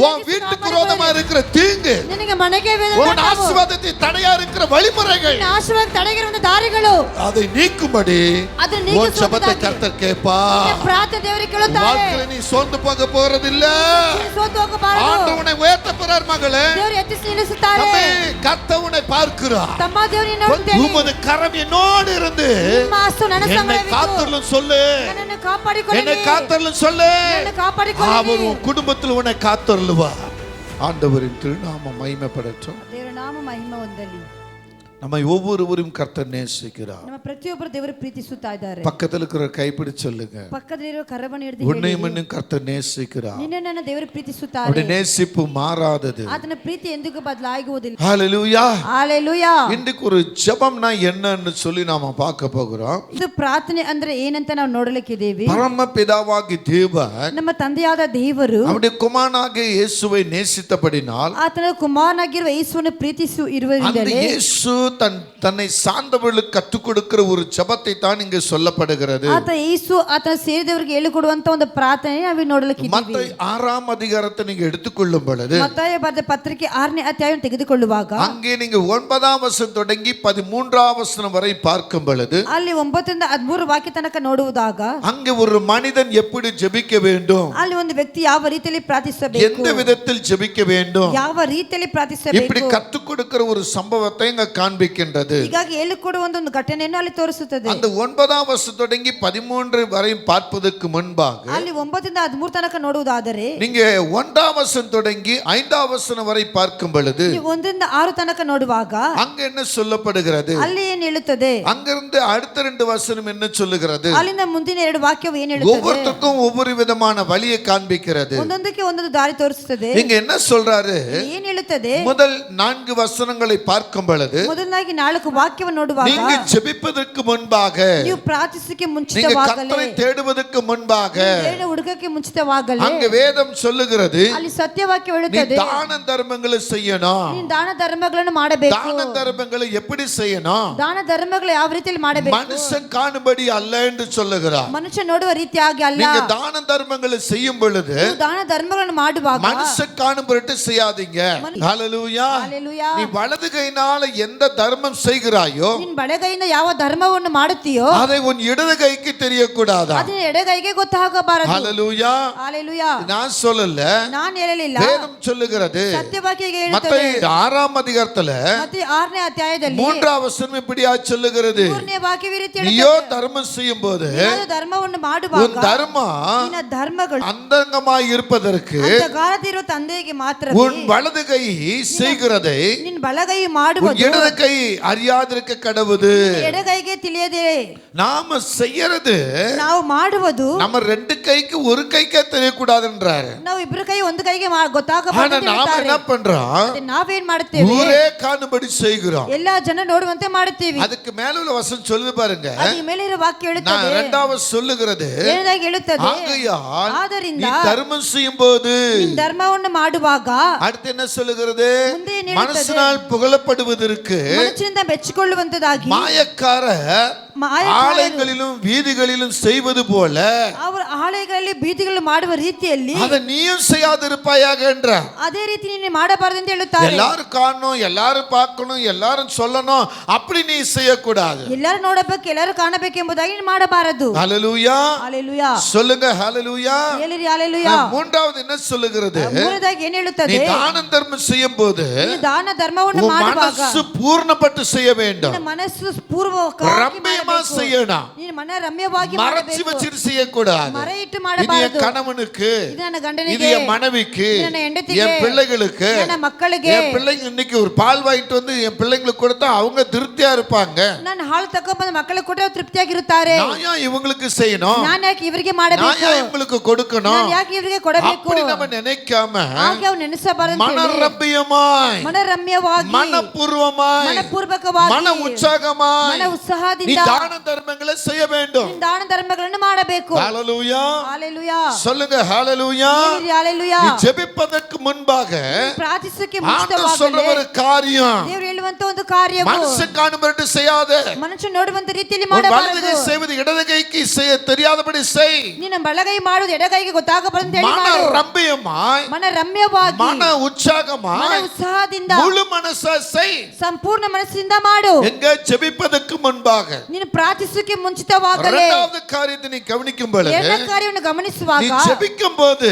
உன் வீட்டுக்கு விரோதமா இருக்கிற தீங்கு, ನಿನಗೆ ಮನೆಗೆ உன் ஆசீர்வாதத்தை தடையா இருக்கிற வழிமுறைகள், ಆಶೀರ್ವಾದ ತಡೆಗಿರುವ ದಾರಿಗಳು அதை நீக்கும்படி உன் ஜெபத்தை கர்த்தர் கேட்பார். ಪ್ರಾರ್ಥನೆ ದೇವರಿಗೆ ಕೇಳುತ್ತಾರೆ. வாழ்க்கையில நீ சோர்ந்து போக போறதில்ல. ಸೋತು ಹೋಗಬಾರದು. ஆண்டவர் உன்னை உயர்த்த போறார் மகளே. ದೇವರು ಎತ್ತಿಸಿ ನಿಲ್ಲಿಸುತ್ತಾರೆ. கர்த்தர் உன்னை பார்க்கிறார். ತಮ್ಮ ದೇವರು ನೋಡುತ್ತಾರೆ. உமது கரம் என்னோடு இருந்து ನಿಮ್ಮ ಹಸ್ತ ನನ್ನ ಸಂಗಡ என்னை காத்தருளும் சொல்லு. ನನ್ನನ್ನು ಕಾಪಾಡಿಕೊಳ್ಳಿ. என்னை காத்தருளும் சொல்லு. ನನ್ನನ್ನು ಕಾಪಾಡಿಕೊಳ್ಳಿ. அவர் உன் குடும்பத்தில் உன்னை காத்தருளுவார். ஆண்டவரின் திருநாமம் மகிமைப்படட்டும். ದೇವರ ನಾಮ ಮಹಿಮೆ ಹೊಂದಲಿ. நம்மை ஒவ்வொருவரும் கர்த்தர் நேசிக்கிறார். ನಮ್ಮ ಪ್ರತಿಯೊಬ್ಬರು ದೇವರು ಪ್ರೀತಿಸುತ್ತಾ ಇದ್ದಾರೆ. பக்கத்துல இருக்கிற கைப்பிடி சொல்லுங்க, ಪಕ್ಕದಲ್ಲಿರೋ ಕರವನ್ನು ಹಿಡಿದು உன்னையும் என்னையும் கர்த்தர் நேசிக்கிறார். ನಿನ್ನನ್ನು ದೇವರು ಪ್ರೀತಿಸುತ್ತಾರೆ. அவருடைய நேசிப்பு மாறாதது. ಆತನ ಪ್ರೀತಿ ಎಂದಿಗೂ ಬದಲಾಗುವುದಿಲ್ಲ. ஹalleluya. ஹalleluya. இன்றைக்கு ஒரு ஜெபம்னா என்னன்னு சொல்லி நாம பார்க்க போகிறோம். ಇದು ಪ್ರಾರ್ಥನೆ ಅಂದ್ರೆ ಏನಂತ ನಾವು ನೋಡಲಿಕ್ಕಿದ್ದೇವೆ. பரம பிதாவாகிய தேவன் ನಮ್ಮ ತಂದೆಯಾದ ದೇವರು அவருடைய குமாரனாகிய இயேசுவை நேசித்தபடினால், ಆತನ ಕುಮಾರನಾಗಿರುವ ಯೇಸುವನ್ನು ಪ್ರೀತಿಸು அந்த ಇರುವುದರಿಂದಲೇ இயேசு தன்னை சார்ந்தவர்களுக்கு கற்றுக் கொடுக்கிற ஒரு ஜெபத்தை தான் இங்கு சொல்லப்படுகிறது. ಆತ ಯೇಸು ಆತನ ಸೇರಿದವರಿಗೆ ಹೇಳಿಕೊಡುವಂತ ಒಂದು ಪ್ರಾರ್ಥನೆ ನಾವು ನೋಡಲಿಕ್ಕಿದ್ದೇವೆ. மத்தேயு 6ஆம் அதிகாரத்தை நீங்க எடுத்துக்கொள்ளும் பொழுது, ಮತ್ತಾಯ ಬರೆದ ಪತ್ರಿಕೆ 6ನೇ ಅಧ್ಯಾಯವನ್ನು ತೆಗೆದುಕೊಳ್ಳುವಾಗ அங்கே நீங்க 9ஆம் வசனம் தொடங்கி 13ஆம் வசனம் வரை பார்க்கும் பொழுது, ಅಲ್ಲಿ 9ರಿಂದ 13 ವಾಕ್ಯ ತನಕ ನೋಡುವುದಾಗ அங்கே ஒரு மனிதன் எப்படி ஜெபிக்க வேண்டும், ಅಲ್ಲಿ ಒಂದು ವ್ಯಕ್ತಿ ಯಾವ ರೀತಿಯಲ್ಲಿ ಪ್ರಾರ್ಥಿಸಬೇಕು, எந்த விதத்தில் ஜெபிக்க வேண்டும், ಯಾವ ರೀತಿಯಲ್ಲಿ ಪ್ರಾರ್ಥಿಸಬೇಕು இப்படி கற்றுக் கொடுக்கிற ஒரு சம்பவத்தை இங்க காண்பிக்கின்றது. ಹೀಗಾಗಿ ಹೇಳಿಕೊಡುವ ಒಂದು ಘಟನೆಯನ್ನು ಅಲ್ಲಿ ತೋರಿಸುತ್ತದೆ. அந்த 9ஆம் வசனம் தொடங்கி 13 வரை பார்ப்பதற்கு முன்பாக ಅಲ್ಲಿ 9ರಿಂದ 13 ತನಕ ನೋಡುವುದಾದರೆ, நீங்க 1ஆம் வசனம் தொடங்கி 5ஆம் வசனம் வரை பார்க்கும் பொழுது 1ರಿಂದ 6 ತನಕ ನೋಡುವಾಗ அங்க என்ன சொல்லப்படுகிறது, ಅಲ್ಲಿ ಏನು ಹೇಳುತ್ತದೆ, அங்கிருந்து அடுத்த 2 வசனம் என்ன சொல்லுகிறது, ಅಲ್ಲಿಂದ ಮುಂದಿನ 2 ವಾಕ್ಯವು ಏನು ಹೇಳುತ್ತದೆ, ஒவ்வொருத்தருக்கும் ஒவ்வொரு விதமான வழியை காண்பிக்கிறது. ಒಂದೊಂದಕ್ಕೆ ಒಂದೊಂದು ದಾರಿ ತೋರಿಸುತ್ತದೆ. இங்க என்ன சொல்றாரு, ಏನು ಹೇಳುತ್ತದೆ, முதல் 4 வசனங்களை பார்க்கும் பொழுது ಮೊದಲನಾಗಿ 4 ವಾಕ್ಯವನ್ನು ನೋಡುವಾಗ நீங்க ஜெபிப்பதற்கு முன்பாக, ನೀವು ಪ್ರಾರ್ಥಿಸಕ್ಕೆ நீங்க ಮುಂಚಿತವಾಗಲೇ, கர்த்தரை தேடுவதற்கு முன்பாக ಏನು ಹುಡುಕಕ್ಕೆ ಮುಂಚಿತವಾಗಲೇ அங்க வேதம் சொல்லுகிறது, ಅಲ್ಲಿ ಸತ್ಯವಾಕ್ಯ நீ ಹೇಳುತ್ತದೆ, தான தர்மங்களை செய்யணும். ನೀನು ದಾನ ಧರ್ಮಗಳನ್ನು ಮಾಡಬೇಕು. தான தர்மங்களை எப்படி செய்யணும், ದಾನ ಧರ್ಮಗಳು ಯಾವ ರೀತಿಯಲ್ಲಿ ಮಾಡಬೇಕು, மனுஷன் காணும்படி அல்ல என்று சொல்லுகிறார். ಮನುಷ್ಯ ನೋಡುವ ರೀತಿಯಾಗಿ ಅಲ್ಲ. நீங்க தான தர்மங்களை செய்யும் பொழுது ನೀವು ದಾನ ಧರ್ಮಗಳನ್ನು ಮಾಡುವಾಗ மனுஷன் காணும்படி செய்யாதீங்க. ஹalleluya. ஹalleluya. நீ வலது கையினால எந்த தர்மம் செய்கிறாயோ ನೀನು ಬಲಗೈಯಿಂದ ಯಾವ ಧರ್ಮವನ್ನು ಮಾಡುತ್ತೀಯೋ அதை உன் இடது கைக்கு தெரியக்கூடாதா. ಅದನ್ನ ಎಡಗೈಗೆ ಗೊತ್ತಾಗಬಾರದು. ஹalleluya. ஹalleluya. நான் சொல்லல, ನಾನು ಹೇಳಲಿಲ್ಲ, வேதம் சொல்லுகிறது. ಸತ್ಯವಾಕ್ಯ ಹೇಳುತ್ತದೆ. மத்தேயு 6ஆம் அதிகாரத்துல ಮತ್ತೆ 6ನೇ ಅಧ್ಯಾಯದಲ್ಲಿ 3ஆம் வசனம் இப்படியா சொல்லுகிறது, 3ನೇ ವಾಕ್ಯ ಈ ರೀತಿ நீயோ ಹೇಳುತ್ತದೆ, தர்மம் செய்யும் போது ನೀನು ಧರ್ಮವನ್ನು ಮಾಡುವಾಗ உன் தர்மம் ನಿನ್ನ ಧರ್ಮಗಳು அந்தங்கமாய் இருப்பதற்கு ಅಂತಗಾರದಿರುವ ತಂದೆಗೆ ಮಾತ್ರ உன் வலது கை செய்கிறதை ನಿನ್ನ ಬಲಗೈ உன் ಮಾಡುವುದು இடது கை அறியாதிருக்க கடவுது. ಎಡಗೈಗೆ ತಿಳಿಯದೆ நாம செய்யறது ನಾವು ಮಾಡುವುದು நம்ம 2 கைக்கு ஒரு கைக்கே தெரியக்கூடாதுன்றாரு. ನಾವು ಇಬ್ಬರು ಕೈ ಒಂದು ಕೈಗೆ ஆனா ಗೊತ್ತಾಗಬಾರದು ಅಂತ நாம ಹೇಳ್ತಾರೆ. என்ன பண்றோம், ಮತ್ತೆ ನಾವೇನ್ ಮಾಡುತ್ತೇವೆ, ஊரே காணும்படி செய்கிறோம். ಎಲ್ಲಾ ಜನ ನೋಡುವಂತೆ ಮಾಡುತ್ತೀವಿ. அதுக்கு மேல உள்ள வசனம் சொல்லுது பாருங்க, ಅದರ ಮೇಲೆ ಇರುವ ವಾಕ್ಯ நான் ಹೇಳುತ್ತದೆ, 2வது சொல்லுகிறது, ಏನದಾಗಿ ಹೇಳುತ್ತದೆ, ஆகையால் ಆದ್ದರಿಂದ நீ தர்மம் செய்யும் போது, ನೀನು ಧರ್ಮವನ್ನು ಮಾಡುವಾಗ அடுத்து என்ன சொல்லுகிறது, ಮುಂದೆ ಏನು ಹೇಳುತ್ತದೆ, மனசினால் புகழப்படுவதற்கு ಮನಸ್ಸಿನಿಂದ ಮೆಚ್ಚಿಕೊಳ್ಳುವಂತದಾಗಿ மாயக்கார ஆலயங்களிலும் வீதிகளிலும் செய்வது போல ಅವರ ಆಲಯಗಳಲ್ಲಿ ಬೀದಿಗಳು ಮಾಡುವ ರೀತಿಯಲ್ಲಿ அதை நீயும் செய்யாதிருப்பாயாக என்றார். ಅದೇ ರೀತಿ ನೀನು ಮಾಡಬಾರದು ಅಂತ ಹೇಳುತ್ತಾರೆ. எல்லாரும் காணணும், எல்லாரும் பார்க்கணும், எல்லாரும் சொல்லணும், அப்படி நீ செய்யக்கூடாது. ಎಲ್ಲರೂ ನೋಡಬೇಕು, ಎಲ್ಲರೂ ಕಾಣಬೇಕೆಂಬುದಾಗಿ ನೀನು ಮಾಡಬಾರದು. ஹalleluya. ஹalleluya. சொல்லுங்க ஹalleluya. ಹೇಳಿರಿ ஹalleluya. 3வது என்ன சொல்லுகிறது, ಮೂರನೇದಾಗಿ ಏನು நீ ಹೇಳುತ್ತದೆ, தான தர்மம் செய்யும் போது ನೀನು ದಾನ ಧರ್ಮವನ್ನು உன் ಮಾಡುವಾಗ மனசு பூர்ணப்பட்டு செய்ய வேண்டும். ನಿನ್ನ ಮನಸ್ಸು ಪೂರ್ವಕವಾಗಿ ரம்மியமா ಮಾಡಬೇಕು. செய்யணும், ನೀನು ಮನ ರಮ್ಯವಾಗಿ மறைச்சு ಮಾಡಬೇಕು, வச்சிட்டு செய்யக்கூடாது. ಮರೆ ಇಟ್ಟು இது என் ಮಾಡಬಾರದು. கணவனுக்கு, ಇದು ನನ್ನ இது ಗಂಡನಿಗೆ, என் மனைவிக்கு, இது ನನ್ನ ಹೆಂಡತಿಗೆ, என் பிள்ளைகளுக்கு, ನನ್ನ ಮಕ್ಕಳಿಗೆ. என் பிள்ளைங்க இன்னைக்கு ஒரு பால் வாங்கிட்டு வந்து என் பிள்ளைங்களுக்கு கொடுத்தா அவங்க திருப்தியா இருப்பாங்க. ನಾನು ಹಾಲು ತಗೊಂಡ್ಬಂದು ಮಕ್ಕಳಿಗೆ ಕೊಟ್ಟರೆ ಅವ್ರು ತೃಪ್ತಿಯಾಗಿರುತ್ತಾರೆ. நான் ஏன் இவங்களுக்கு செய்யணும், ನಾನು ಯಾಕೆ ಇವರಿಗೆ நான் ಮಾಡಬೇಕು, ஏன் இவங்களுக்கு கொடுக்கணும், ನಾನು ಯಾಕೆ ಇವರಿಗೆ ಕೊಡಬೇಕು, அப்படி நம்ம நினைக்காம ಹಾಗೆ ಅವ್ರು ನೆನೆಸಬಾರದು. மனரம்மியமாய், ಮನರಮ್ಯವಾಗಿ, மனப்பூர்வமாய், ಮನಪೂರ್ವಕವಾಗಿ, மன உற்சாகமாய் ಮನ ಉತ್ಸಾಹದಿಂದ நீ ದಾನ ಧರ್ಮங்களை செய்ய வேண்டும். ನೀನು ದಾನ ಧರ್ಮಗಳನ್ನು ಮಾಡಬೇಕು. ஹalleluya. ஹalleluya. சொல்லுங்க ஹalleluya. ஹalleluya. நீ ஜெபிப்பதற்கு முன்பாக ಪ್ರಾರ್ಥಿಸಕ್ಕೆ ஆண்டவர் சொல்ற ಮುಂಚಿತವಾಗಲೇ ஒரு காரியம் ದೇವರು ಹೇಳುವಂತ ಒಂದು ಕಾರ್ಯವು மனுஷன் காணும்படி செய்யாதே. ಮನುಷ್ಯ ನೋಡುವಂತ ರೀತಿಯಲ್ಲಿ வலது ಮಾಡಬಾರದು. கை செய்வது இடது கைக்கு செய்ய தெரியாதபடி செய். ನಿನ್ನ ಬಲಗೈ ಮಾಡುವುದು ಎಡಗೈಗೆ ಗೊತ್ತಾಗಬಾರದು ಹೇಳಿ மன ಮಾಡು. ரம்மியமாய் ಮನ ರಮ್ಯವಾಗಿ மன உற்சாகமாய் ಮನ ಉತ್ಸಾಹದಿಂದ முழு மனசா செய். ಸಂಪೂರ್ಣ ಮನಸ್ಸಿನಿಂದ ಮಾಡು. எங்க ஜெபிப்பதற்கு முன்பாக ನೀನು ಪ್ರಾರ್ಥಿಸಕ್ಕೆ ಮುಂಚಿತವಾಗಲೇ இரண்டாவது காரியத்தை நீ கவனிக்கும் பொழுது ಎರಡನೇ ಕಾರ್ಯವನ್ನು நீ ಗಮನಿಸುವಾಗ ஜெபிக்கும் போது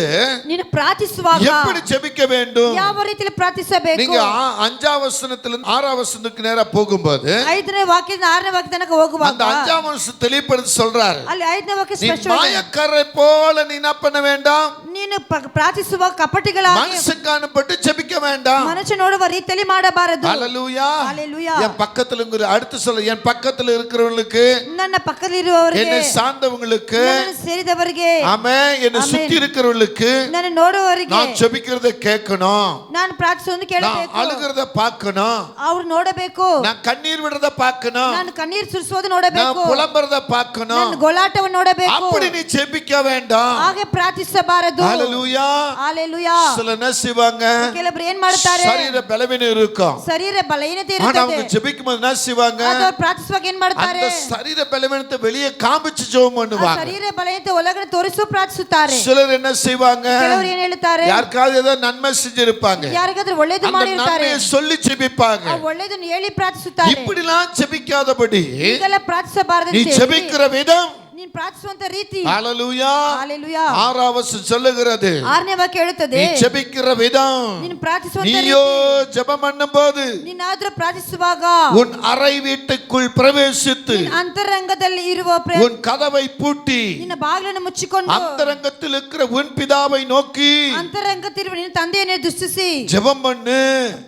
ನೀನು ಪ್ರಾರ್ಥಿಸುವಾಗ எப்படி ஜெபிக்க வேண்டும்? ಯಾವ ರೀತಿಯಲ್ಲಿ ಪ್ರಾರ್ಥಿಸಬೇಕು? நீங்க 5ஆம் வசனத்திலிருந்து 6ஆம் வசனத்துக்கு நேரா போகும்போது 5ನೇ ವಾಕ್ಯದಿಂದ 6ನೇ ವಾಕ್ಯ ತನಕ ಹೋಗುವಾಗ அந்த 5ஆம் வசனம் தெளிவுபடுத்தி சொல்றாரு. ಅಲ್ಲಿ 5ನೇ ವಾಕ್ಯ நீ ಸ್ಪಷ್ಟವಾಗಿ மாயக்காரரை போல நீ என்ன பண்ண வேண்டாம்? ನೀನು ಪ್ರಾರ್ಥಿಸುವಾಗ ಕಪಟಿಗಳಾಗಿ மனுஷன் காணப்பட்டு ஜெபிக்க வேண்டாம். ಮನುಷ್ಯ ನೋಡುವ ರೀತಿಯಲ್ಲಿ ಮಾಡಬಾರದು. ஹalleluya. ஹalleluya. என் பக்கத்துல அடுத்து சொல்ல, என் பக்கத்துல இருக்கிறவங்களுக்கு, ನನ್ನ ಪಕ್ಕದಲ್ಲಿರುವವರಿಗೆ, என்னை சார்ந்தவங்களுக்கு, ನನ್ನನ್ನು ಸೇರಿದವರಿಗೆ, ஆமென், என்னை சுத்தி இருக்கிறவங்களுக்கு ನನ್ನ ನೋಡುವವರಿಗೆ நான் ஜெபிக்கிறத கேட்கணும். ನಾನು ಪ್ರಾರ್ಥಿಸುವುದನ್ನು நான் ಕೇಳಬೇಕು. அழுகிறத பார்க்கணும். ಅವ್ರು ನೋಡಬೇಕು. நான் கண்ணீர் விடுறத பார்க்கணும். ನಾನು ಕಣ್ಣೀರು ಸುರಿಸುವುದು நான் ನೋಡಬೇಕು. புலம்புறத பார்க்கணும். ನನ್ನ ಗೋಳಾಟವನ್ನು ನೋಡಬೇಕು. அப்படி நீ ஜெபிக்க வேண்டாம். ಹಾಗೆ ಪ್ರಾರ್ಥಿಸಬಾರದು. ஹalleluya. ஹalleluya. சில என்ன செய்வாங்க? ಕೆಲವರು ಏನ್ ಮಾಡ್ತಾರೆ? சரீர பலவீனம் இருக்கும். ಶರೀರ ಬಲಹೀನತೆ ஆனா ಇರುತ್ತದೆ. அவங்க ஜெபிக்கும் போது என்ன செய்வாங்க? ಅವರು ಪ್ರಾರ್ಥಿಸುವಾಗ ಏನ್ ಮಾಡ್ತಾರೆ? அந்த சரீர பலவீனத்தை வெளியே காமிச்சு ஜெபம் ಆ பண்ணுவாங்க. ಶರೀರ ಬಲಹೀನತೆ ಒಳಗಡೆ ತೋರಿಸು ಪ್ರಾರ್ಥಿಸುತ್ತಾರೆ. சிலர் என்ன செய்வாங்க? ಕೆಲವರು ಏನ್ ಹೇಳ್ತಾರೆ? யாருக்காவது ஏதோ நன்மை செஞ்சிருப்பாங்க, ಯಾರಿಗಾದ್ರೂ ಒಳ್ಳೇದು அந்த ಮಾಡಿರ್ತಾರೆ, நன்மையை சொல்லி ஜெபிப்பாங்க. ಆ ಒಳ್ಳೇದನ್ನು ಹೇಳಿ ಪ್ರಾರ್ಥಿಸುತ್ತಾರೆ. இப்படிலாம் ஜெபிக்காதபடி ಈಗೆಲ್ಲ ಪ್ರಾರ್ಥಿಸಬಾರದು நீ ಅಂತ ಹೇಳಿ ஜெபிக்கிற விதம், ನೀನು ಪ್ರಾರ್ಥಿಸುವಂತ ರೀತಿ. ஹalleluya. ஹalleluya. 6ஆம் வசனம் சொல்லுகிறது, 6ನೇ ವಾಕ್ಯ ಹೇಳುತ್ತದೆ, நீ ஜெபிக்கிற விதம், ನೀನು ಪ್ರಾರ್ಥಿಸುವಂತ நீயோ ರೀತಿ. ஜெபம் பண்ணும்போது ನೀನಾದ್ರೂ ಪ್ರಾರ್ಥಿಸುವಾಗ உன் அறை வீட்டுக்குள் பிரவேசித்து ನಿನ್ನ ಅಂತರಂಗದಲ್ಲಿ ಇರುವ உன் கதவை பூட்டி ನಿನ್ನ ಬಾಗಿಲನ್ನು ಮುಚ್ಚಿಕೊಂಡು அந்தரங்கத்தில் இருக்கிற உன் பிதாவை நோக்கி ಅಂತರಂಗದಲ್ಲಿರುವ ನಿನ್ನ ತಂದೆಯನ್ನೇ ದೃಷ್ಟಿಸಿ ஜெபம் பண்ணு.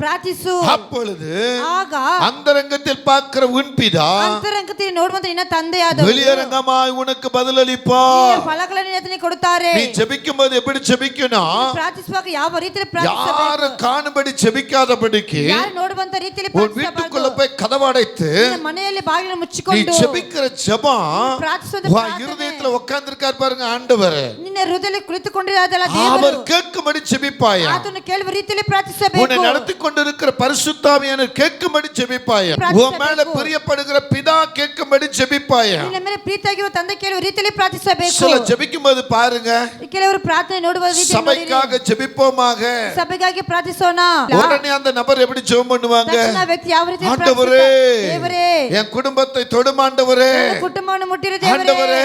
ಪ್ರಾರ್ಥಿಸು. அப்பொழுது ಆಗ அந்தரங்கத்தில் பார்க்கிற உன் பிதா ಅಂತರಂಗದಲ್ಲಿ ನೋಡುವಂತ ನಿನ್ನ ತಂದೆಯಾದವರು வெளியரங்கமாய் உனக்கு பதிலளிப்பா. ನಿನ್ನ ಫಲಗಳನ್ನು ನಿನಗೆ ಕೊಡುತ್ತಾರೆ. நீ ஜெபிக்கும் போது எப்படி ஜெபிக்கணும்? ಪ್ರಾರ್ಥಿಸುವಾಗ ಯಾವ ರೀತಿಯಲ್ಲಿ யாரு ಪ್ರಾರ್ಥಿಸಬೇಕು? காணும்படி ஜெபிக்காதபடிக்கு ಯಾರು ನೋಡುವಂತ ರೀತಿಯಲ್ಲಿ உன் வீட்டுக்குள்ள ಪ್ರಾರ್ಥಿಸಬಾರದು. போய் கதவடைத்து ನಿನ್ನ ಮನೆಯಲ್ಲಿ ಬಾಗಿಲನ್ನು நீ ಮುಚ್ಚಿಕೊಂಡು ஜெபிக்கிற ஜெபம் ಪ್ರಾರ್ಥಿಸುವ உன் ಪ್ರಾರ್ಥನೆ இருதயத்துல உட்கார்ந்திருக்கார் பாருங்க ஆண்டவர், ನಿನ್ನ ಹೃದಯದಲ್ಲಿ ಕುಳಿತುಕೊಂಡಿರೋದಲ್ಲ அவர் ದೇವರು. கேட்கும்படி ஜெபிப்பாயா. ಆತನು ಕೇಳುವ ರೀತಿಯಲ್ಲಿ உன்னை ಪ್ರಾರ್ಥಿಸಬೇಕು. நடத்தி கொண்டிருக்கிற பரிசுத்தாவியானவர் கேட்கும்படி ஜெபிப்பாயா. உன் மேல பிரியப்படுகிற பிதா கேட்கும்படி ஜெபிப்பாயா. ನಿನ್ನ ಮೇಲೆ ಪ್ರೀತಿಯಾಗಿರುವ ತಂದೆ ಕೇಳುವ ರೀತಿಯಲ್ಲಿ ಪ್ರಾರ್ಥಿಸಬೇಕು. சில ஜெபிக்கும் போது பாருங்க, ಕೆಲವರು ಪ್ರಾರ್ಥನೆ ನೋಡುವ ರೀತಿ சபைக்காக ஜெபிப்போமாக, ಸಭೆಗಾಗಿ ಪ್ರಾರ್ಥಿಸೋಣ. உடனே அந்த நபர் எப்படி ஜெபம் பண்ணுவாங்க? ತಕ್ಷಣ ವ್ಯಕ್ತಿ ಯಾವ ರೀತಿ ஆண்டவரே, ದೇವರೇ, என் குடும்பத்தை தொடும் ஆண்டவரே, ನನ್ನ ಕುಟುಂಬವನ್ನು ಮುಟ್ಟಿರು ದೇವರೇ, ஆண்டவரே,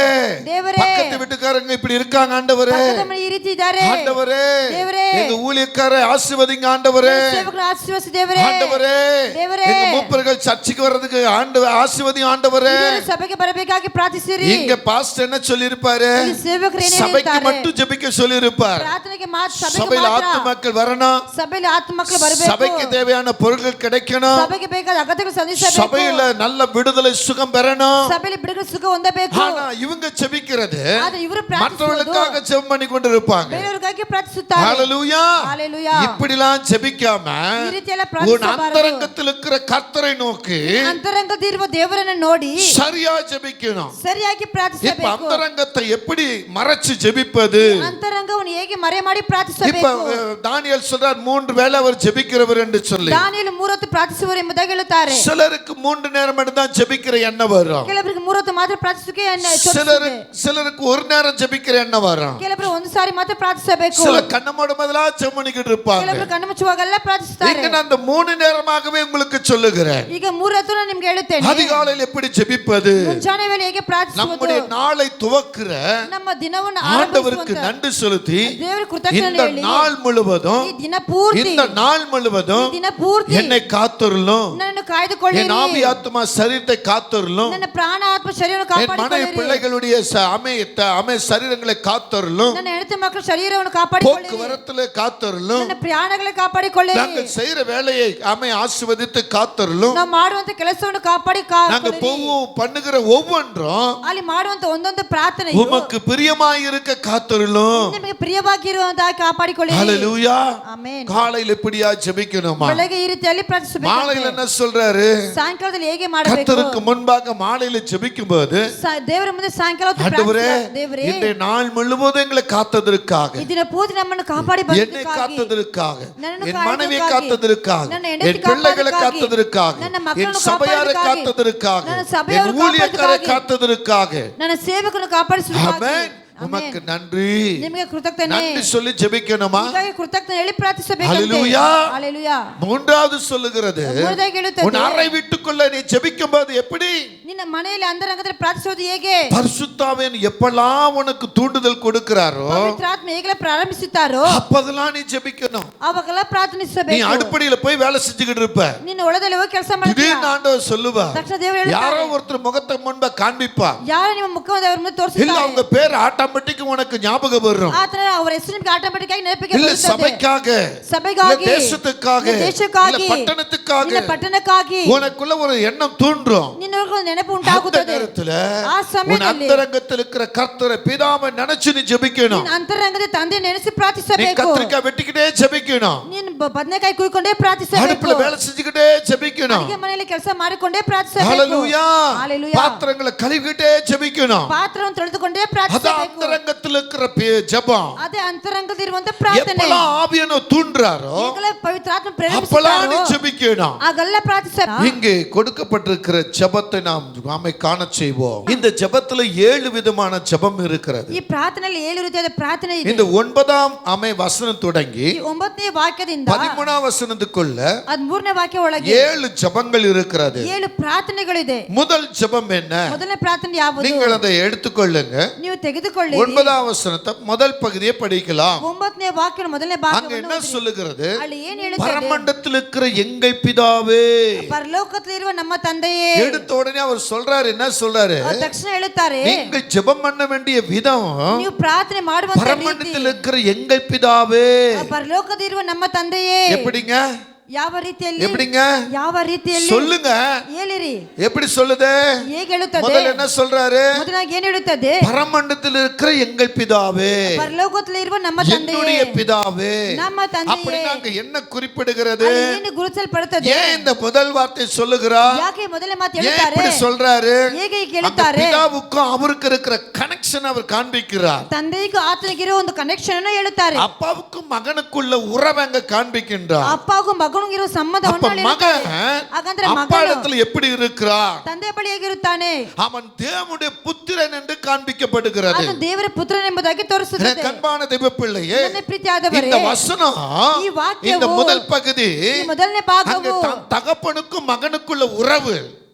ದೇವರೇ, பக்கத்து வீட்டுக்காரங்க இப்படி இருக்காங்க ஆண்டவரே, ಪಕ್ಕದ ಮನೆ ಈ ರೀತಿ ಇದ್ದಾರೆ ஆண்டவரே, ದೇವರೇ, எங்க ஊழியக்காரரை ஆசீர்வதிங்க ஆண்டவரே, ಸೇವಕರು ಆಶೀರ್ವದಿಸಿ ದೇವರೇ, ஆண்டவரே, ದೇವರೇ, எங்க மூப்பர்கள் சர்ச்சுக்கு வர்றதுக்கு ஆசீர்வதி ஆண்டவரே. ಇವರು ಸಭೆಗೆ ಬರಬೇಕಾಗಿ ಪ್ರಾರ್ಥಿಸಿರಿ. இங்க பாஸ்டர் என்ன சொல்லிருப்பாரு? ಇಲ್ಲಿ ಸೇವಕರು ಏನು சபைக்கு ಹೇಳ್ತಾರೆ? மட்டும் ஜெபிக்க சொல்லிருப்பார். ಪ್ರಾರ್ಥನೆಗೆ ಮಾತ್ರ, ಸಭೆಗೆ சபையில ಮಾತ್ರ. ஆத்துமக்கள் வரணும், ಸಭೆಯಲ್ಲಿ ಆತ್ಮಮಕ್ಕಳು ಬರಬೇಕು. சபைக்கு தேவையான பொருட்கள் கிடைக்கணும், ಸಭೆಗೆ ಬೇಕಾದ ಅಗತ್ಯಗಳು ಸಂಧಿಸಬೇಕು. சபையில நல்ல விடுதலை சுகம் பெறணும். ಸಭೆಯಲ್ಲಿ ಬಿಡುಗಡೆ ಸುಖ ಹೊಂದಬೇಕು. ஆனா இவங்க ஜெபிக்கிறது ಆದ್ರೆ ಇವರು ಪ್ರಾರ್ಥಿಸುವುದು மற்றவர்களுக்காக ஜெபம் பண்ணி கொண்டிருப்பாங்க. ಬೇರೆಯವರಿಗಾಗಿ ಪ್ರಾರ್ಥಿಸುತ್ತಾರೆ. ஹalleluya. ஹalleluya. இப்படிலாம் ஜெபிக்காம ಈ ರೀತಿಯೆಲ್ಲ உன் ಪ್ರಾರ್ಥಿಸಬಾರದು. அந்தரங்கத்தில் இருக்கிற கர்த்தரை நோக்கி ಅಂತರಂಗದಲ್ಲಿರುವ ದೇವರನ್ನು ನೋಡಿ சரியா ஜெபிக்கணும். ಸರಿಯಾಗಿ இப்ப ಪ್ರಾರ್ಥಿಸಬೇಕು. அந்தரங்கத்தை எப்படி மறைச்சு ஜெபிப்பது? ಅಂತರಂಗವನ್ನು ಹೇಗೆ ಮರೆ ಮಾಡಿ இப்ப ಪ್ರಾರ್ಥಿಸಬೇಕು? தானியேல் சொல்றார் 3 வேளை அவர் ஜெபிக்கிறவர் என்று சொல்லி. ದಾನಿಯೇಲ 3 ಹೊತ್ತು ಪ್ರಾರ್ಥಿಸುವರು ಎಂಬುದಾಗಿ ಹೇಳುತ್ತಾರೆ. சிலருக்கு 3 நேரம் மட்டும் தான் ஜெபிக்கிற எண்ணம் வரும். ಕೆಲವರಿಗೆ 3 ಹೊತ್ತು ಮಾತ್ರ ಪ್ರಾರ್ಥಿಸುವಿಕೆ சிலருக்கு ஒரு நேரம் ஜெபிக்கிற எண்ணம் வரும். ಕೆಲವರು ಒಂದು ಸಾರಿ ಮಾತ್ರ ಪ್ರಾರ್ಥಿಸಬೇಕು. சில கண்ண மூடமதலா ஜெபம் பண்ணிக்கிட்டு இருப்பாங்க. ಕೆಲವರು ಕಣ್ಣು ಮುಚ್ಚುವಾಗೆಲ್ಲ ಪ್ರಾರ್ಥಿಸುತ್ತಾರೆ. இங்க நான் அந்த 3 நேரமாகவே உங்களுக்கு சொல்லுகிறேன். ಈಗ 3 ಹೊತ್ತು ನಾನು ನಿಮಗೆ ಹೇಳುತ್ತೇನೆ. அதிகாலையில் எப்படி ஜெபிப்பது? ಮುಂಜಾನೆ ವೇಳೆ ಹೇಗೆ ಪ್ರಾರ್ಥಿಸುವುದು? நம்முடைய நாளை துவக்குற ನಮ್ಮ ದಿನವನ್ನು ஆண்டவருக்கு ಆರಂಭಿಸುವಂತ நன்றி செலுத்தி ದೇವರಿಗೆ ಕೃತಜ್ಞತೆ இந்த ಹೇಳಿ நாள் முழுவதும் ಈ ದಿನ ಪೂರ್ತಿ இந்த நாள் முழுவதும் ಈ ದಿನ ಪೂರ್ತಿ என்னை காத்தருளும், ನನ್ನನ್ನು ಕಾಯ್ದುಕೊಳ್ಳಿರಿ. என் ஆவி ஆத்மா சரீரத்தை காத்தருளும், ನನ್ನ ಪ್ರಾಣ ಆತ್ಮ ಶರೀರವನ್ನು என் மனைவி ಕಾಪಾಡಿಕೊಳ್ಳಿರಿ. பிள்ளைகளுடைய அமை சரீரங்களை காத்தருளும், ನನ್ನ ಹೆಂಡತಿ ಮಕ್ಕಳ ಶರೀರವನ್ನು ಕಾಪಾಡಿಕೊಳ್ಳಿರಿ. போக்குவரத்துல காத்தருளும், ನನ್ನ ಪ್ರಯಾಣங்களை ಕಾಪಾಡಿಕೊಳ್ಳಿರಿ. நாங்கள் செய்யற வேலையை ஆசீர்வதித்து காத்தருளும், ನಾವು ಮಾಡುವಂತ ಕೆಲಸವನ್ನು ಕಾಪಾಡಿ நாங்க பண்ணுகிற ஒவ்வொன்றும் ಅಲ್ಲಿ ಮಾಡುವಂತ ಒಂದೊಂದು ಪ್ರಾರ್ಥನೆ உமக்கு பிரியமாயிருக்க காத்தருளும். ನಿಮಗೆ ಪ್ರಿಯವಾಗಿರುವಂತಹ ಕಾಪಾಡಿಕೊಳ್ಳಿರಿ. ஹalleluya. ಆಮೆನ್. காலையில் எப்படியா ஜெபிக்கணுமா? ಬೆಳಗ್ಗೆ ಈ ರೀತಿಯಲ್ಲಿ ಎಲ್ಲಿ ಪ್ರಾರ್ಥಿಸಬೇಕು மாலையில என்ன சொல்றாரு? ಸಾಯಂಕಾಲದಲ್ಲಿ ಹೇಗೆ ಮಾಡಬೇಕು கர்த்தருக்கு முன்பாக மாலையில ஜெபிக்கும்போது ದೇವರ ಮುಂದೆ ಸಾಯಂಕಾಲ ಹೊತ್ತು ஆண்டவரே ಪ್ರಾರ್ಥಿಸ ದೇವರೇ இந்த நாள் முழுவதும் எங்களை காத்ததற்காக, ಈ ದಿನ ಪೂರ್ತಿ ನಮ್ಮನ್ನು ಕಾಪಾಡಿ என்னை ಬಂದದಕ್ಕಾಗಿ காத்ததற்காக, ನನ್ನನ್ನು என் மனைவியை ಕಾಪಾಡಿದ್ದಕ್ಕಾಗಿ, காத்ததற்காக, ನನ್ನ ಹೆಂಡತಿ என் பிள்ளைகளை ಕಾಪಾಡಿದ್ದಕ್ಕಾಗಿ, காத்ததற்காக, ನನ್ನ என் ಮಕ್ಕಳನ್ನು சபையாரை ಕಾಪಾಡಿದ್ದಕ್ಕಾಗಿ, காத்ததற்காக, ನನ್ನ என் ಸಭೆಯವರು ஊழியக்காரை ಕಾಪಾಡಿದ್ದಕ್ಕಾಗಿ, காத்ததற்காக ನನ್ನ ಸೇವಕರನ್ನು ಕಾಪಾಡಿಸುವುದಕ್ಕಾಗಿ ஆமென். உமக்கு நன்றி, ನಿಮಗೆ ಕೃತಜ್ಞತೆ நன்றி சொல்லி ஜெபிக்கணுமா? ಹೀಗಾಗಿ ಕೃತಜ್ಞತೆ ಹೇಳಿ ಪ್ರಾರ್ಥಿಸಬೇಕು. ஹல்லேலூயா. ஹalleluya. மூன்றாவது சொல்லுகிறது, ಮೂರನೇದಾಗಿ ಹೇಳುತ್ತದೆ, உன் அறை வீட்டுக்குள்ள நீ ஜெபிக்கும்போது எப்படி? ನಿನ್ನ ಮನೆಯಲ್ಲಿ ಅಂತರಂಗದಲ್ಲಿ ಪ್ರಾರ್ಥಿಸುವುದು ಹೇಗೆ? பரிசுத்தாவியன் எப்பெல்லாம் உனக்கு தூண்டுதல் கொடுக்கிறாரோ ಪವಿತ್ರಾತ್ಮ ಹೇಗೆ ಪ್ರಾರಂಭಿಸುತ್ತಾರೋ அப்பதெல்லாம் நீ ஜெபிக்கணும். ಅವಾಗೆಲ್ಲ நீ ಪ್ರಾರ್ಥಿಸಬೇಕು. அடுப்படியில போய் வேலை செஞ்சுக்கிட்டு இருப்ப, ನಿನ್ನ ಒಳದಲ್ಲಿ ಹೋಗಿ ಕೆಲಸ ಮಾಡ್ತೀಯ, திடீர்னு ஆண்டவர் சொல்லுவா, ತಕ್ಷಣ ದೇವರು ಹೇಳ್ತಾರೆ, யாரோ ஒருத்தர் முகத்தை முன்ப காண்பிப்பா, ಯಾರು ನಿಮ್ಮ ಮುಖವನ್ನು ಅವರ ಮುಂದೆ இல்ல ತೋರಿಸುತ್ತಾರೆ, அவங்க பேர் ಆಟೋಮೆಟಿಕ್ உனக்கு ஞாபகம் வரும், ಆತರ ಅವರ ಹೆಸರು ನಿಮಗೆ ಆಟೋಮೆಟಿಕ್ ಆಗಿ ನೆನಪಿಗೆ இல்ல ಬರುತ್ತದೆ. சபைக்காக, ಸಭೆಗಾಗಿ, இல்ல தேசத்துக்காக, ನಿನ್ನ ದೇಶಕ್ಕಾಗಿ, இல்ல பட்டணத்துக்காக ನಿನ್ನ ಪಟ್ಟಣಕ್ಕಾಗಿ உனக்குள்ள ஒரு எண்ணம் தூண்டும். ನಿನ್ನೊಳಗೆ ಒಂದು ನೆನಪು அந்த ಉಂಟಾಗುತ್ತದೆ. நேரத்துல ಆ உன் ಸಮಯದಲ್ಲಿ அந்தரங்கத்தில் இருக்கிற கர்த்தரை பிதாவை நினைச்சு நீ ஜெபிக்கணும். ನಿನ್ನ ಅಂತರಂಗದ ತಂದೆ ನೆನೆಸಿ நீ ಪ್ರಾರ್ಥಿಸಬೇಕು. கத்திரிக்காய் வெட்டிக்கிட்டே ஜெபிக்கணும், ನೀನು ಬದನೆಕಾಯಿ ಕುಯ್ಕೊಂಡೇ ಪ್ರಾರ್ಥಿಸಬೇಕು. அடுப்புல வேலை செஞ்சுக்கிட்டே ஜெபிக்கணும், ಅಡಿಗೆ ಮನೆಯಲ್ಲಿ ಕೆಲಸ ಮಾಡಿಕೊಂಡೇ ಪ್ರಾರ್ಥಿಸಬೇಕು. ஹalleluya. ஹalleluya. பாத்திரங்களை கழுவிக்கிட்டே ஜெபிக்கணும். ಪಾತ್ರವನ್ನು ತೊಳೆದುಕೊಂಡೇ அது ಪ್ರಾರ್ಥಿಸಬೇಕು. அந்தரங்கத்தில் இருக்கிற ஜெபம். ಅದೇ ಅಂತರಂಗದಿರುವಂತ ಪ್ರಾರ್ಥನೆ. எப்பெல்லாம் ஆவியானவர் தூண்டுறாரோ ಈಗಲೇ ಪವಿತ್ರಾತ್ಮ அப்பெல்லாம் நீ ಪ್ರೇರೇಪಿಸುತ್ತಾರೋ ஜெபிக்கணும். ಆಗೆಲ್ಲ ಪ್ರಾರ್ಥಿಸಬೇಕು. இங்கே கொடுக்கப்பட்டிருக்கிற ஜெபத்தை நாம் நாமே காண செய்வோம். இந்த ஜெபத்துல 7 விதமான ஜெபம் இருக்கிறது. ಈ ಪ್ರಾರ್ಥನೆಯಲ್ಲಿ 7 ರೀತಿಯಾದ ಪ್ರಾರ್ಥನೆ ಇದೆ. இந்த 9ஆம் வசனம் தொடங்கி ಈ 9ನೇ ವಾಕ್ಯದಿಂದ 13ஆம் வசனத்துக்குள்ள 13ನೇ ವಾಕ್ಯ ಒಳಗೆ 7 ஜெபங்கள் இருக்கிறது. 7 ಪ್ರಾರ್ಥನೆಗಳಿದೆ. முதல் ஜெபம் என்ன? ಮೊದಲನೇ ಪ್ರಾರ್ಥನೆ ಯಾವುದು? நீங்கள் அதை எடுத்துக்கொள்ளுங்க. ನೀವು ತೆಗೆದುಕೊಳ್ಳಿ. 9ஆம் வசனத்தை முதல் பகுதியை படிக்கலாம். 9ನೇ ವಾಕ್ಯ ಮೊದಲನೇ அங்க ಭಾಗವನ್ನು என்ன சொல்லுகிறது? ಅಲ್ಲಿ ಏನು ಹೇಳುತ್ತದೆ? பரமண்டத்தில் இருக்கிற எங்கள் பிதாவே. ಪರಲೋಕದಲ್ಲಿರುವ ನಮ್ಮ ತಂದೆಯೇ. எடுத்த உடனே அவர் சொல்றாரு, என்ன சொல்றாரு? ಅವರು ತಕ್ಷಣ ಹೇಳುತ್ತಾರೆ, நீங்கள் ஜெபம் பண்ண வேண்டிய விதம் ನೀವು ಪ್ರಾರ್ಥನೆ ಮಾಡುವಂತ ರೀತಿ பரமண்டத்தில் இருக்கிற எங்கள் பிதாவே. ಪರಲೋಕದಲ್ಲಿರುವ ನಮ್ಮ ತಂದೆಯೇ. எப்படிங்க? ಯಾವ ರೀತಿಯಲ್ಲಿ? எப்படிங்க? ಯಾವ ರೀತಿಯಲ್ಲಿ? சொல்லுங்க. ಹೇಳಿರಿ. எப்படி சொல்லுது? ಹೇಗೆ ಹೇಳುತ್ತದೆ? முதல்ல என்ன சொல்றாரு? ಮೊದಲಾಗಿ ಏನು ಹೇಳುತ್ತದೆ? பரமண்டத்தில் இருக்கிற எங்கள் பிதாவே, ಪರಲೋಕದಲ್ಲಿರುವ ನಮ್ಮ ತಂದೆಯೇ, என்னுடைய பிதாவே. ನಮ್ಮ ತಂದೆಯೇ. அப்படின்னா அங்க என்ன குறிப்பிடுகிறது? ಅಲ್ಲಿ ಏನು ಗುರುತಿಸಲ್ಪಡುತ್ತದೆ? ஏன் இந்த முதல் வார்த்தை சொல்லுகிறார்? ಯಾಕೆ ಮೊದಲನೇ ಮಾತು ஏன் ಹೇಳುತ್ತಾರೆ? இப்படி சொல்றாரு? ಹೇಗೆ அந்த ಹೇಳುತ್ತಾರೆ? பிதாவுக்கும் அவருக்கு இருக்கிற கனெக்ஷன் அவர் காண்பிக்கிறார். ತಂದೆಗೂ ಆತನಿಗಿರೋ ಒಂದು ಕನೆಕ್ಷನ್ ಅನ್ನು ಹೇಳುತ್ತಾರೆ. அப்பாவுக்கும் மகனுக்குள்ள உறவை அங்க காண்பிக்கின்றார். ಅಪ್ಪಗೂ ಮಗನಿಗಿರೋ ಸಂಬಂಧವನ್ನು அப்ப ಹೇಳುತ್ತಾರೆ. மகன் ಹಾಗಂದ್ರೆ அப்பா ಮಗನು இடத்துல எப்படி இருக்கிறார்? ತಂದೆ ಬಳಿ ಹೇಗಿರುತ್ತಾನೆ? அவன் தேவனுடைய புத்திரன் என்று காண்பிக்கப்படுகிறது. ಅವನು ದೇವರ ಪುತ್ರನೆಂಬುದಾಗಿ ತೋರಿಸುತ್ತದೆ. எனக்கு அன்பான தெய்வ பிள்ளையே, ನನ್ನ ಪ್ರೀತಿಯಾದವರೇ, இந்த வசனம், ಈ ವಾಕ್ಯವು, இந்த முதல் பகுதி, ಈ ಮೊದಲನೇ அங்க ಭಾಗವು தகப்பனுக்கும் மகனுக்குள்ள உறவு,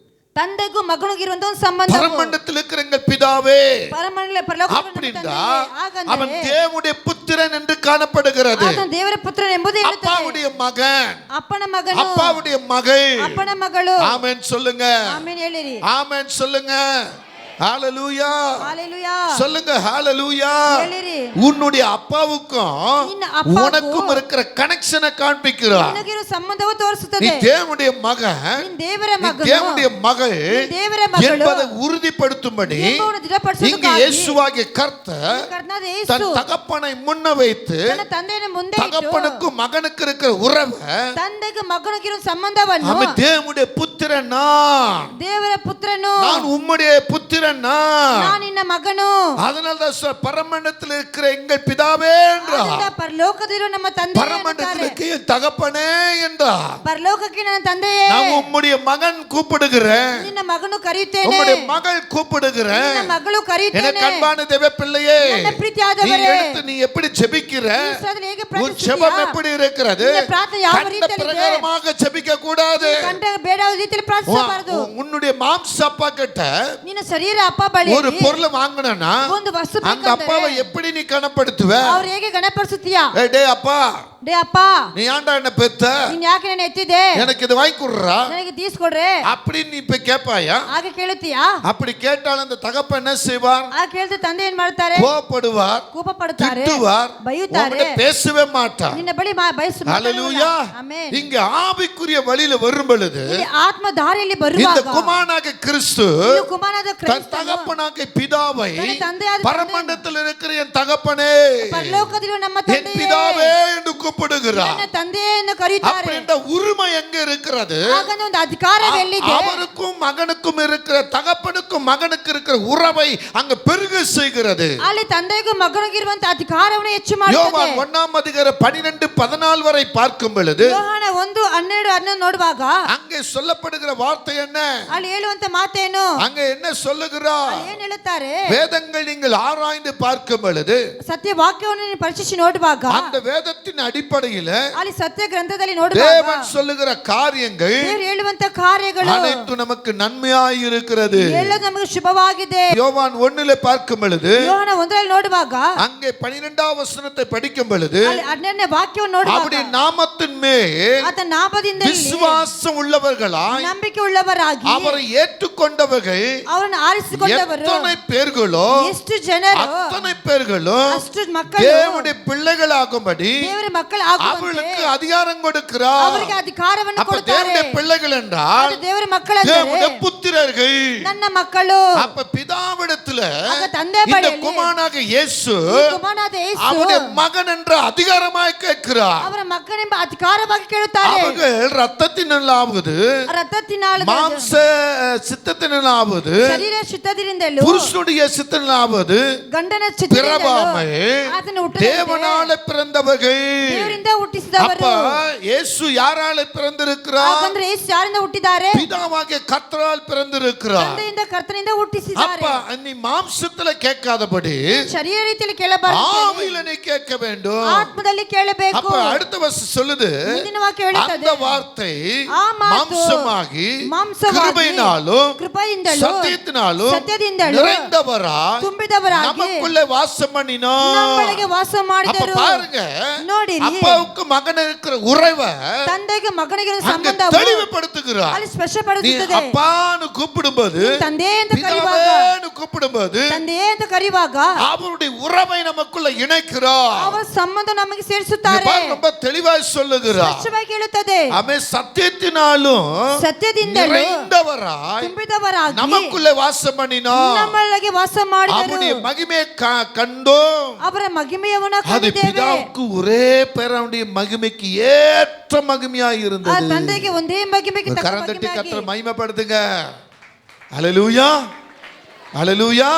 ತಂದೆಗೂ ಮಗನಿಗಿರುವಂತ ಒಂದು ಸಂಬಂಧ. பரமண்டத்தில் இருக்கிற எங்கள் பிதாவே அப்படின்னா அவன் தேவனுடைய புத்திரன் என்று காணப்படுகிறது. ದೇವರ ಪುತ್ರன் ಎಂಬುದು ಹೇಳುತ್ತದೆ. அப்பாவுடைய மகன், ಅಪ್ಪನ ಮಗನು, அப்பாவுடைய மகள். ಅಪ್ಪನ ಮಗಳು. ஆமென் சொல்லுங்க. ಆಮೆನ್ ಹೇಳಿರಿ. ஆமென் சொல்லுங்க. ஹalleluya. ஹalleluya. சொல்லுங்க ஹalleluya. ಹೇಳಿರಿ. உன்னுடைய அப்பாவுக்கும் ನಿನ್ನ ಅಪ್ಪಗೂ உனக்கும் இருக்கிற கனெக்ஷனை காண்பிக்கிறார். ನಿನಗಿರೋ ಸಂಬಂಧವು ತೋರಿಸುತ್ತದೆ. நீ தேவனுடைய மகன், ನಿನ್ನ ದೇವರ நீ ಮಗನು, தேவனுடைய மகள் ನಿನ್ನ ದೇವರ ಮಗಳು என்பதை உறுதிப்படுத்தும்படி ಎಂಬುದನ್ನು இங்கு ದೃಢಪಡಿಸುವುದಕ್ಕಾಗಿ இயேசுவாகிய கர்த்தர் ಕರ್ತನಾದ தன் ಯೇಸು தகப்பனை முன்ன வைத்து ತನ್ನ ತಂದೆಯನ್ನು ಮುಂದೆ ಇಟ್ಟು தகப்பனுக்கும் மகனுக்கு இருக்கிற உறவை, ತಂದೆಗೂ ಮಗನಿಗಿರೋ ಸಂಬಂಧವನ್ನು, அவன் தேவனுடைய புத்திரன் நான், ದೇವರ ಪುತ್ರನು, நான் உம்முடைய புத்திரன் நான், ನಾನು ನಿನ್ನ ಮಗನು, அதனால தான் பரமண்டத்தில் இருக்கிற எங்கள் பிதாவே என்றார். ಆದ್ದರಿಂದ ಪರಲೋಕದಲ್ಲಿರುವ ನಮ್ಮ ತಂದೆ பரமண்டத்தில் இருக்கிற என் தகப்பனே என்றார். ಪರಲೋಕಕ್ಕೆ ನನ್ನ ತಂದೆಯೇ, நான் உம்முடைய மகன் கூப்பிடுகிறேன், ನಿನ್ನ ಮಗನು ಕರೆಯುತ್ತೇನೆ, உம்முடைய மகள் கூப்பிடுகிறேன். ನಿನ್ನ ಮಗಳು ಕರೆಯುತ್ತೇನೆ. எனக்கு அன்பான தேவ பிள்ளையே, ನನ್ನ நீ ಪ್ರೀತಿಯಾದವರೇ, எடுத்து நீ எப்படி ஜெபிக்கிற, ಈ ಸ್ಥಳದಲ್ಲಿ ಹೇಗೆ உன் ಪ್ರಾರ್ಥಿಸುತ್ತೀಯಾ? ஜெபம் எப்படி இருக்கிறது? ನಿನ್ನ ಪ್ರಾರ್ಥನೆ ಯಾವ கண்ட ರೀತಿಯಲ್ಲಿ ಇದೆ? பிரகாரமாக ஜெபிக்க கூடாது. ಕಂಡ ಬೇಡ ರೀತಿಯಲ್ಲಿ ಪ್ರಾರ್ಥಿಸಬಾರದು. உன்னுடைய மாம்ச அப்பா கிட்ட ನಿನ್ನ ಶರೀರ ಅಪ್ಪ ಬಳಿ ஒரு பொருள் வாங்கினா ಒಂದು ವಸ್ತು அந்த அப்பாவை எப்படி நீ கனப்படுத்துவ? ಅವ್ರು ಹೇಗೆ ಗಣಪಡಿಸುತ್ತೀಯಾ? டேய் அப்பா, ಡೇ ಅಪ್ಪ, நீ ஏன்டா என்ன பெத்த, ನೀನ್ ಯಾಕೆ ನನ್ನ ಎತ್ತಿದೆ, எனக்கு இது வாங்கி கொடுறா ನನಗೆ ತೀಸ್ಕೊಡ್ರೆ அப்படின்னு நீ இப்ப கேட்பாயா? ಹಾಗೆ ಕೇಳುತ್ತೀಯಾ? அப்படி கேட்டால் அந்த தகப்பன் என்ன செய்வார்? ಆ ಕೇಳಿದ್ರೆ ತಂದೆ ಏನ್ ಮಾಡ್ತಾರೆ? கோபப்படுவார், ಕೋಪ ಪಡುತ್ತಾರೆ, திட்டுவார், ಬೈಯುತ್ತಾರೆ, உன்கிட்ட பேசவே மாட்டார். ನಿನ್ನ ಬಳಿ ஹalleluya. ಆಮೆನ್. இங்க ஆவிக்குரிய வழியில வரும் பொழுது ಇಲ್ಲಿ ಆತ್ಮ ದಾರಿಯಲ್ಲಿ இந்த ಬರುವಾಗ குமாரனாக கிறிஸ்து ಇದು ಕುಮಾರನಾದ தன் ಕ್ರಿಸ್ತನು தகப்பனாக பிதாவை தன் தந்தையாத பரமண்டத்தில் இருக்கிற என் தகப்பனே, ಪರಲೋಕದಲ್ಲಿರುವ ನಮ್ಮ என் ತಂದೆಯೇ, பிதாவே என்று கூப்பிடுகிறார். ನನ್ನ ತಂದೆಯನ್ನು ಕರೆಯುತ್ತಾರೆ. அப்படின்ற உரிமை எங்க இருக்கிறது? ಹಾಗಂತ ಒಂದು ಅಧಿಕಾರವೆಲ್ಲಿದೆ? அவருக்கும் மகனுக்கும் இருக்கிற, தகப்பனுக்கும் மகனுக்கு இருக்கிற உறவை அங்க பெருக செய்கிறது. ಅಲ್ಲಿ ತಂದೆಗೂ ಮಗನಿಗೂ ಇರುವಂತ ಅಧಿಕಾರವನ್ನು ಹೆಚ್ಚು ಮಾಡುತ್ತದೆ. யோவான் 1:12-14 வரை பார்க்கும் பொழுது ಯೋಹಾನ 1:12 ನೋಡುವಾಗ அங்கே சொல்லப்படுகிற வார்த்தை என்ன? ಅಲ್ಲಿ ಹೇಳುವಂತ ಮಾತೇನು? அங்க என்ன சொல்லுகிறார்? ಏನ್ ಹೇಳುತ್ತಾರೆ? வேதங்கள் நீங்கள் ஆராய்ந்து பார்க்கும் பொழுது ಸತ್ಯ ವಾಕ್ಯವನ್ನು ನೀವು ಪರೀಕ್ಷಿಸಿ ನೋಡುವಾಗ அந்த வேதத்தின் அடிப்படையில் ಅಲ್ಲಿ ಸತ್ಯ ಗ್ರಂಥದಲ್ಲಿ ನೋಡುವಾಗ தேவன் சொல்லுகிற காரியங்கள் ದೇವರು ಹೇಳುವಂತ ಕಾರ್ಯಗಳು அனைத்து நமக்கு நன்மையாய் இருக்கிறது. ಎಲ್ಲವೂ ನಮಗೆ ಶುಭವಾಗಿದೆ. யோவான் 1 பார்க்கும் பொழுது ಯೋಹಾನ 1 ನೋಡುವಾಗ அங்கே 12வது வசனத்தை படிக்கும் பொழுது ಅಲ್ಲಿ 12ನೇ ವಾಕ್ಯವನ್ನು ನೋಡುವಾಗ அவருடைய நாமத்தின் மேல் ಆತನ ನಾಮದಿಂದ விசுவாசம் உள்ளவர்களாய் ನಂಬಿಕೆ ಉಳ್ಳವರಾಗಿ அவரை ஏற்றுக்கொண்டவர்கள் ಅವರನ್ನು ಆರಿಸಿಕೊಂಡವರು எத்தனை பேர்களோ ಎಷ್ಟು ಜನರು அத்தனை பேர்களும் ಅಷ್ಟು ಮಕ್ಕಳು தேவனுடைய பிள்ளைகளாகும்படி ದೇವರ ಮಕ್ಕಳಾಗುವಂತೆ அவர்களுக்கு அதிகாரம் கொடுக்கிறார். ಅವರಿಗೆ ಅಧಿಕಾರವನ್ನು அப்ப ಕೊಡುತ್ತಾರೆ. தேவனுடைய பிள்ளைகள் என்றால் ಅದು ದೇವರ ಮಕ್ಕಳಂದರೆ தேவனுடைய புத்திரர்கள். ನನ್ನ ಮಕ್ಕಳು. அப்ப பிதாவிடத்துல ಆಗ ತಂದೆ இந்த ಬಳಿಯಲ್ಲಿ குமாரனாக இயேசு ಈ ಕುಮಾರನಾದ ಯೇಸು அவருடைய மகன் என்ற அதிகாரமாய் கேட்கிறார். ಅವರ ಮಗನೆಂಬ ಅಧಿಕಾರವಾಗಿ ಕೇಳುತ್ತಾರೆ. அவர்கள் ரத்தத்தினாலாவது ರಕ್ತத்திನಾಲದು மாம்ச சித்தத்தினாலாவது ಶರೀರ ಚಿತ್ತದಿಂದಲೂ புருஷனுடைய சித்தத்தினாலாவது ಗಂಡನ ಚಿತ್ತದಿಂದಲೂ பிறவாமை ಆತನ ಹುಟ್ಟಿದಂತೆ தேவனால பிறந்தவர்கள். ದೇವರಿಂದ அப்ப ಹುಟ್ಟಿಸಿದವರು. இயேசு யாரால பிறந்திருக்கிறார்? ಹಾಗಂದ್ರೆ ಯೇಸು ಯಾರಿಂದ ಹುಟ್ಟಿದ್ದಾರೆ? பிதாவாகிய கர்த்தரால் பிறந்திருக்கிறார். ತಂದೆಯಿಂದ ಕರ್ತನಿಂದ ಹುಟ್ಟಿಸಿದ್ದಾರೆ. அப்ப நீ மாம்சத்துல கேட்காதபடி ಶರೀರ ರೀತಿಯಲ್ಲಿ ಕೇಳಬಾರದು, ஆவியில நீ கேட்க வேண்டும். ಆತ್ಮದಲ್ಲಿ ಕೇಳಬೇಕು. அப்ப அடுத்த வசனம் சொல்லுது, ಮುಂದಿನ ವಾಕ್ಯ ಹೇಳುತ್ತದೆ, அந்த வார்த்தை ಆ ಮಾತು மாம்சமாகி ಮಾಂಸವಾಗಿ கிருபையினாலும் ಕೃಪೆಯಿಂದಲೂ சத்தியத்தினாலும் ಸತ್ಯದಿಂದಲೂ நிறைந்தவராய் ತುಂಬಿದವರಾಗಿ நமக்குள்ளே வாசம் பண்ணினார். ನಮ್ಮೊಳಗೆ ವಾಸ அப்ப ಮಾಡಿದರು. பாருங்க, ನೋಡಿರಿ, அப்பாவுக்கு மகன் இருக்கிற உறவை ತಂದೆಗೆ ಮಗನಿಗೆ அங்க ಸಂಬಂಧ தெளிவுபடுத்துகிறார். ಅಲ್ಲಿ நீ ಸ್ಪಷ್ಟಪಡಿಸುತ್ತದೆ. அப்பான்னு கூப்பிடும்போது, ತಂದೆ ಅಂತ ಕರೆಯುವಾಗ, பிதாவேன்னு கூப்பிடும்போது ತಂದೆ ಅಂತ ಕರೆಯುವಾಗ அவருடைய உறவை நமக்குள்ள இணைக்கிறார். ಅವರ ಸಂಬಂಧ ನಮಗೆ இங்க ಸೇರಿಸುತ್ತಾರೆ. பாருங்க, ரொம்ப தெளிவாய் சொல்லுகிறார். ಸ್ಪಷ್ಟವಾಗಿ ಹೇಳುತ್ತದೆ, அவன் சத்தியத்தினாலும் ಸತ್ಯದಿಂದಲೂ நிறைந்தவராய் ತುಂಬಿದವರಾಗಿ நமக்குள்ளே வாசம் பண்ணினார். ನಮ್ಮೊಳಗೆ ವಾಸ ಮಾಡಿದರು. அவருடைய மகிமையை கண்டோம். ಅವರ ಮಹಿಮೆಯನ್ನು அது ಕಂಡಿದ್ದೇವೆ. பிதாவுக்கு ஒரே பேருடைய மகிமைக்கு ஏற்ற மகிமையாய் ಆ இருந்தது. ತಂದೆಗೆ ಒಂದೇ ಮಹಿಮೆಗೆ ತಕ್ಕ கரந்தட்டி ಮಹಿಮೆಯಾಗಿ. கர்த்தரை மகிமைப்படுத்துங்க. ஹல்லேலூயா, ஹல்லேலூயா,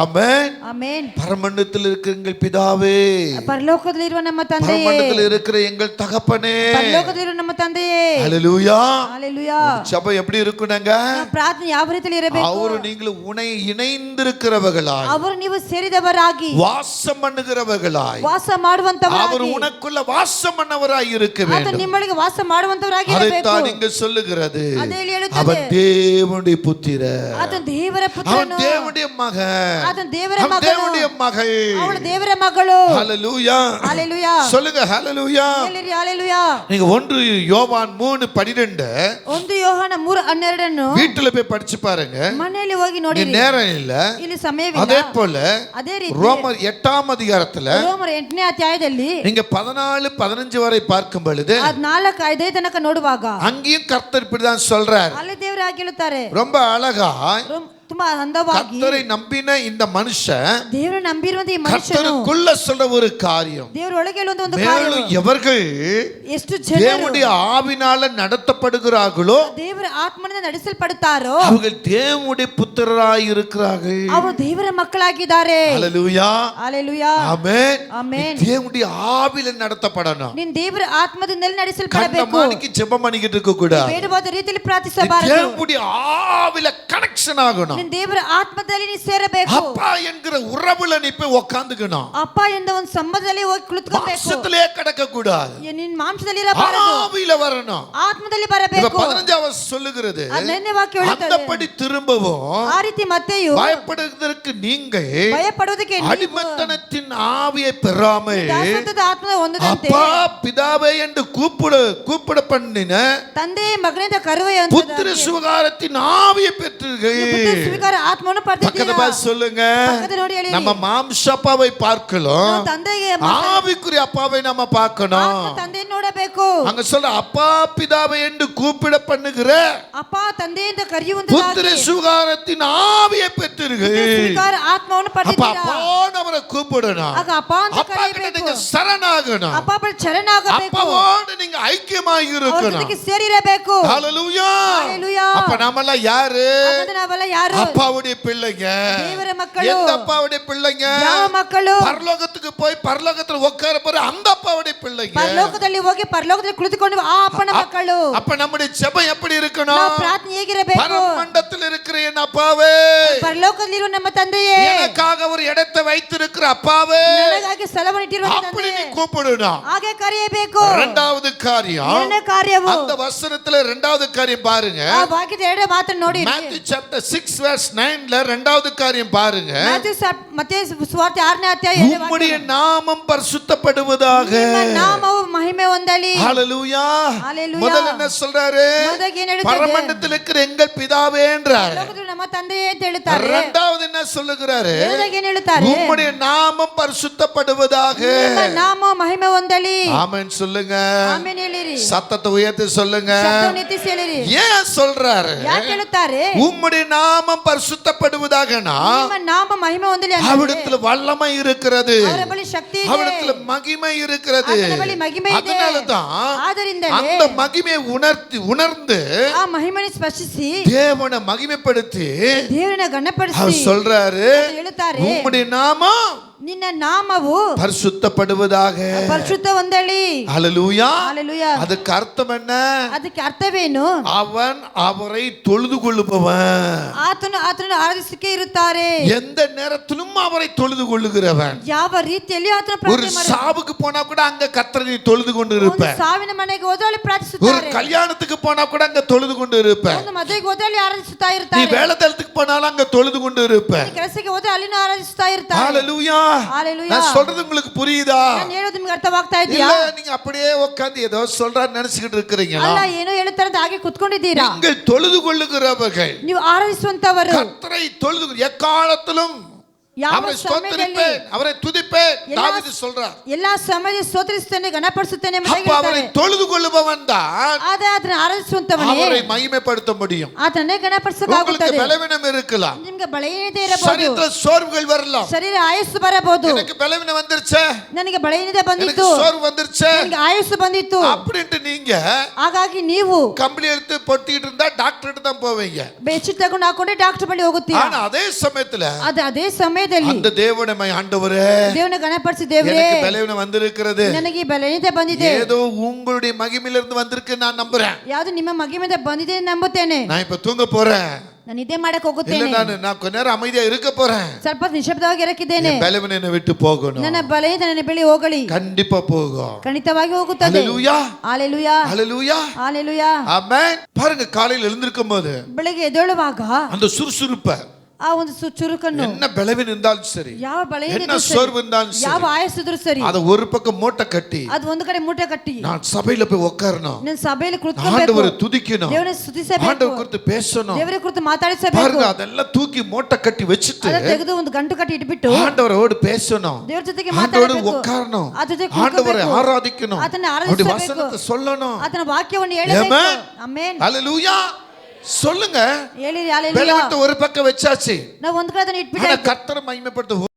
ஆமென். ಆಮೆನ್. பரமண்டலத்தில் இருக்கிற எங்கள் பிதாவே, ಪರಲೋಕದಲ್ಲಿರುವ ನಮ್ಮ ತಂದೆಯೇ, பரமண்டலத்தில் இருக்கிற எங்கள் தகப்பனே, ಪರಲೋಕದಲ್ಲಿರುವ ನಮ್ಮ ತಂದೆಯೇ. ஹல்லேலூயா. ஹalleluya. சபை எப்படி இருக்குனங்க? ನಮ್ಮ ಪ್ರಾರ್ಥನೆ ಯಾವ ರೀತಿಯಲ್ಲಿ ಇರಬೇಕು? ಅವರು நீங்களும் இணைந்திருக்கிறவர்களாய், ಅವರು ನೀವು ಸೇರಿದವರಾಗಿ வாசம் பண்ணுகிறவர்களாய், ವಾಸ ಮಾಡುವಂತವರಾಗಿ, அவர் உனக்குள்ள வாசம் பண்ணவராய் இருக்க ಆತ வேண்டும். ನಿಮ್ಮೊಳಗೆ ವಾಸ ಮಾಡುವಂತವರಾಗಿ ಇರಬೇಕು. அதைத்தான் இங்க சொல்லுகிறது. ಅದೇ ಇಲ್ಲಿ ಹೇಳುತ್ತದೆ, அவன் தேவனுடைய புத்திரன், ಆತ ದೇವರ அவன் ಪುತ್ರನು, தேவனுடைய மகன், ಆತ ದೇವರ அவன் ಮಗನು, தேவனுடைய மகள். ಅವಳು ದೇವರ ಮಗಳು. ஹல்லேலூயா, ஹalleluya. சொல்லுங்க ஹல்லேலூயா. ಹೇಳಿರಿ ಹalleluya. நீங்க 1 யோவான் 3:12 1 ಯೋಹಾನ 3:12 வீட்டுல போய் படிச்சு பாருங்க. ಮನೆಯಲ್ಲಿ ಹೋಗಿ நீ ನೋಡಿರಿ. நேரம் இல்ல. ಇಲ್ಲಿ ಸಮಯವಿಲ್ಲ. அதே போல ಅದೇ ರೀತಿ ரோமர் 8ஆம் அதிகாரத்துல ರೋಮರ 8ನೇ ಅಧ್ಯಾಯದಲ್ಲಿ நீங்க 14-15 வரை பார்க்கும் பொழுது 4-5 ತನಕ ನೋಡುವಾಗ அங்கேயும் கர்த்தர் இப்படிதான் சொல்றார். ಅಲ್ಲಿ ದೇವರು ಹಾಗೆ ಹೇಳುತ್ತಾರೆ, ரொம்ப அழகா ತುಂಬಾ ಅಂದವಾಗಿ கர்த்தரை நம்பின இந்த மனுஷன் ದೇವರು ನಂಬಿರುವಂತ ಈ ಮನುಷ್ಯನು கர்த்தருக்குள்ள சொல்ற ஒரு காரியம், ದೇವರು ಒಳಗೆ ಹೇಳುವಂತ ಒಂದು ಕಾರ್ಯ, மேலும் எவர்கள் ಎಷ್ಟು ಜನರು தேவனுடைய ஆவினால நடத்தப்படுகிறார்களோ ದೇವರ ಆತ್ಮನಿಂದ ನಡೆಸಲ್ಪಡುತ್ತಾರೋ அவர்கள் தேவனுடைய புத்திரராய் இருக்கிறார்கள். ಅವರು ದೇವರ ಮಕ್ಕಳಾಗಿದ್ದಾರೆ. ஹல்லேலூயா, ஹalleluya. ஆமென். ஆமென். தேவனுடைய ஆவியில நடத்தப்படணும். ನೀನು ದೇವರ ಆತ್ಮದಿಂದಲೇ கண்ட ನಡೆಸಲ್ಪಡಬೇಕು. மாணிக்கு ஜெபம் பண்ணிக்கிட்டு இருக்க கூடாது. ಬೇಡವಾದ ರೀತಿಯಲ್ಲಿ ಪ್ರಾರ್ಥಿಸಬಾರದು. தேவனுடைய ஆவியில கனெக்ஷன் ஆகணும். ನೀನು ದೇವರ ಆತ್ಮದಲ್ಲಿ ನೀ ಸೇರಬೇಕು. அப்பா என்கிற உறவுல நீ போய் உட்கார்ந்துக்கணும். ಅಪ್ಪ ಎಂದ ಒಂದು ಸಂಬಂಧದಲ್ಲಿ ಹೋಗಿ ಕುಳಿತುಕೊಳ್ಳಬೇಕು. மாம்சத்திலே கடக்க கூடாது. ನಿನ್ನ ಮಾಂಸದಲ್ಲಿ ಇರಬಾರದು, ஆவியில வரணும். ಆತ್ಮದಲ್ಲಿ இப்ப ಬರಬೇಕು. 15வது சொல்லுகிறது, 15ನೇ ವಾಕ್ಯ ಹೇಳುತ್ತದೆ, அந்தபடி திரும்பவும் ಆ ರೀತಿ ಮತ್ತೆಯೂ பயப்படுவதற்கு நீங்கள் ಭಯಪಡುವುದಕ್ಕೆ ನೀವು அடிமைத்தனத்தின் ஆவியை பெறாமல் ದಾಸತ್ವದ ಆತ್ಮದ ಹೊಂದದಂತೆ அப்பா பிதாவே என்று கூப்பிட பண்ணின ತಂದೆ ಮಗನಿಂದ ಕರುವೆ புத்திர சுகாரத்தின் ஆவியை பெற்றீர்கள். ಪುತ್ರ ಸ್ವೀಕಾರ ಆತ್ಮವನ್ನು பக்கத்துல ಪಡೆದಿದ್ದೀರಾ பார்த்து சொல்லுங்க. பக்கத்துல ನೋಡಿ ಹೇಳಿ நம்ம மாம்ச அப்பாவை பார்க்கலாம், ನಾವು ತಂದೆಗೆ ஆவிக்குரிய அப்பாவை நம்ம பார்க்கணும். ಆತ್ಮ ತಂದೆಯನ್ನು ನೋಡಬೇಕು. அங்க சொல்ல அப்பா பிதாவை என்று கூப்பிட பண்ணுகிற ಅಪ್ಪ ತಂದೆ ಅಂತ புத்திர ಕರೆಯುವಂತದಾಗಿ சுகாரத்தின் ஆவியை பெற்றீர்கள். ಸ್ವೀಕಾರ ಆತ್ಮವನ್ನು அப்ப ಪಡೆದಿದ್ದೀರಾ. அப்பான்னு அவரை கூப்பிடணும். ಆಗ ಅಪ್ಪ ಅಂತ அப்பா கிட்ட ಕರೆಯಬೇಕು. நீங்க சரணாகணும். ಅಪ್ಪ ಬಳಿ ಶರಣಾಗಬೇಕು. அப்பாவோடு நீங்க ஐக்கியமாகி ಅವ್ರ இருக்கணும். ಜೊತೆಗೆ ಸೇರಿರಬೇಕು. ஹalleluya. ஹalleluya. அப்ப நாமெல்லாம் யாரு? ಹಾಗಾದ್ರೆ ನಾವೆಲ್ಲ ಯಾರು? அப்பாவுடைய பிள்ளைங்க. ದೇವರ ಮಕ್ಕಳು. எந்த அப்பாவுடைய பிள்ளைங்க? ಯಾವ ಮಕ್ಕಳು? பரலோகத்துக்கு போய் பரலோகத்துல உட்கார போற அந்த அப்பாவுடைய பிள்ளைங்க. ಪರಲೋಕದಲ್ಲಿ ಹೋಗಿ ಪರಲೋಕದಲ್ಲಿ ಕುಳಿತುಕೊಂಡು ಆ ಅಪ್ಪನ ಮಕ್ಕಳು. அப்ப நம்முடைய ஜெபம் எப்படி இருக்கணும்? ನಾವು ಪ್ರಾರ್ಥನೆ ಹೇಗಿರಬೇಕು? பரமண்டலத்தில் இருக்கிற என் அப்பாவே, ಪರಲೋಕದಲ್ಲಿರುವ ನಮ್ಮ ತಂದೆಯೇ, எனக்காக ஒரு இடத்தை வைத்திருக்கிற அப்பாவே, ನನಗಾಗಿ ಸ್ಥಳವನ್ನು ಇಟ್ಟಿರುವ அப்படி ತಂದೆಯೇ, நீ கூப்பிடணும். ಹಾಗೆ ಕರೆಯಬೇಕು. இரண்டாவது காரியம், ಎರಡನೇ ಕಾರ್ಯವು அந்த வசனத்துல இரண்டாவது காரியம் பாருங்க. ಆ ವಾಕ್ಯದ ಎರಡನೇ ಮಾತನ್ನು ನೋಡಿ. Matthew chapter 6 verse 9ல இரண்டாவது காரியம் பாருங்க. ಮತ್ತೆ ಸುವಾರ್ತೆ 6ನೇ ಅಧ್ಯಾಯ 7ನೇ ವಾಕ್ಯ. உம்முடைய நாமம் பரிசுத்தப்படுவதாக. ನಿಮ್ಮ ನಾಮವು ಮಹಿಮೆ ಹೊಂದಲಿ. ஹalleluya. ஹalleluya. முதல்ல என்ன சொல்றாரு? ಮೊದಲಿಗೆ ಏನು ಹೇಳುತ್ತಾರೆ? பரமண்டலத்தில் இருக்கிற எங்கள் பிதாவே என்றார். ಪರಲೋಕದಲ್ಲಿ ನಮ್ಮ ತಂದೆಯೇ ಅಂತ ಹೇಳುತ್ತಾರೆ. இரண்டாவது என்ன சொல்லுகிறாரு? ಎರಡನೇಗೆ ಏನು ಹೇಳುತ್ತಾರೆ? உம்முடைய நாமம் பரிசுத்தப்படுவதாக. ನಿಮ್ಮ ನಾಮ ಮಹಿಮೆ ಹೊಂದಲಿ. ஆமென் சொல்லுங்க. ಆಮೆನ್ ಹೇಳಿರಿ. சத்தத்தை உயர்த்தி சொல்லுங்க. ಶಬ್ದವನ್ನು ಎತ್ತಿಸಿ ಹೇಳಿರಿ. ஏன் சொல்றாரு? ಯಾಕೆ ಹೇಳುತ್ತಾರೆ? உம்முடைய நாமம் பரிசுத்தப்படுவதாகனா ನಿಮ್ಮ ನಾಮ ಮಹಿಮೆ ಹೊಂದಲಿ ಅಂತ. அவரிடத்துல வல்லமை இருக்கிறது, ಅವರ ಬಳಿ ಶಕ್ತಿ ಇದೆ. அவரிடத்துல மகிமை இருக்கிறது. ಆತನ ಬಳಿ ಮಹಿಮೆ ಇದೆ. அதனாலதான் ಆದ್ದರಿಂದಲೇ அந்த மகிமையை உணர்ந்து ಆ ಮಹಿಮೆಯನ್ನು ಸ್ಪರ್ಶಿಸಿ தேவனை மகிமைப்படுத்தி ದೇವರನ್ನ ಗಣಪಡಿಸಿ அவர் சொல்றாரு, ಹೇಳುತ್ತಾರೆ, உம்முடைய நாமம் ನಿನ್ನ ನಾಮವು பரிசுத்தப்படுவதாக. ಪರಿಶುದ್ಧ ಹೊಂದಲಿ. ஹalleluya. ஹalleluya. அதுக்கு அர்த்தம் என்ன? ಅದಕ್ಕೆ ಅರ್ಥವೇನು? அவன் அவரை தொழுது கொள்ளுபவன். ಆತನು ಆರಾಧಿಸಕ್ಕೆ ಇರುತ್ತಾರೆ. எந்த நேரத்திலும் அவரை தொழுது கொள்ளுகிறவன். ಯಾವ ರೀತಿಯಲ್ಲಿ ಆತನ ஒரு ಪ್ರಾರ್ಥನೆ ಮಾಡುತ್ತಾರೆ. சாவுக்கு போனா கூட அங்க கர்த்தரை நீ தொழுது கொண்டு இருப்ப. ಒಂದು ಸಾವಿನ ಮನೆಗೆ ಹೋದಲ್ಲಿ ஒரு ಪ್ರಾರ್ಥಿಸುತ್ತಾರೆ. கல்யாணத்துக்கு போனா கூட அங்க தொழுது கொண்டு இருப்ப. ಒಂದು ಮದುವೆಗೆ ಹೋದಲ್ಲಿ ಆರಾಧಿಸುತ್ತಾ நீ ಇರ್ತಾರೆ. வேலை தளத்துக்கு போனாலும் அங்க தொழுது கொண்டு இருப்ப. ಕೆಲಸಕ್ಕೆ ಹೋದ್ರೆ ಅಲ್ಲಿನೂ ಆರಾಧಿಸುತ್ತಾ ಇರ್ತಾರೆ. ஹalleluya. ஹalleluya. நான் சொல்றது உங்களுக்கு புரியுதா? ನಾನು ಹೇಳೋದು ನಿಮಗೆ ಅರ್ಥವಾಗ್ತಾ ಇದೆಯಾ? இல்ல நீங்க அப்படியே உட்கார்ந்து ஏதோ சொல்றாரு நினைச்சிட்டு இருக்கீங்களா? ಅಲ್ಲ, ಏನೋ ಹೇಳುತ್ತಾರೆ ಅಂತ ಹಾಗೆ ಕುತ್ಕೊಂಡಿದ್ದೀರಾ? நீங்கள் தொழுது கொள்ளுகிறவர்கள், ನೀವು ಆರಾಧಿಸುವಂತವರು கர்த்தரை தொழுது எக்காலத்திலும் ಯಾವ அவரை ಸಮಯದಲ್ಲಿ ஸ்தோத்திரிப்பேன், அவரை துதிப்பேன் தாவீது சொல்றார். ಎಲ್ಲಾ ಸಮಯದಲ್ಲಿ ಸ್ತೋತ್ರಿಸುತ್ತೇನೆ, ಗಣಪಡಿಸುತ್ತೇನೆ ಎಂಬುದಾಗಿ அப்ப அவரை ಹೇಳ್ತಾರೆ. தொழுது கொள்ளுபவன் தான் ಆದ್ರೆ ಅದನ್ನ ಆರಾಧಿಸುವಂತವನೇ அவரை மகிமைப்படுத்த முடியும். ಆತನ್ನೇ உங்களுக்கு ಗಣಪಡಿಸಕ್ಕಾಗುತ್ತದೆ. பலவீனம் இருக்கலாம், ನಿಮ್ಗೆ ಬಲಹೀನತೆ ಇರಬಹುದು, சரீரத்துல சோர்வுகள் வரலாம். ಶರೀರ ಆಯಸ್ಸು ಬರಬಹುದು. எனக்கு பலவீனம் வந்துருச்சே, ನನಗೆ ಬಲಹೀನತೆ எனக்கு ಬಂದಿತ್ತು, சோர்வு வந்துருச்சே ನನಗೆ ಆಯಸ್ಸು ಬಂದಿತ್ತು, அப்படின்ட்டு நீங்க ಹಾಗಾಗಿ ನೀವು கம்பளி எடுத்து பொட்டிட்டு இருந்தா டாக்டர் தான் போவீங்க. ಬೆಡ್ಶೀಟ್ ತಗೊಂಡು ಹಾಕೊಂಡೆ ಡಾಕ್ಟರ್ ಬಳಿ ಹೋಗುತ್ತೀರಾ. ஆனா அதே சமயத்துல ಅದೇ ಸಮಯದಲ್ಲಿ அந்த தேவனை ஆண்டவரே, ದೇವನ ಗಣಪಡಿಸಿ, ದೇವರೇ எனக்கு பலவீனம் வந்திருக்கிறது, ನನಗೆ ಈ ಬಲಹೀನತೆ ಬಂದಿದೆ, ஏதோ உங்களுடைய மகிமையிலிருந்து வந்திருக்கு நான் நம்புறேன். ಯಾವುದು ನಿಮ್ಮ ಮಹಿಮೆಯಿಂದ ಬಂದಿದೆ ನಂಬುತ್ತೇನೆ. நான் இப்ப தூங்க போறேன், ನಾನು ನಿದ್ದೆ ಮಾಡಕ್ இல்ல ಹೋಗುತ್ತೇನೆ, நான் கொஞ்ச நேரம் அமைதியா இருக்க போறேன், ಸ್ವಲ್ಪ ನಿಶಬ್ದವಾಗಿ ಇರಕ್ಕಿದ್ದೇನೆ, என் பலவீனம் என்னை விட்டு போகணும். ನನ್ನ ಬಲಹೀನತೆ ನನ್ನ ಬಳಿ ಹೋಗಲಿ. கண்டிப்பா போகும். ಖಂಡಿತವಾಗಿ ಹೋಗುತ್ತದೆ. ஹalleluya. ಹಾಲೆಲೂಯಾ, ஹalleluya. ಹಾಲೆಲೂಯಾ. ஆமென். பாருங்க, காலையில் எழுந்திருக்கும் போது ಬೆಳಿಗ್ಗೆ ಎದ್ದೇಳುವಾಗ அந்த சுறுசுறுப்பை, ಆ ಒಂದು ಚುರುಕನ್ನು, என்ன பலவீனம் இருந்தாலும் சரி, ಯಾವ ಬಲಹೀನತೆ என்ன ಇದ್ರೂ ಸರಿ, சோர்வு இருந்தாலும் ಯಾವ சரி, ಆಯಸ್ಸಿದ್ರು ಸರಿ, அத ஒரு பக்கம் மூட்டை கட்டி ಅದು ಒಂದು ಕಡೆ ಮೂಟೆ ಕಟ್ಟಿ நான் சபையில போய் உட்காரணும், ನನ್ನ ಸಭೆಯಲ್ಲಿ ಕುಳಿತುಕೊಳ್ಳಬೇಕು, ஆண்டவரை துதிக்கணும், ದೇವರನ್ನು ಸ್ತುತಿಸಬೇಕು, ஆண்டவர் குறித்து பேசணும். ದೇವರ ಕುರಿತು ಮಾತಾಡಿಸಬೇಕು. பாருங்க, அதெல்லாம் தூக்கி மூட்டை கட்டி வச்சுட்டு ಅದನ್ನ ತೆಗೆದು ಒಂದು ಗಂಟು ಕಟ್ಟಿ ಇಟ್ಬಿಟ್ಟು ஆண்டவரோடு பேசணும், ದೇವರ ಜೊತೆಗೆ ஆண்டவரோடு ಮಾತಾಡಬೇಕು, உட்காரணும், ಆ ಜೊತೆಗೆ ஆண்டவரை ಕೂತ್ಕೋಬೇಕು, ஆராதிக்கணும், ಆತನ அவருடைய ಆರಾಧಿಸಬೇಕು, வசனத்தை சொல்லணும். ಆತನ ವಾಕ್ಯವನ್ನು ಹೇಳಬೇಕು. ஆமென். ಆಮೆನ್. ஹalleluya. சொல்லுங்க. ಹೇಳಿರಿ ஹalleluya. பலவீனத்தை ஒரு பக்கம் வச்சாச்சு, ನಾವು ಒಂದು ಕಡೆ ಅದನ್ನ ஆனா ಇಟ್ಬಿಟ್ಟು கர்த்தரை மகிமைப்படுத்த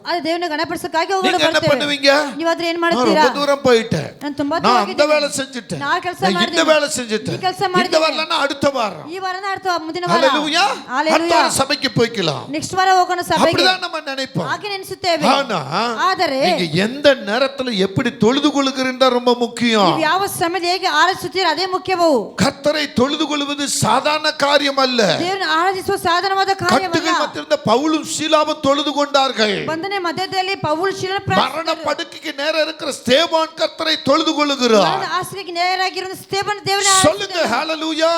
ಅದು ದೇವರನ್ನ ಗಣಪಡಿಸಕ್ಕಾಗಿ நீங்க என்ன ಹೋಗ್ಬಿಡ್ತೇವೆ. பண்ணுவீங்க? ನೀವು ಆದ್ರೆ ಏನ್ நான் ಮಾಡ್ತೀರಾ? ரொம்ப தூரம் போயிட்டேன், ನಾನು ತುಂಬಾ நான் ದೂರ அந்த ಹೋಗಿದ್ದೀನಿ, வேலை செஞ்சுட்டேன், நான் ಕೆಲಸ நான் இந்த ಮಾಡಿದ್ದೀನಿ, வேலை செஞ்சுட்டேன், ಈ ಕೆಲಸ இந்த ಮಾಡಿದ್ದೀನಿ, வரலன்னா அடுத்த வாரம். ಈ ವಾರನ ಅರ್ಥ ಮುಂದಿನ ವಾರ. ஹalleluya. ஹalleluya. அடுத்த வாரம் சபைக்கு போய்க்கலாம், ನೆಕ್ಸ್ಟ್ ವಾರ ಹೋಗೋಣ ಸಭೆಗೆ, அப்படிதான் நம்ம நினைப்போம். ಹಾಗೆ ನೆನೆಸುತ್ತೇವೆ. ஆனா ಆದರೆ நீங்க எந்த நேரத்துல எப்படி தொழுது கொள்ளுகிறீங்க ரொம்ப முக்கியம். ನೀವು ಯಾವ ಸಮಯದಲ್ಲಿ ಹೇಗೆ ಆರಾಧಿಸುತ್ತೀರಾ ಅದೇ ಮುಖ್ಯವು. கர்த்தரை தொழுது கொள்வது சாதாரண காரியம் அல்ல. ದೇವರನ್ನು ಆರಾಧಿಸುವ ಸಾಧನವಾದ ಕಾರ್ಯವಲ್ಲ. கட்டுகள் மத்தியிருந்த பவுலும் சீலாவும் தொழுது கொண்டார்கள். ಬಂಧನ ಮಧ್ಯದಲ್ಲಿ ಪೌಲ್ ಶೀಲನ மரண படுக்கைக்கு நேரா இருக்கிற ஸ்தேவான் கர்த்தரை தொழுது கொள்ளுகிறார். ಆಸರೆಗೆ ನೇರಾಗಿರುವ ಸ್ಟೇಫನ್ ದೇವರನ್ನ சொல்லுங்க ஹalleluya.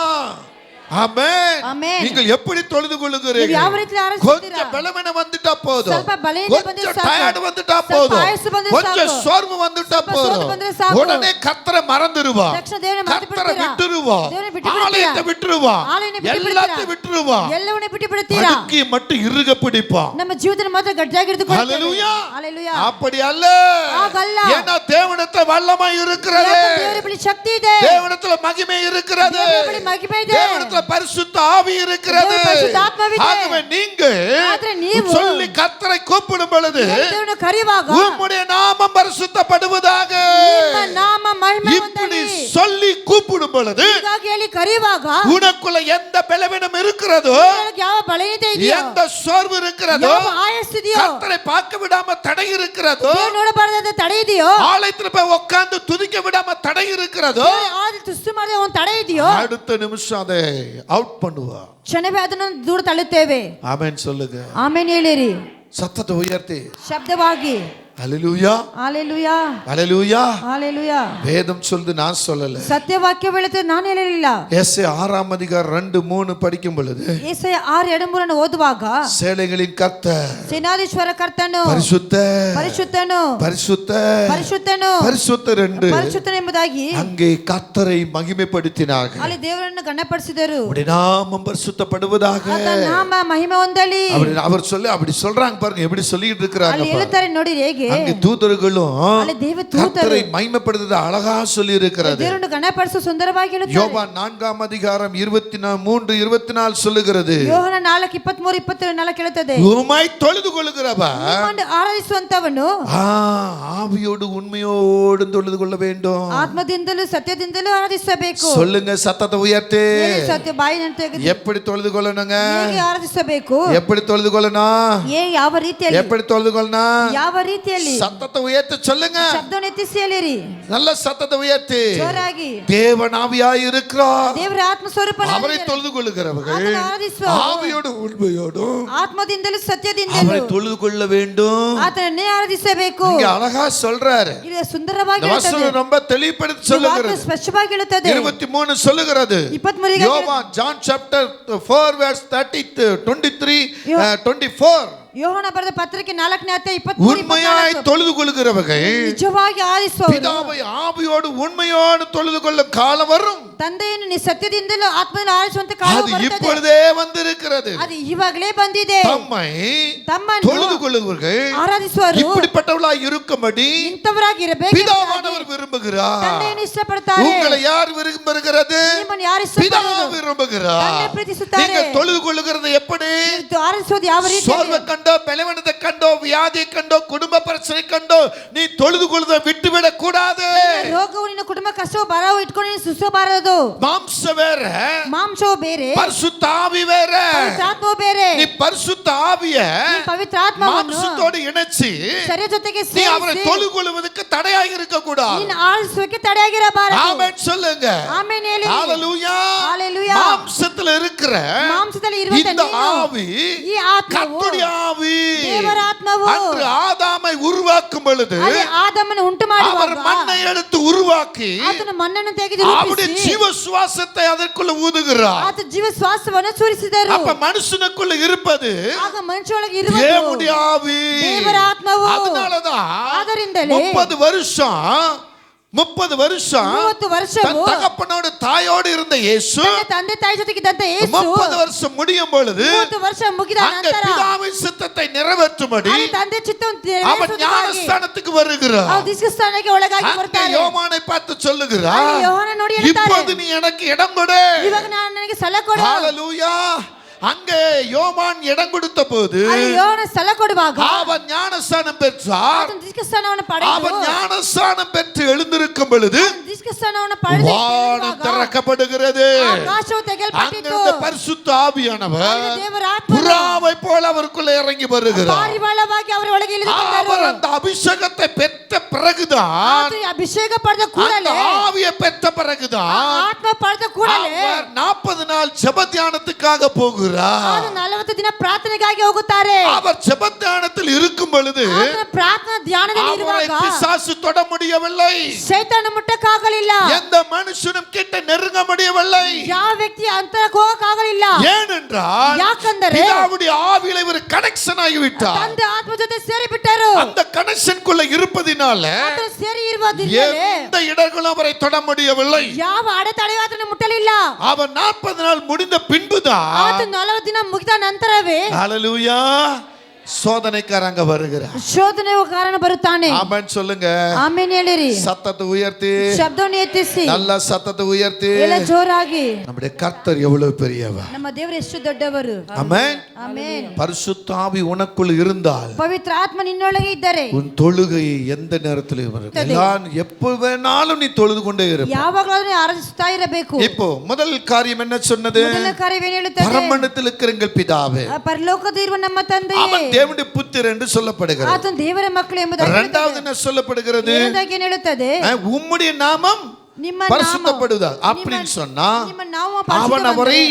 ஆமென். ಆಮೆನ್. நீங்கள் எப்படி தொழுது ನೀವು கொள்ளுகிறீர்கள்? ಯಾವ ರೀತಿ ಆರಾಧಿಸ್ತೀರಾ? கொஞ்சம் பலவீனம் வந்துட்டா போதும், ಸ್ವಲ್ಪ ಬಲಹೀನ ಬಂದ್ರೆ கொஞ்சம் ಸಾಕು. டயர்ட் வந்துட்டா ಸ್ವಲ್ಪ போதும், ಆಯಾಸ ಬಂದ್ರೆ கொஞ்சம் ಸಾಕು. சோர்வு வந்துட்டா ಸ್ವಲ್ಪ ಸೋತು போதும், ಬಂದ್ರೆ ಸಾಕು. உடனே கர்த்தரை மறந்துடுவா, ತಕ್ಷಣ ದೇವರನ್ನ ಮರೆತು கர்த்தரை ಬಿಡ್ತೀರಾ? விட்டுருவா, ದೇವರನ್ನ ಬಿಟ್ಟು ಬಿಡ್ತೀರಾ? ஆலயத்தை விட்டுருவா, ஆலயனை ಬಿಟ್ಟು எல்லாத்தையும் விட்டுருவா, ಎಲ್ಲವನ್ನೂ ಬಿಟ್ಟು ಬಿಡುತ್ತೀರಾ? அதுக்கு மட்டும் இறுக பிடிப்பா. ನಮ್ಮ ಜೀವಿತನ ಮಾತ್ರ ಗಟ್ಟಿಯಾಗಿ ಹಿಡಿದುಕೊಳ್ಳುತ್ತೇವೆ. ஹல்லேலூயா. ಹಲ್ಲೆಲೂಯಾ. அப்படி அல்ல, ಹಾಗಲ್ಲ. ஏன்னா தேவனிடத்தில் வல்லமை இருக்கிறது, ದೇವರ ಬಳಿ ಶಕ್ತಿ ಇದೆ, தேவனிடத்தில் மகிமை இருக்கிறது, ದೇವರ ಬಳಿ ಮಹಿಮೆ ಇದೆ, தேவனிடத்தில் பரிசுத்த ஆவி இருக்கிறது. தேவ பரிசுத்த ಆತ್ಮವಿದೆ. ஆகவே நீங்க ಆದ್ರೆ ನೀವು சொல்லி கர்த்தரை கூப்பிடும் பொழுது ದೇವರನ್ನು ಕರೆಯುವಾಗ உம்முடைய நாமம் பரிசுத்தப்படுவதாக ನಿಮ್ಮ ನಾಮ ಮಹಿಮೆ இப்படி ಹೊಂದಲಿ. சொல்லி கூப்பிடும் பொழுது ಹೀಗಾಗಿ ಹೇಳಿ ಕರೆಯುವಾಗ உனக்குள்ள எந்த பலவீனம் இருக்கிறதோ, ನಿನಗೆ ಯಾವ ಬಲಹೀನತೆ ಇದೆಯೋ, எந்த சோர்வு இருக்கிறதோ, ಯಾವ ಆಯಾಸ ಇದೆಯೋ, கர்த்தரை பார்க்க விடாம தடை இருக்கிறதோ, ದೇವರು ನೋಡಬಾರದಾದ ತಡೆ ಇದೆಯೋ, ஆலயத்துல போய் உட்கார்ந்து துதிக்க விடாம தடை இருக்கிறதோ, ಆದ ತುಸ್ತು ಮಾಡದೆ ಒಂದು ತಡೆ ಇದೆಯೋ, அடுத்த நிமிஷம் அதை அவுட் பண்ணுவா. ಕ್ಷಣವೇ ಅದನ್ನು ದೂರ ತಳ್ಳುತ್ತೇವೆ. ஆமென் சொல்லுங்க. ಆಮೇನ್ ಹೇಳಿರಿ சத்தத்தை உயர்த்தி ಶಬ್ದವಾಗಿ. ஹல்லேலூயா, ಹಾಲೆಲೂಯಾ, ஹல்லேலூயா. ಹಾಲೆಲೂಯಾ. வேதம் சொல்லுது, நான் சொல்லல. ಸತ್ಯವಾಕ್ಯ ಹೇಳುತ್ತದೆ, ನಾನು ಹೇಳಲಿಲ್ಲ. எஸ்ஏ 6 அதிகாரம் 2-3 படிக்கும் பொழுது ಯೆಶಾಯ 6:2-3 ಓದುವಾಗ சேனைகளின் கர்த்தர் ಸೇನಾಧೀಶ್ವರ ಕರ್ತನು பரிசுத்த ಪರಿಶುದ್ಧನು பரிசுத்த ಪರಿಶುದ್ಧನು பரிசுத்தர் என்று ಪರಿಶುದ್ಧನೆಂಬುದಾಗಿ அங்கே கர்த்தரை மகிமைப்படுத்தினார்கள். ಅಲ್ಲಿ ದೇವರನ್ನು ಗಣಪಡಿಸಿದರು. அப்படி நாமம் பரிசுத்தப்படுவதாக ಆತನ ನಾಮ ಮಹಿಮೆ ಹೊಂದಲಿ. அவர் சொல்லி அப்படி சொல்றாங்க பாருங்க, எப்படி சொல்லிட்டு ಅಲ್ಲಿ இருக்கிறாங்க. ಹೇಳ್ತಾರೆ ನೋಡಿ ಹೇಗೆ. அங்கே தூதர்களும் ಅಲ್ಲಿ ದೇವ ತೂತರು கர்த்தரை மகிமைப்படுத்துறது அழகா சொல்லி இருக்கிறது. ದೇವರನ್ನು ಗಣಪಡಿಸು ಸುಂದರವಾಗಿ ಹೇಳುತ್ತಾರೆ. யோவான் 4 அதிகாரம் 23-24 சொல்லுகிறது, ಯೋಹನ 4:23-24 ಹೇಳುತ್ತದೆ, உம்மை தொழுது கொள்ளுகிறவன் ನಿಮ್ಮನ್ನು ಆರಾಧಿಸುವಂತವನು ஆவியோடு உண்மையோடு தொழுது கொள்ள வேண்டும். ಆತ್ಮದಿಂದಲೂ ಸತ್ಯದಿಂದಲೂ ಆರಾಧಿಸಬೇಕು. சொல்லுங்க, சத்தத்தை உயர்த்தி. ಹೇಳಿ ಸತ್ಯ ಬಾಯಿನ ತೆಗೆದು எப்படி தொழுது கொள்ளணுங்க? ಹೇಗೆ ಆರಾಧಿಸಬೇಕು? எப்படி தொழுது கொள்ளணும்? ಯಾವ ರೀತಿಯಲ್ಲಿ? எப்படி தொழுது கொள்ளணும்? ಯಾವ ರೀತಿಯಲ್ಲಿ? சத்தத்தை உயர்த்தி சொல்லுங்க. ಶಬ್ದವನ್ನು ಎತ್ತಿಸಿ ಹೇಳಿರಿ. நல்ல சத்தத்தை உயர்த்தி. ಜೋರಾಗಿ. தேவன் ஆவியாய் இருக்கிறார், ದೇವರ ಆತ್ಮ ಸ್ವರೂಪನಾಗಿದ್ದಾನೆ. அவரை தொழுது கொள்ளுகிறவர்கள் ಆತನ ಆರಾಧಿಸುವ ஆவியோடு உண்மையோடும் ಆತ್ಮದಿಂದಲೂ ಸತ್ಯದಿಂದಲೂ அவரை தொழுது கொள்ள வேண்டும். ಆತನನ್ನೇ ಆರಾಧಿಸಬೇಕು. இங்க அழகா சொல்றாரு. ಇದು ಸುಂದರವಾಗಿ இந்த ಹೇಳುತ್ತದೆ. வசனம் ரொம்ப தெளிவுபடுத்தி ಈ ವಾಕ್ಯ சொல்லுகிறது. ಸ್ಪಷ್ಟವಾಗಿ ಹೇಳುತ್ತದೆ. 23 சொல்லுகிறது. 23 யோவான் John chapter 4 verse 23-24 ಯೋಹನ ಬರೆದ ಪತ್ರಿಕೆ 4ನೇ ಅಧ್ಯಾಯ 23 உண்மையாய் தொழுது கொள்ளுகிறவர்கள் ನಿಜವಾಗಿ ಆರಾಧಿಸುವವರು பிதாவை ஆவியோடு உண்மையோடு தொழுது கொள்ளும் காலம் வரும். ತಂದೆಯನ್ನು ನಿಸತ್ಯದಿಂದಲೂ ಆತ್ಮದಿಂದ ಆರಾಧಿಸುವಂತ ಕಾಲ அது ಬರುತ್ತದೆ. இப்பொழுதே வந்திருக்கிறது. ಅದು ಇವಾಗಲೇ ಬಂದಿದೆ. தம்மை தொழுது கொள்ளுகிறவர்கள் ಆರಾಧಿಸುವರು இப்படிப்பட்டவர்களாய் இருக்கும்படி ಇಂಥವರಾಗಿರಬೇಕು. பிதாவானவர் விரும்புகிறார். ತಂದೆಯನ್ನು ಇಷ್ಟಪಡುತ್ತಾರೆ. உங்களை யார் விரும்புகிறது? ನಿಮ್ಮನ್ನು ಯಾರು பிதா ಇಷ್ಟಪಡುತ್ತಾರೆ? விரும்புகிறார். ತಂದೆ ಪ್ರೀತಿಸುತ್ತಾರೆ. நீங்கள் தொழுது கொள்ளுகிறது எப்படி? ಆರಾಧಿಸೋದು ಯಾವ ರೀತಿ? சோர்வை கண்டோ, பலவீனத்தை கண்டோ, வியாதியை கண்டோ, குடும்ப பிரச்சனை கண்டோ நீ தொழுது கொள்வதை விட்டுவிடக் கூடாது. ರೋಗವು ನಿನ್ನ ಕುಟುಂಬ ಕಷ್ಟವು ಬರವು ಇಟ್ಕೊಂಡು ನೀನು ಸುಸಬಾರದು. மாம்ச வேற, ಮಾಂಸವು ಬೇರೆ, பரிசுத்த ஆவி வேற. ಪವಿತ್ರಾತ್ಮವು ಬೇರೆ. நீ பரிசுத்த ஆவிய ನೀ ಪವಿತ್ರಾತ್ಮವನ್ನು மாம்சத்தோடு இணைச்சி ಶರೀರ ಜೊತೆಗೆ நீ அவரை ಸೇರಿಸಿ தொழுது கொள்வதற்கு தடையாக இருக்க கூடாது. ನೀನು ಆರಾಧಿಸೋಕೆ ತಡೆಯಾಗಿರಬಾರದು. ஆமென் சொல்லுங்க. ಆಮೆನ್ ಹೇಳಿ. ஹalleluya. ஹalleluya. மாம்சத்துல இருக்கிற ಮಾಂಸದಲ್ಲಿ ಇರುವಂತ இந்த ನೀನು, ஆவி ಈ ಆತ್ಮವು கர்த்தருடைய ஆவி ದೇವರ ಆತ್ಮವು அன்று ಆದಾமை உருவாக்கும் பொழுது ಅದೇ ಆದಾಮನ್ನು ಉಂಟು அவர் ಮಾಡುವಾಗ மண்ணை எடுத்து உருவாக்கி ಆತನು ಮಣ್ಣನ್ನು ತೆಗೆದು அவருடைய ರೂಪಿಸಿ ஜீவ சுவாசத்தை அதற்குள்ள ஊதுகிறார். ಆತ ಜೀವ ಶ್ವಾಸವನ್ನು ಸುರಿಸಿದರು. அப்ப மனுஷனுக்குள்ள இருப்பது ಆಗ ಮನುಷ್ಯೊಳಗೆ ಇರುವುದು தேவனுடைய ஆவி. ದೇವರ ಆತ್ಮವು. அதனாலதான் ಆದ್ದರಿಂದಲೇ 30 வருஷம் 30 ವರ್ಷವು தன் தகப்பனோடு தாயோடு இருந்த இயேசு ತನ್ನ ತಂದೆ ತಾಯಿ ಜೊತೆಗಿದ್ದಂತ ಯೇಸು 30 வருஷம் முடியும் பொழுது 30 ವರ್ಷ ಮುಗಿದ அங்க ನಂತರ பிதாவின் சித்தத்தை நிறைவேற்றும்படி ಅಲ್ಲಿ ತಂದೆ ಚಿತ್ತವನ್ನು அவன் ನೆರವೇರಿಸುವುದಕ್ಕಾಗಿ ஞானஸ்தானத்துக்கு வருகிறார். ಅವರು ದೀಕ್ಷಾಸ್ನಾನಕ್ಕೆ ಒಳಗಾಗಿ அங்கே ಬರ್ತಾರೆ. யோவானை பார்த்து சொல்லுகிறார், ಅಲ್ಲಿ ಯೋಹಾನ ನೋಡಿ ಹೇಳ್ತಾರೆ, இப்போது நீ எனக்கு இடம் கொடு. ಇವಾಗ ನಾನು ನನಗೆ ಸ್ಥಳ ಕೊಡು. ஹalleluya. அங்கே யோவான் இடம் கொடுத்த போது ಅಲ್ಲಿ ಯೋಹಾನ ಸ್ಥಳ ಕೊಡುವಾಗ அவன் ஞானஸ்தானம் பெற்றார். ಆತನು ದೀಕ್ಷಾಸ್ನಾನವನ್ನು அவன் ಪಡೆದು ஞானஸ்தானம் பெற்று எழுந்திருக்கும் பொழுது ದೀಕ್ಷಾಸ್ನಾನವನ್ನು ಪಡೆದು வானம் திறக்கப்படுகிறது. ಆಕಾಶವು ತೆಗೆಯಲ್ಪಟ್ಟಿತು. அங்கிருந்து பரிசுத்த ஆவியானவர் ಅಲ್ಲಿ ದೇವರ ಆತ್ಮನು புறாவை போல அவருக்குள்ள இறங்கி வருகிறார். ಪಾರಿವಾಳವಾಗಿ ಅವರ ಒಳಗೆ ಇಳಿದು அவர் ಬಂದರು. அந்த அபிஷேகத்தை பெற்ற பிறகுதான், ಆತನು ಅಭಿಷೇಕ ಪಡೆದ அந்த ಕೂಡಲೇ, ஆவியை பெற்ற பிறகுதான் ಆತ್ಮ ಪಡೆದ ಕೂಡಲೇ அவர் 40 நாள் ஜெப தியானத்துக்காக போகிறார். ಅವರು 40 ದಿನ ಪ್ರಾರ್ಥನೆಗಾಗಿ ಹೋಗುತ್ತಾರೆ. அவர் ஜெப தியானத்தில் இருக்கும் பொழுது ಆತನ ಪ್ರಾರ್ಥನಾ ಧ್ಯಾನದಲ್ಲಿ அவரை ಇರುವಾಗ பிசாசு தொட முடியவில்லை. ಶೈತಾನ ಮುಟ್ಟಕ್ಕಾಗಲಿಲ್ಲ. எந்த மனுஷனும் கிட்ட நெருங்க முடியவில்லை. ಯಾವ ವ್ಯಕ್ತಿ ಅಂತರಕ್ಕೆ ಹೋಗಕ್ಕಾಗಲಿಲ್ಲ. ஏனென்றால் ಯಾಕಂದರೆ பிதாவுடைய ஆவியில இவர் கனெக்ஷன் ஆகிவிட்டார். ತಂದೆ ಆತ್ಮ ಜೊತೆ ಸೇರಿ ಬಿಟ್ಟರು. அந்த கனெக்ஷன்குள்ள இருப்பதினால ಆತನ ಸೇರಿ ಇರುವುದರಿಂದಲೇ எந்த இடங்களும் அவரை தொட முடியவில்லை. ಯಾವ ಅಡೆತಡೆಯೂ ಆತನ ಮುಟ್ಟಲಿಲ್ಲ. அவன் 40 நாள் முடிந்த பின்புதான் ಆತ 40 ದಿನ ಮುಗಿದ ನಂತರವೇ ஹalleluயா சோதனைக்காரங்க வருகிறார். ಶೋಧನೆಯ ಕಾರಣ ಬರುತ್ತಾನೆ. ஆமென் சொல்லுங்க. ಆಮೆನ್ ಹೇಳಿರಿ. சத்தத்தை உயர்த்தி ಶಬ್ದವನ್ನು ಎತ್ತಿಸಿ நல்ல சத்தத்தை உயர்த்தி ಎಲ್ಲ ಜೋರಾಗಿ நம்முடைய கர்த்தர் எவ்வளவு பெரியவர். ನಮ್ಮ ದೇವರು ಎಷ್ಟು ದೊಡ್ಡವರು. ஆமென். ಆಮೆನ್. பரிசுத்த ஆவி உனக்குள் இருந்தால் ಪವಿತ್ರ ಆತ್ಮ ನಿನ್ನೊಳಗೆ ಇದ್ದರೆ உன் தொழுகை எந்த நேரத்திலும் எல்லாம் எப்ப வேணாலும் நீ தொழுது கொண்டே இருப்பாய். ಯಾವಾಗಲೂ ನೀನು ಆರಾಧಿಸುತ್ತಾ ಇರಬೇಕು. இப்போ முதல் காரியம் என்ன சொன்னது? ಮೊದಲ ಕಾರ್ಯವೇನು ಹೇಳುತ್ತದೆ? பரமண்டலத்தில் இருக்கிற எங்கள் பிதாவே. ಪರಲೋಕದಲ್ಲಿ ಇರುವ ನಮ್ಮ ತಂದೆಯೇ. அவன் தேவனுடைய புத்திரன் என்று சொல்லப்படுகிறது. ಆತನು ದೇವರ ಮಕ್ಕಳು ಎಂಬುದಾಗಿ இரண்டாவது என்ன சொல்லப்படுகிறது? ಎರಡನೇದಾಗಿ ಏನು ಹೇಳುತ್ತದೆ? உம்முடைய நாமம் ನಿಮ್ಮ பரிசுத்தப்படுதா அப்படின்னு சொன்னா ನಿಮ್ಮ ನಾಮ அவன் அவரை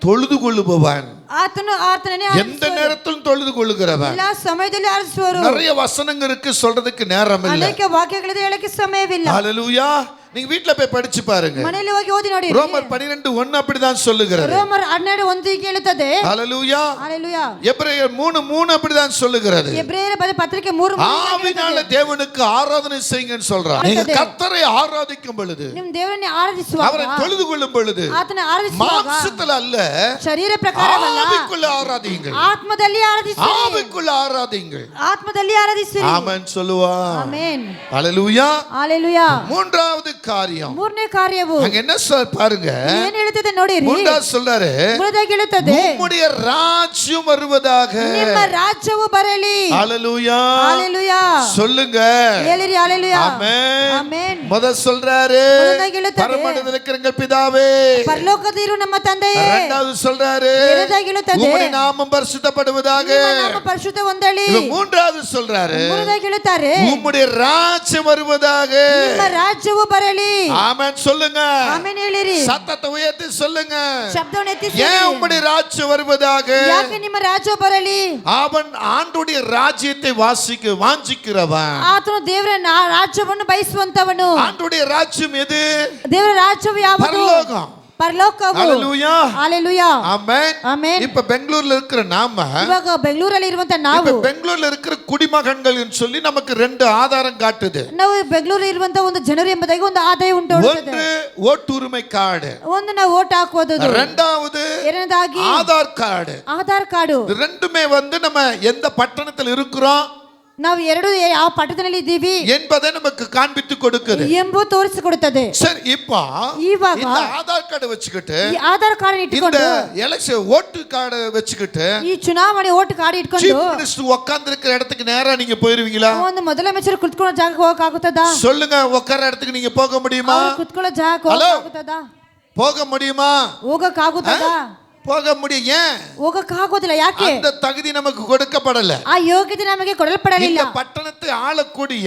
தொழுது கொள்ளுபவன். ಆತನು ಆತನೇ எந்த நேரத்திலும் தொழுது கொள்ளுகிறவன். எல்லா ಸಮಯದಲ್ಲಿ ಆರಾಧಿಸುವರು. நிறைய வசனங்கள் இருக்கு சொல்றதுக்கு நேரம் இல்லை. ಅನೇಕ ವಾಕ್ಯಗಳಿದೆ ಹೇಳಕ್ಕೆ ಸಮಯವಿಲ್ಲ. ஹalleluya நீங்க வீட்ல போய் படிச்சு பாருங்க. ಮನೆಯಲ್ಲಿ ಹೋಗಿ ಓದಿ ನೋಡಿ. ரோமர் 12:1 அப்படிதான் சொல்லுகிறது. ರೋಮರ್ 12:1 ಹೇಳುತ್ತದೆ. ஹalleluya ஹalleluya. எபிரேயர் 3:3 அப்படிதான் சொல்லுகிறது. எபிரேயர் பத்திரிகை 3:3 ஆவினால தேவனுக்கு ஆராதனை செய்யுங்கன்னு சொல்றார். நீங்க கர்த்தரை ஆராதிக்கும் பொழுது ನಿಮ್ಮ ದೇವರನ್ನು ಆರಾಧಿಸುವಾಗ அவரை தொழுது கொள்ளும் பொழுது ಆತನ ಆರಾಧಿಸುವಾಗ மாம்சத்தில் அல்ல ಶರೀರ ಪ್ರಕಾರವಲ್ಲ ஆவிக்குள்ள ஆராதியுங்கள். ಆತ್ಮದಲ್ಲಿ ಆರಾಧಿಸಿರಿ. ஆவிக்குள்ள ஆராதியுங்கள். ಆತ್ಮದಲ್ಲಿ ಆರಾಧಿಸಿರಿ. ஆமென் சொல்லுவா. ಆಮೆನ್. ஹalleluya. ஹalleluya. மூன்றாவது காரியம். ಮೂರನೇ ಕಾರ್ಯವು அங்க என்ன பாருங்க. ಏನು ಹೇಳುತ್ತದೆ ನೋಡಿರಿ. மூன்றாவது சொல்றாரு. மூರನೇದಾಗಿ ಹೇಳುತ್ತದೆ. உம்முடைய ராஜ்யம் வருவதாக. ನಿಮ್ಮ ರಾಜ್ಯವು ಬರಲಿ. ஹalleluya. ஹalleluya. சொல்லுங்க. ಹೇಳಿರಿ ஹalleluya. ஆமென். ಆಮೆನ್. முதல் சொல்றாரு. முதலாவது ಹೇಳುತ್ತದೆ. பரமண்டலத்தில் இருக்கிற எங்கள் பிதாவே. ಪರಲೋಕದಲ್ಲಿ ಇರುವ ನಮ್ಮ ತಂದೆಯೇ. இரண்டாவது சொல்றாரு. ಎರಡನೇದಾಗಿ ಹೇಳುತ್ತದೆ. உம்முடைய நாமம் பரிசுத்தப்படுவதாக. ನಿಮ್ಮ ನಾಮ ಪರಿಶುದ್ಧ ಹೊಂದಲಿ. மூன்றாவது சொல்றாரு. ಮೂರನೇದಾಗಿ ಹೇಳುತ್ತಾರೆ. உம்முடைய ராஜ்யம் வருவதாக. ನಿಮ್ಮ ರಾಜ್ಯವು ಬರಲಿ. ஆமென் சொல்லுங்க. ಆಮೆನ್ ಹೇಳಿರಿ. சத்தத்தை உயர்த்தி சொல்லுங்க. ಶಬ್ದವನ್ನು ಎತ್ತಿಸಿ. ஏன் உம்முடைய ராஜ்யம் வருவதாக? ಯಾಕೆ ನಿಮ್ಮ ರಾಜ್ಯ ಬರಲಿ? அவன் ஆண்டுடைய ராஜ்யத்தை வாஞ்சிக்கிறவன். ಆತನು ದೇವರ ರಾಜ್ಯವನ್ನು ಬಯಸುವಂತವನು. ஆண்டுடைய ராஜ்யம் எது? ದೇವರ ರಾಜ್ಯವು ಯಾವುದು? பரலோகம். ಪರಲೋಕವು. ஹalleluya. ஹalleluya. ஆமென். ஆமென். இப்ப பெங்களூர்ல இருக்கிற நாம ಇವಾಗ ಬೆಂಗಳೂರಲ್ಲಿ ಇರುವಂತ ನಾವು இப்ப பெங்களூர்ல இருக்கிற குடிமகன்கள் சொல்லி நமக்கு ரெண்டு ஆதாரம் காட்டுது. ನಾವು ಬೆಂಗಳೂರಲ್ಲಿ ಇರುವಂತ ಒಂದು ಜನರು ಎಂಬುದಾಗಿ ಒಂದು ಆದಾಯ ಉಂಟು. ஒன்று ஓட்டுரிமை கார்டு. ಒಂದು ನಾವು ವೋಟ್ ಹಾಕುವುದು. இரண்டாவது ಎರಡನೇದಾಗಿ ஆதார் கார்டு. ಆಧಾರ್ ಕಾರ್ಡು. இது ரெண்டுமே நம்ம எந்த பட்டணத்தில் இருக்கிறோம் ನಾವು ಎರಡು ಯಾವ ಪಟ್ಟಣದಲ್ಲಿ ಇದ್ದೀವಿ என்பதை நமக்கு காண்பித்து கொடுக்குது. ಎಂಬುದು ತೋರಿಸಿಕೊಡುತ್ತದೆ. சரி இப்போ ಇವಾಗ இந்த ஆதார் கார்டு வச்சுக்கிட்டு ಈ ಆಧಾರ್ ಕಾರ್ಡ್ இந்த ಇಟ್ಕೊಂಡು எலெக்ஷன் ஓட்டு கார்டு வச்சுக்கிட்டு ಈ ಚುನಾವಣೆ ಓಟ್ ಕಾರ್ಡ್ ಇಟ್ಕೊಂಡು சீஃப் மினிஸ்டர் உட்கார்ந்து இருக்கிற இடத்துக்கு நேரா நீங்க போயிருவீங்களா? ಒಂದು ಮೊದಲமைச்சர் ಕುತ್ಕೊಳ್ಳೋ ಜಾಗಕ್ಕೆ ಹೋಗಕ್ಕಾಗುತ್ತದಾ? சொல்லுங்க. உட்கார இடத்துக்கு நீங்க போக முடியுமா? ಕುತ್ಕೊಳ್ಳೋ ಜಾಗಕ್ಕೆ ಹೋಗಕ್ಕಾಗುತ್ತದಾ? போக முடியுமா? ಹೋಗಕ್ಕಾಗುತ್ತದಾ? போக முடியும். ஏன்? ಹೋಗಕ್ಕಾಗೋದಿಲ್ಲ. ಯಾಕೆ? அந்த தகுதி நமக்கு கொடுக்கப்படல. ಆ ಯೋಗ್ಯತೆ ನಮಗೆ ಕೊಡಲ್ಪಡಲಿಲ್ಲ. இந்த பட்டணத்தை ஆளக்கூடிய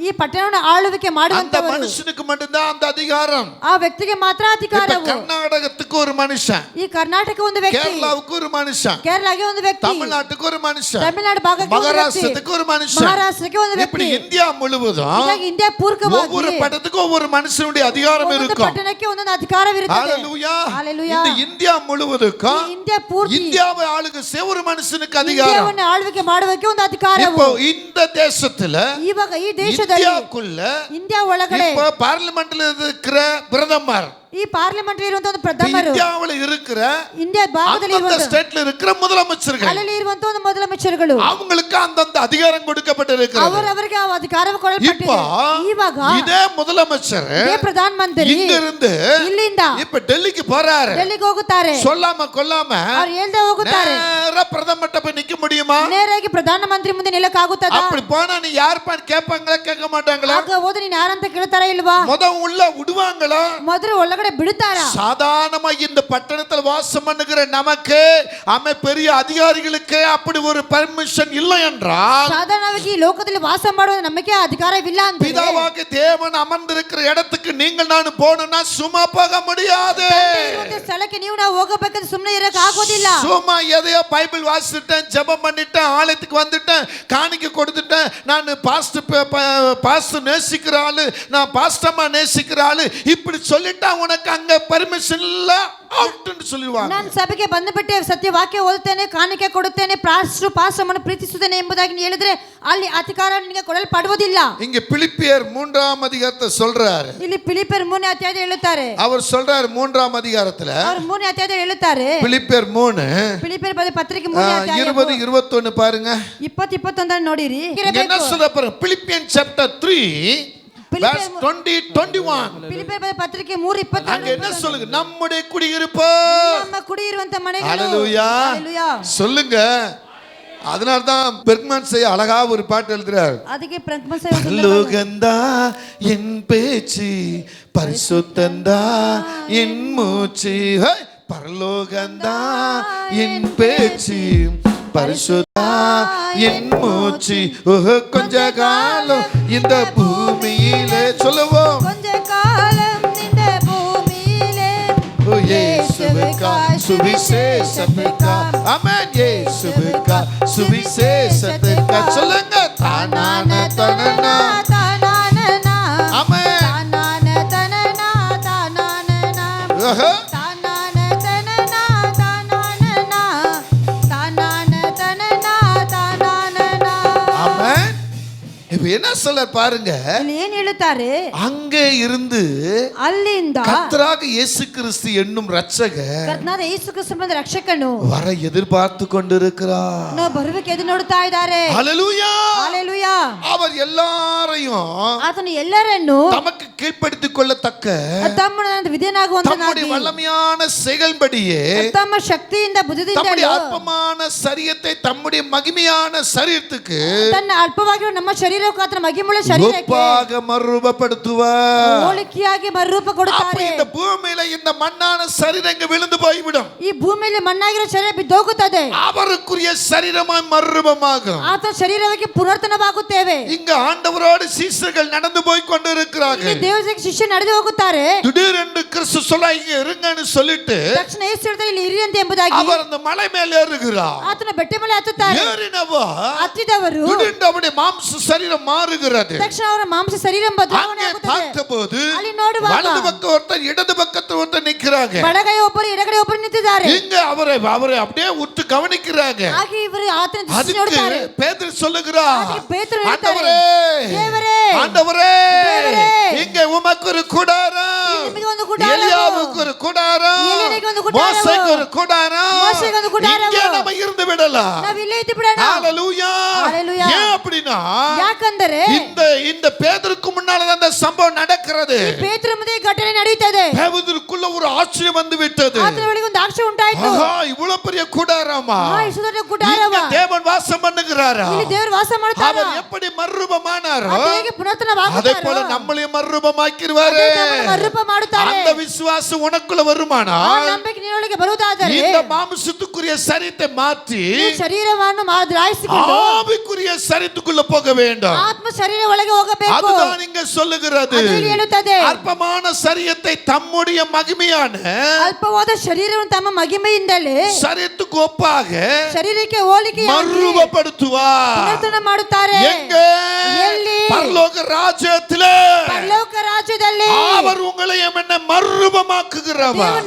ಈ ಪಟ್ಟಣವನ್ನು ಆಳ್ವಿಕೆ அந்த ಮಾಡುವಂತವರು மனுஷனுக்கு மட்டும்தான் அந்த அதிகாரம். ಆ ವ್ಯಕ್ತಿಗೆ ಮಾತ್ರ இப்ப ಅಧಿಕಾರವು. கர்நாடகத்துக்கு ஒரு மனுஷன், ಈ ಕರ್ನಾಟಕ ಒಂದು ವ್ಯಕ್ತಿ, கேரளாவுக்கு ஒரு மனுஷன், ಕೇರಳಗೆ ಒಂದು ವ್ಯಕ್ತಿ, தமிழ்நாட்டுக்கு ஒரு மனுஷன், ತಮಿಳುನಾಡು ಭಾಗಕ್ಕೆ ಒಂದು ವ್ಯಕ್ತಿ, மகாராஷ்டிரத்துக்கு ஒரு மனுஷன், ಮಹಾರಾಷ್ಟ್ರಕ್ಕೆ ಒಂದು இப்படி ವ್ಯಕ್ತಿ. இந்தியா முழுவதும் ಹೀಗಾಗಿ ಇಂಡಿಯಾ ಪೂರ್ವಕವಾಗಿ ஒவ்வொரு பட்டத்துக்கும் ஒவ்வொரு மனுஷனுடைய அதிகாரம் ಒಂದೊಂದು இருக்கும். ಪಟ್ಟಣಕ್ಕೆ ಒಂದೊಂದು ಅಧಿಕಾರವಿರುತ್ತದೆ. ஹalleluya. ஹalleluya. இந்த இந்தியா முழுவதுக்கும் ಇಂಡಿಯಾ ಪೂರ್ತಿ இந்தியாவை ஆளுக ஒரு மனுஷனுக்கு அதிகாரம். ಇಂಡಿಯಾವನ್ನು ಆಳ್ವಿಕೆ ಮಾಡುವುದಕ್ಕೆ ಒಂದು ಅಧಿಕಾರವು. இப்போ இந்த தேசத்துல ಇವಾಗ ಈ ದೇಶದಲ್ಲಿ இந்தியாக்குள்ள ಇಂಡಿಯಾ ಒಳಗಡೆ இப்போ பார்லிமெண்ட்ல இருக்கிற பிரதமர், ಈ ಪಾರ್ಲಿಮೆಂಟ್ ಇರುವಂತ ಒಂದು ಪ್ರಧಾನರು, இந்தியாவுல இருக்கிற ಇಂಡಿಯಾ ಭಾಗದಲ್ಲಿ அந்த ಇರುವಂತ ஸ்டேட்ல இருக்கிற முதலமைச்சர்கள், ಅಲ್ಲಲ್ಲಿ ಇರುವಂತ ಒಂದು ಮೊದಲமைச்சರುಗಳು, அவங்களுக்கு அந்த அதிகாரம் கொடுக்கப்பட்டிருக்கிறது. ಅವರವರಿಗೆ ಆ ಅಧಿಕಾರ ಕೊಡಲ್ಪಟ್ಟಿದೆ. ಇವಾಗ இதே முதலமைச்சர் ಇದೇ ಪ್ರಧಾನ ಮಂತ್ರಿ இங்க இருந்து ಇಲ್ಲಿಂದ இப்ப டெல்லிக்கு போறாரு. ಡೆಲ್ಲಿಗೆ ಹೋಗುತ್ತಾರೆ. சொல்லாம கொல்லாம ಅವ್ರು ಹೇಳ್ದೆ ಹೋಗುತ್ತಾರೆ. நேரா பிரதமர்ட்ட போய் நிக்க முடியுமா? ನೇರಾಗಿ ಪ್ರಧಾನ ಮಂತ್ರಿ ಮುಂದೆ ನಿಲ್ಲಕ್ಕಾಗುತ್ತದಾ? அப்படி போனா நீ ಯಾರ್ಪಾನ್ ಕೇಳ್ಪಾங்களா ಕೇಳ್ಕ ಮಾட்டாங்களா? ಆಗ ಹೋದ್ರೆ ನೀನು ಯಾರಂತ ಕೇಳ್ತಾರ ಇಲ್ವಾ? உள்ள விடுவாங்களா? ಮೊದಲು ಒಳಗಡೆ ಹೊರಗಡೆ ಬಿಡುತ್ತಾರಾ? சாதாரணமா இந்த பட்டணத்தில் வாசம் பண்ணுகிற நமக்கு பெரிய அதிகாரிகளுக்கு அப்படி ஒரு பர்மிஷன் இல்லை என்றால், ಸಾಧಾರಣವಾಗಿ ಈ ಲೋಕದಲ್ಲಿ ವಾಸ ಮಾಡುವ ನಮಗೆ ಅಧಿಕಾರವಿಲ್ಲ ಅಂತ பிதாவாகிய தேவன் அமர்ந்திருக்கிற இடத்துக்கு நீங்கள் நான் போகணும்னா சும்மா போக முடியாது. ಸ್ಥಳಕ್ಕೆ ನೀವು ನಾವು ಹೋಗಬೇಕಂದ್ರೆ ಸುಮ್ಮನೆ ಇರಕ್ಕೆ ಆಗೋದಿಲ್ಲ. சும்மா எதையோ பைபிள் வாசிட்டேன், ஜெபம் பண்ணிட்டேன், ஆலயத்துக்கு வந்துட்டேன், காணிக்கை கொடுத்துட்டேன், நான் பாஸ்டர் நேசிக்கிற ஆளு, நான் பாஸ்டம்மா நேசிக்கிற ஆளு, இப்படி சொல்லிட்டா உனக்கு அங்க பர்மிஷன் இல்ல, அவுட்னு சொல்லுவாங்க. ನಾನು ಸಭೆಗೆ ಬಂದುಬಿಟ್ಟೆ, ಸತ್ಯ ವಾಕ್ಯ ಓದುತ್ತೇನೆ, ಕಾಣಿಕೆ ಕೊಡುತ್ತೇನೆ, ಪಾಸ್ಟರನ್ನು ಪ್ರೀತಿಸುತ್ತೇನೆ ಎಂಬುದಾಗಿ ಹೇಳಿದ್ರೆ ಅಲ್ಲಿ ಅಧಿಕಾರ ನಿನಗೆ ಕೊಡಲ್ಪಡುವುದಿಲ್ಲ. இங்க பிலிப்பியர் 3ஆம் அதிகாரத்தை சொல்றாரு. ಇಲ್ಲಿ ಫಿಲಿಪ್ಪಿಯರ್ 3ನೇ ಅಧ್ಯಾಯದಲ್ಲಿ ಹೇಳುತ್ತಾರೆ. அவர் சொல்றாரு 3ஆம் அதிகாரத்துல, ಅವರು 3ನೇ ಅಧ್ಯಾಯದಲ್ಲಿ ಹೇಳುತ್ತಾರೆ. பிலிப்பியர் 3 ಫಿಲಿಪ್ಪಿಯರ್ ಬರೆದ ಪತ್ರಿಕೆ 3ನೇ ಅಧ್ಯಾಯ 20-21 பாருங்க. 20-21 ನೋಡಿರಿ. என்ன சொல்ற பாருங்க. Philippian chapter 3 verse 20-21. ಫಿಲಿಪ್ಪಿಯರ್ ಬರೆದ ಪತ್ರಿಕೆ 3:22 அங்க என்ன சொல்லுங்க? நம்முடைய குடியிருப்பு, ನಮ್ಮ ಕುಡಿಯಿರುವಂತ ಮನೆಗಳು. ஹalleluya சொல்லுங்க. அதனால தான் பெர்க்மன் செய்ய அழகா ஒரு பாட்டு எழுதுறார். ಅದಕ್ಕೆ பரலோகந்தா என் பேச்சு, பரிசுத்தந்தா என் மூச்சு. பரலோகந்தா என் பேச்சு, பரிசுத்தா என் மூச்சு. கொஞ்ச காலம் இந்த பூமியிலே சொல்லுவோம், கொஞ்ச காலம் இந்த பூமியிலே இயேசுவுக்காய் சுவிசேஷத்துக்காய். ஆமென். இயேசுவுக்காய் சுவிசேஷத்துக்காய். சொல்லுங்க. தானான தனனா தானானனா. ஆமென். தானான தனனா தானானனா. தானான தனனா தானானனா. தானான தனனா தானானனா. ஆமென். இப்ப என்ன சொல்ல பாருங்க. ಇಲ್ಲಿ ಏನು ಹೇಳುತ್ತಾರೆ? அங்கே இருந்து ಅಲ್ಲಿಂದ கர்த்தராக இயேசு கிறிஸ்து என்னும் இரட்சகர் ಕರ್ತನಾದ ಯೇಸು ಕ್ರಿಸ್ತನ ರಕ್ಷಕನು வர எதிர்பார்த்து கொண்டிருக்கிறார். ನಾವು ಬರುವಿಕೆ ಎದುರು ನೋಡುತ್ತಾ ಇದ್ದಾರೆ. ஹalleluya. ஹalleluya. அவர் எல்லாரையும் ಆತನು ಎಲ್ಲರನ್ನು தமக்கு கீழ்ப்படுத்திக் கொள்ளத்தக்க ತಮ್ಮನ ವಿಧೇಯನಾಗುವಂತನಾಗಿ தம்முடைய வல்லமையான செயல்படியே ತಮ್ಮ ಶಕ್ತಿಯಿಂದ ಬುದ್ಧಿಯಿಂದ தம்முடைய அற்பமான சரீரத்தை தம்முடைய மகிமையான சரீரத்துக்கு ತನ್ನ ಅಲ್ಪವಾಗಿರುವ ನಮ್ಮ ಶರೀರಕ್ಕೆ ಆತನ ಮಹಿಮೆಯುಳ್ಳ ಶರೀರಕ್ಕೆ ஒப்பாக மறுரூபப்படுத்துவார். ಹೋಲಿಕೆಯಾಗಿ ಮರುರೂಪ அப்ப ಕೊಡುತ್ತಾರೆ. இந்த பூமியில இந்த மண்ணான சரீரங்க விழுந்து போய்விடும். ಈ ಭೂಮಿಯಲ್ಲಿ ಮಣ್ಣಾಗಿರೋ ಶರೀರ ಬಿದ್ದೋಗುತ್ತದೆ. அவருக்குரிய சரீரமாய் மறுரூபமாகும். ಆತನ ಶರೀರವಾಗಿ ಪುನರ್ತನವಾಗುತ್ತೇವೆ. இங்க ஆண்டவரோடு சீஷர்கள் நடந்து போய் கொண்டிருக்கிறார்கள். ದೇವರಿಗೆ ಶಿಷ್ಯ ನಡೆದು ಹೋಗುತ್ತಾರೆ. திடீரென்று கிறிஸ்து சொல்ல இங்க இருங்கன்னு சொல்லிட்டு ತಕ್ಷಣ ಯೇಸು ಹೇಳ್ತಾರೆ ಇಲ್ಲಿ ಇರಿ ಅಂತ ಎಂಬುದಾಗಿ அவர் அந்த மலை மேலே ஏறுகிறார். ಆತನ ಬೆಟ್ಟ ಮೇಲೆ ಹತ್ತುತ್ತಾರೆ. ஏறினவர் ಹತ್ತಿದವರು திடீரென்று அவருடைய மாம்ச சரீரம் மாறுகிறது. ತಕ್ಷಣ ಅವರ ಮಾಂಸ ಶರೀರ ಬದಲಾವಣೆ அங்கே ಆಗುತ್ತದೆ. பார்த்தபோது ಅಲ್ಲಿ ನೋಡುವಾಗ வலது பக்கம் ஒருத்தர் இடது பக்கத்துல ஒருத்தர் நிக்கிறாங்க. ಬಡಗೈ ಒಬ್ಬರು ಎಡಗಡೆ ಒಬ್ಬರು ನಿಂತಿದ್ದಾರೆ. இங்க அவரை அப்படியே உற்று கவனிக்கிறாங்க. ಹಾಗೆ ಇವರು ಆತನ ದೃಷ್ಟಿ அதுக்கு ನೋಡುತ್ತಾರೆ. பேதுரு சொல்லுகிறார், ಅದಕ್ಕೆ ಪೇತ್ರನು ಹೇಳ್ತಾರೆ, ஆண்டவரே ದೇವರೇ, ஆண்டவரே தேவரே, இங்க உமக்கு ஒரு கூடாரம், ನಿಮಗೆ ಒಂದು ಗುಡಾರವು, எலியாவுக்கு ஒரு கூடாரம், ಎಲೀಯನಿಗೆ ಒಂದು ಗುಡಾರವು, மோசேக்கு ஒரு கூடாரம், ಮೋಶೆಗೆ ಒಂದು ಗುಡಾರವು, இங்கே நம்ம இருந்து விடலாம். ನಾವು ಇಲ್ಲೇ ಇದ್ದು ಬಿಡೋಣ. ஹalleluya. ஹalleluya. ஏன் அப்படினா ಯಾಕಂದರೆ இந்த பேதுருக்கு முன்னால அந்த சம்பவம் நடக்கிறது. ಈ ಪೇತ್ರ ಮುಂದೆ ಈ ಘಟನೆ ನಡೆಯುತ್ತದೆ. பேதுருக்குள்ள ஒரு ஆச்சரியம் வந்து விட்டது. ಆತನ ಒಳಗೆ ಒಂದು ಆಶ್ಚರ್ಯ ಉಂಟಾಯಿತು. ஆஹா, இவ்வளவு பெரிய கூடாரமா, ಇಷ್ಟು ದೊಡ್ಡ ಗುಡಾರವ, இங்க தேவன் வாசம் பண்ணுகிறாரா, ಇಲ್ಲಿ ದೇವರು ವಾಸ ಮಾಡ್ತಾನೆ. அவர் எப்படி மறுரூபமானாரோ ಹೇಗೆ ಪುನರ್ತನವಾಗುತ್ತಾರೋ அதே போல நம்மளையும் மறுரூபமாக்கிடுவாரு. ಮರುರೂಪ ಮಾಡುತ್ತಾರೆ. அந்த விசுவாசம் உனக்குள்ள வருமானா, ಆ ನಂಬಿಕೆ ನಿನ್ನೊಳಗೆ ಬರುವುದಾದರೆ இந்த மாம்சத்துக்குரிய சரீரத்தை மாற்றி ಈ ಶರೀರವನ್ನು ಬದಲಾಯಿಸಿಕೊಂಡು ஆவிக்குரிய சரீரத்துக்குள்ள போக வேண்டும். ಆತ್ಮ ಶರೀರ ಒಳಗೆ ಹೋಗಬೇಕು. அதுதான் இங்க சொல்லுகிறது. ಅದರಲ್ಲಿ ಹೇಳುತ್ತದೆ, அற்பமான சரீரத்தை தம்முடைய மகிமையான ಅಲ್ಪವಾದ ಶರೀರವನ್ನು ತಮ್ಮ ಮಹಿಮೆಯಿಂದಲೇ சரீரத்துக்கு ஒப்பாக ಶರೀರಕ್ಕೆ ಹೋಲಿಕೆಯಾಗಿ மறுரூபப்படுத்துவார். ಪುನರ್ತನ ಮಾಡುತ್ತಾರೆ. எங்க? ಎಲ್ಲಿ? பரலோக ராஜ்யத்திலே. ಪರಲೋಕ ರಾಜ್ಯದಲ್ಲಿ அவர் உங்களை என்ன மறுரூபமாக்குகிறவர். ದೇವರು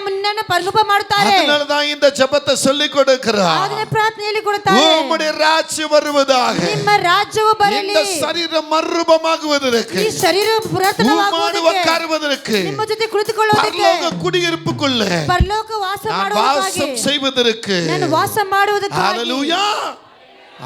ನಿನ್ನನ್ನು ಪರಲೋಕ ಮಾಡುತ್ತಾರೆ. அதனால தான் இந்த ஜெபத்தை சொல்லிக் கொடுக்கிறார். ಅದನ್ನ ಪ್ರಾರ್ಥನೆಯಲ್ಲಿ ಕೊಡುತ್ತಾರೆ. உம்முடைய ராஜ்யம் வருவதாக. ನಿಮ್ಮ ರಾಜ್ಯವು ಬರಲಿ. இந்த சரீரம் மறுரூபமாகுவதற்கு, ಈ ಶರೀರ உம்மோடு ಪುನರ್ತನವಾಗುವುದಕ್ಕೆ, உட்காருவதற்கு, ನಿಮ್ಮ ಜೊತೆ ಕುಳಿತುಕೊಳ್ಳುವುದಕ್ಕೆ, பரலோக குடியிருப்புக்குள்ள ಪರಲೋಕ ವಾಸ நான் ಮಾಡುವುದಕ್ಕಾಗಿ, வாசம் செய்வதற்கு. ನಾನು ವಾಸ ಮಾಡುವುದಕ್ಕಾಗಿ. ஹalleluya.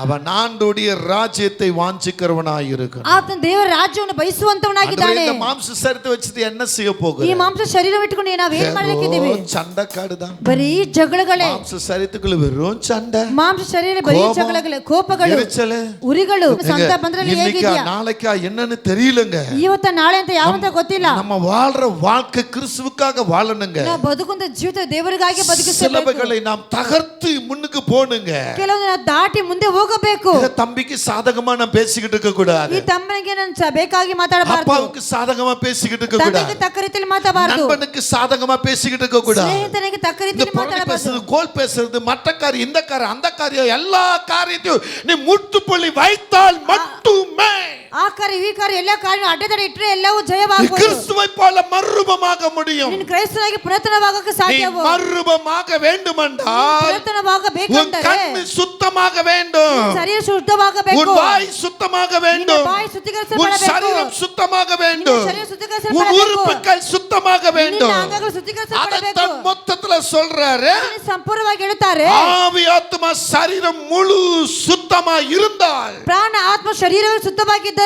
அவன் ஆண்டோடைய ராஜ்யத்தை வாஞ்சிக்கிறவனாய் இருக்கணும். ಆತನ ದೇವರ ರಾಜ್ಯವನ್ನು ಬಯಸುವಂತವನಾಗಿದ್ದಾನೆ. இந்த மாம்ச சரீரத்தை வச்சுட்டு என்ன செய்ய ಈ போகிறேன்? ಮಾಂಸ ಶರೀರ ಇಟ್ಕೊಂಡು ನಾವು ಏನು ಮಾಡಲಿಕ್ಕಿದ್ದೀವಿ? சண்டைக்காடுதான். ಬರೀ ಜಗಳಗಳೇ. மாம்ச சரீரத்துக்குள்ள வெறும் சண்டை. ಮಾಂಸ ಶರೀರ ಬರೀ ಜಗಳಗಳೇ, ಕೋಪಗಳು, எரிச்சல், ಉರಿಗಳು. ಸಂತ ಬಂದ್ರಲ್ಲಿ ಹೇಗಿದ್ಯಾ? நாளைக்கா என்னன்னு தெரியலங்க. ಇವತ್ತ ನಾಳೆ ಅಂತ ಯಾವಂತ ಗೊತ್ತಿಲ್ಲ. நம்ம வாழ்ற வாழ்க்கை கிறிஸ்துவுக்காக வாழணுங்க. ನಾವು ಬದುಕುವಂತ ಜೀವಿತ ದೇವರಿಗಾಗಿ ಬದುಕಿಸಬೇಕು. சிலவைகளை நாம் தகர்த்து முன்னுக்கு போணுங்க. ಕೆಲವೊಂದು ನಾವು ದಾಟಿ ಮುಂದೆ ಹೋಗಬೇಕು. தம்பிக்கு சாதகமா நான் பேசிக்கிட்டு இருக்க கூடாது. ಈ ತಮ್ಮನಿಗೆ ನಾನು ಬೇಕಾಗಿ ಮಾತಾಡಬಾರದು. அப்பாவுக்கு சாதகமா பேசிக்கிட்டு இருக்க கூடாது. ತಂದೆಗೆ ತಕ್ಕ ರೀತಿಯಲ್ಲಿ ಮಾತಾಡಬಾರದು. நண்பனுக்கு சாதகமா பேசிக்கிட்டு இருக்க கூடாது. ಸ್ನೇಹಿತನಿಗೆ ತಕ್ಕ ರೀತಿಯಲ್ಲಿ ಮಾತಾಡಬಾರದು. கோல் பேசுறது, மற்ற காரியம், இந்த காரியம், அந்த காரியம், எல்லா காரியத்தையும் நீ முற்றுப்புள்ளி வைத்தால் மட்டுமே ಆ ಕಾರ್ಯ ಈ ಕಾರ್ಯ ಎಲ್ಲ ಕಾರ್ಯ ಅಡ್ಡತಡೆ ಇಟ್ಟರೆ ಎಲ್ಲವೂ ಜಯವಾಗುವುದು. கிறிஸ்துவை போல மறுரூபமாக முடியும். ನೀನು ಕ್ರೈಸ್ತನಾಗಿ ಪುನರ್ತನವಾಗಕ್ಕೆ ಸಾಧ್ಯವು. நீ மறுரூபமாக வேண்டுமென்றால் ಪುನರ್ತನವಾಗಬೇಕೆಂದರೆ கண் சுத்தமாக வேண்டும். ಶರೀರ ಶುದ್ಧವಾಗಬೇಕು. உன் வாய் சுத்தமாக வேண்டும். ಬಾಯಿ ಶುದ್ಧೀಕರಿಸಬೇಕು. உன் சரீரம் சுத்தமாக வேண்டும். ಶರೀರ ಶುದ್ಧೀಕರಿಸಬೇಕು. உன் உறுப்புகள் சுத்தமாக வேண்டும். ಅಂಗಗಳು ಶುದ್ಧೀಕರಿಸಬೇಕು. அத மொத்தத்துல சொல்றாரு. ಸಂಪೂರ್ಣವಾಗಿ ಹೇಳುತ್ತಾರೆ. ஆவி ஆத்மா சரீரம் முழு சுத்தமா இருந்தால் ಪ್ರಾಣ ಆತ್ಮ ಶರೀರವು ಶುದ್ಧವಾಗಿದ್ದರೆ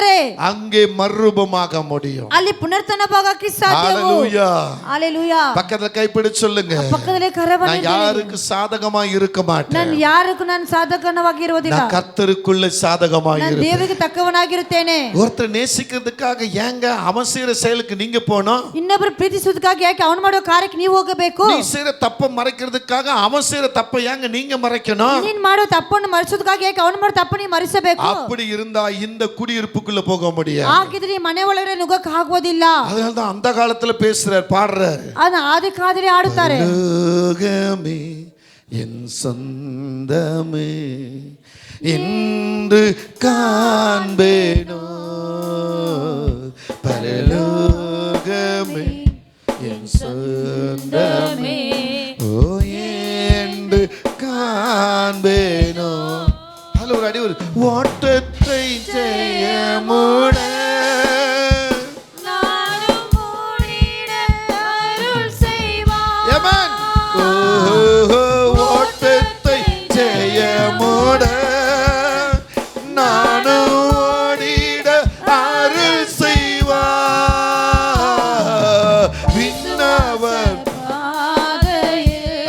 அங்கே மறுரூபமாக முடியும். ಅಲ್ಲಿ ಪುನರ್ತನವಾಗಕ್ಕೆ ಸಾಧ್ಯವು. ஹalleluya. ஹalleluya. பக்கத்துல கைப்பிடிச்சு சொல்லுங்க. ಪಕ್ಕದಲ್ಲಿ ಕರವನ್ನು நான் யாருக்கு சாதகமா இருக்க மாட்டேன். ನಾನು ಯಾರಿಗೂ ನಾನು ಸಾಧಕನಾಗಿರುವುದಿಲ್ಲ. நான் கர்த்தருக்குள்ள சாதகமா ನಾನು இருப்பேன். ದೇವರಿಗೆ ತಕ್ಕವನಾಗಿರುತ್ತೇನೆ. ஒருத்தர் நேசிக்கிறதுக்காக ஏங்க அவன் செய்யற செயலுக்கு நீங்க போனோம்? ಇನ್ನೊಬ್ಬರು ಪ್ರೀತಿಸುವುದಕ್ಕಾಗಿ ಯಾಕೆ ಅವನು ಮಾಡೋ ಕಾರ್ಯಕ್ಕೆ ನೀವು ಹೋಗಬೇಕು? நீ செய்யற தப்ப மறைக்கிறதுக்காக அவன் செய்யற தப்ப ஏங்க நீங்க மறைக்கணும்? ನೀನು ಮಾಡೋ ತಪ್ಪನ್ನು ಮರೆಸೋದಕ್ಕಾಗಿ ಯಾಕೆ ಅವನು ಮಾಡೋ ತಪ್ಪನ್ನು ನೀವು ಮರೆಸಬೇಕು? அப்படி இருந்தா இந்த குடியிருப்புக்குள்ள போக முடியாது. ಹಾಗಿದ್ರೆ ಈ ಮನೆ ಒಳಗಡೆ ನುಗ್ಗಕ್ಕೆ ಆಗೋದಿಲ್ಲ. அதனால தான் அந்த காலத்துல பேசுறார், பாடுறாரு. ಅದನ್ನ ಆದಿ ಕಾಲದಲ್ಲಿ ಆಡುತ್ತಾರೆ. பரலோகமே என் சொந்தமே என்று காண்பேனோ, பரலோகமே என் சொந்தமே ஓ என்று காண்பேனோ. அதுல ஒரு அடி ஒரு ஓட்டத்தை ஜெயமுட ஓட்டத்தை ஜெயமுட நானும் ஓடிட அருள் செய்வார் விண்ணவர்.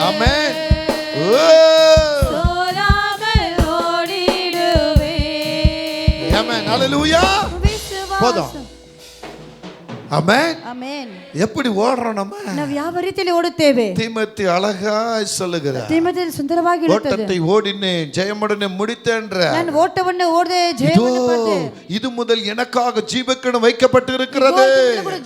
ஆமென். ஆமென். ஹalleluya. போதும். ஆமென். ಆಮೆನ್. எப்படி ஓடுறோம் நம்ம? ನಾವು ಯಾವ ರೀತಿಯಲ್ಲಿ ಓಡುತ್ತೇವೆ? தீமோத்தி அழகாய் சொல்லுகிறார். தீமோಥೆಯಲ್ಲಿ ಸುಂದರವಾಗಿ ಇರುತ್ತದೆ. ஓட்டத்தை ஓடினேன் ஜெயமுடனே முடித்தேன்ற. ನಾನು ಓಟವನ್ನು ಓಡಿದೆ ಜಯವನ್ನು ಪಡೆದೆ. இது முதல் எனக்காக ஜீவக்கிணம் வைக்கப்பட்டு இருக்கிறது.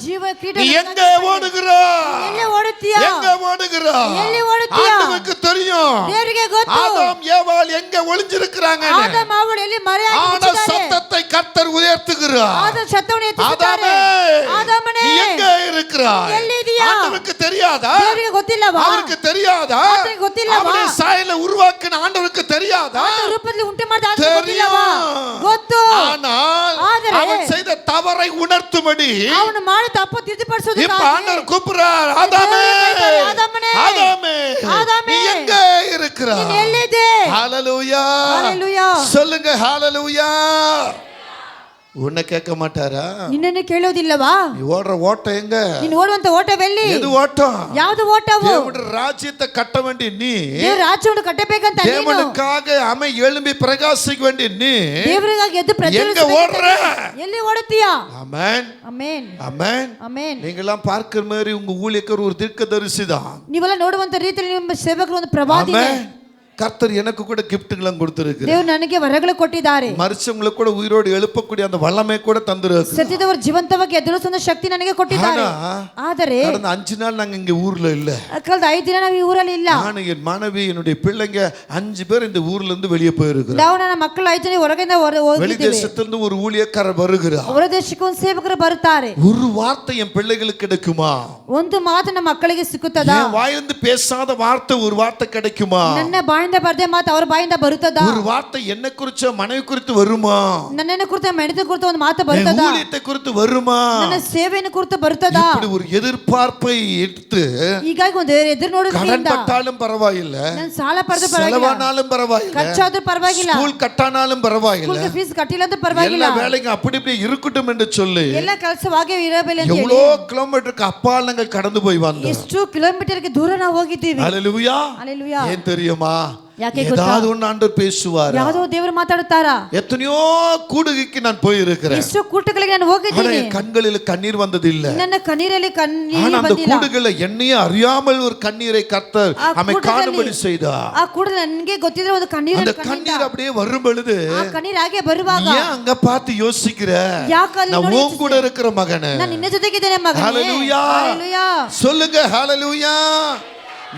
ಜೀವ ಕಿರೀಟ. நீ எங்க ஓடுகிறாய்? ಎಲ್ಲಿ ಓಡುತ್ತೀಯಾ? எங்க ஓடுகிறாய்? ಎಲ್ಲಿ ಓಡುತ್ತೀಯಾ? ஆண்டவருக்கு தெரியும். ದೇವರಿಗೆ ಗೊತ್ತು. ஆதாம் ஏவாள் எங்க ஒளிஞ்சிருக்காங்க. ಆದಾಮ ಅವಳು ಎಲ್ಲಿ ಮರೆಯಾಗಿದ್ದಾರೆ. ஆனா சத்தத்தை கர்த்தர் உயர்த்துகிறார். ಆದಾಮ சத்தವನ್ನು ಎತ್ತಿಸುತ್ತಾರೆ. ಆದಾಮನೇ நீ எங்க இருக்கிறாய்? ಎಲ್ಲಿದ್ದೀಯಾ? ஆண்டவருக்கு தெரியாதா? ದೇವರಿಗೆ ಗೊತ್ತಿಲ್ಲವಾ? அவருக்கு தெரியாதா? ಆತನಿಗೆ ಗೊತ್ತಿಲ್ಲವಾ? அவருடைய சாயலை உருவாக்கின ஆண்டவருக்கு தெரியாதா? ಆತನ ರೂಪದಲ್ಲಿ ಉಂಟು ಮಾಡಿದ ಆತನಿಗೆ ಗೊತ್ತಿಲ್ಲವಾ? ಗೊತ್ತು. ஆனால் ಆದರೆ அவன் செய்த தவறை உணர்த்தும்படி ಅವನು ಮಾಡಿದ ತಪ್ಪು ತಿದ್ದುಪಡಿಸೋದಕ್ಕಾಗಿ இப்ப ஆண்டவர் கூப்பிடுறார், ஆதாமே ஆதாமனே, ஆதாமே ஆதாமே, நீ எங்க இருக்கிறாய்? ನೀನು ಎಲ್ಲಿದೆ? ஹalleluya. ஹalleluya. சொல்லுங்க ஹalleluya. உன்னை கேட்க மாட்டாரா? ನಿನ್ನನ್ನು ಕೇಳೋದಿಲ್ಲವಾ? நீ ஓடுற ஓட்டம் எங்க? ನೀನು ಓಡುವಂತ ಓಟವೆಲ್ಲಿ? எது ஓட்டம்? ಯಾವುದು ಓಟವು? தேவனுடைய ராஜ்யத்தை கட்ட வேண்டிய நீ, ದೇವರ ರಾಜ್ಯವನ್ನು ಕಟ್ಟಬೇಕಂತ ನೀನು, தேவனுக்காக அமை எழும்பி பிரகாசிக்க வேண்டிய நீ ದೇವರಿಗಾಗಿ ಎದ್ದು எங்க ಪ್ರಜ್ವಲಿಸಬೇಕು. ஓடுற? ಎಲ್ಲಿ ಓಡುತ್ತೀಯಾ? ஆமென். ಆಮೆನ್. ஆமென். ಆಮೆನ್. நீங்களாம் பார்க்கிற மாதிரி உங்க ஊழியக்காரர் ஒரு தீர்க்கதரிசி தான். ನೀವೆಲ್ಲ ನೋಡುವಂತ ರೀತಿಯಲ್ಲಿ ನಿಮ್ಮ ಸೇವಕರು ಒಂದು ಪ್ರವಾದಿ. ஆமென். கர்த்தர் எனக்கு கூட கிஃப்ட்களை கொடுத்திருக்கிறார். ದೇವರು ನನಗೆ ವರಗಳು ಕೊಟ್ಟಿದ್ದಾರೆ. மரிச்சவங்களுக்கு கூட உயிரோடு எழுப்பக்கூடிய அந்த வல்லமை கூட தந்திருக்கிறார். ಸತ್ತಿದವರು ಜೀವಂತವಾಗಿ ಎದ್ದೇಳಿಸುವ ಶಕ್ತಿ ನನಗೆ ಕೊಟ್ಟಿದ್ದಾರೆ. ಆದರೆ கடந்த 5 நாள் நாங்க இங்க ஊர்ல இல்ல. ಕಳೆದ 5 ದಿನ ನಾವು ಈ ಊರಲ್ಲಿ ಇಲ್ಲ. ನಾನು என் மனைவி என்னுடைய பிள்ளைங்க 5 பேர் இந்த ஊர்ல இருந்து வெளியே போயிருக்கிறோம். ನಾವು ನನ್ನ ಮಕ್ಕಳು 5 ಜನ ಹೊರಗಿಂದ வெளி ಹೋಗಿದ್ದೇವೆ. தேசத்திலிருந்து ஒரு ஊழியக்காரர் வருகிறார். ಹೊರ ದೇಶಕ್ಕೆ ಒಂದು ಸೇವಕರು ಬರುತ್ತಾರೆ. ஒரு வார்த்தை என் பிள்ளைகளுக்கு கிடைக்குமா? ಒಂದು ಮಾತು ನಮ್ಮ ಮಕ್ಕಳಿಗೆ ಸಿಕ್ಕುತ್ತದಾ? என் வாயிலிருந்து பேசாத வார்த்தை ஒரு வார்த்தை கிடைக்குமா? ನನ್ನ ಬಾಯಿಂದ ಬರ್ದೆ ಮಾತು ಅವ್ರ ಬಾಯಿಂದ ಬರುತ್ತದಾ? ஒரு வார்த்தை என்ன குறிச்ச மனைவி குறித்து வருமா? ನನ್ನನ್ನು ಕುರಿತು ಮೆಣದ ಕುರಿತು ಒಂದು ಮಾತು என் ಬರುತ್ತದಾ? ஊழியத்தை குறித்து வருமா? ನನ್ನ ಸೇವೆಯನ್ನು ಕುರಿತು ಬರುತ್ತದಾ? இப்படி ஒரு எதிர்பார்ப்பை எடுத்து ಹೀಗಾಗಿ ಒಂದು ಎದುರು கடன் ನೋಡೋದ್ರಿಂದ பட்டாலும் பரவாயில்ல, ನಾನು ಸಾಲ ಪಡೆದು ಪರವಾಗಿಲ್ಲ, செலவானாலும் பரவாயில்ல, ಖರ್ಚಾದ್ರೂ ಪರವಾಗಿಲ್ಲ, ஸ்கூல் கட்டானாலும் பரவாயில்ல, ಸ್ಕೂಲ್ಗೆ ಫೀಸ್ ಕಟ್ಟಿಲ್ಲ ಅಂತ ಪರವಾಗಿಲ್ಲ, எல்லா வேலையும் அப்படி இப்படி இருக்கட்டும் என்று சொல்லி ಎಲ್ಲ ಕೆಲಸವಾಗೇ ಇರಬೇಕಂತ ಹೇಳಿ எவ்வளோ கிலோமீட்டருக்கு அப்பால் நாங்கள் கடந்து போய் வந்தோம். ಎಷ್ಟು ಕಿಲೋಮೀಟರ್ಗೆ ದೂರ ನಾವು ಹೋಗಿದ್ದೀವಿ. ஹalleluya. ஹalleluya. ஏன் தெரியுமா? ಯಾಕೆ ಗೊತ್ತಾ? ஏதாவது ஒன்று ஆண்டவர் பேசுவார். ಯಾವುದೋ ದೇವರು ಮಾತಾಡುತ್ತಾರಾ? எத்தனையோ கூடுகைக்கு நான் போயிருக்கிறேன். ಎಷ್ಟೋ ಕೂಟಗಳಿಗೆ ನಾನು ஆனா ಹೋಗಿದ್ದೀನಿ. என் கண்களில் கண்ணீர் வந்ததில்லை. ನನ್ನ ಕಣ್ಣೀರಲ್ಲಿ ஆனா ಕಣ್ಣೀರು அந்த ಬಂದಿಲ್ಲ. கூடுகளை என்னையே அறியாமல் ஒரு கண்ணீரை கர்த்தர் ಆ அமை ಕೂಟದಲ್ಲಿ- காணும்படி செய்தார். ಆ ಕೂಡ ನನಗೆ ಗೊತ್ತಿದ್ರೆ ಒಂದು அந்த ಕಣ್ಣೀರು கண்ணீர் அப்படியே வரும் பொழுது ಆ ಕಣ್ಣೀರು ಹಾಗೆ ಬರುವಾಗ ஏன் அங்க பார்த்து யோசிக்கிற? ಯಾಕೆ ಅಲ್ಲಿ நான் ನೋಡಿ உன் கூட இருக்கிற மகனே. ನಾನು ನಿನ್ನ ಜೊತೆಗಿದ್ದೇನೆ ಮಗನೇ. ஹalleluya. ஹalleluya. சொல்லுங்க ஹalleluya.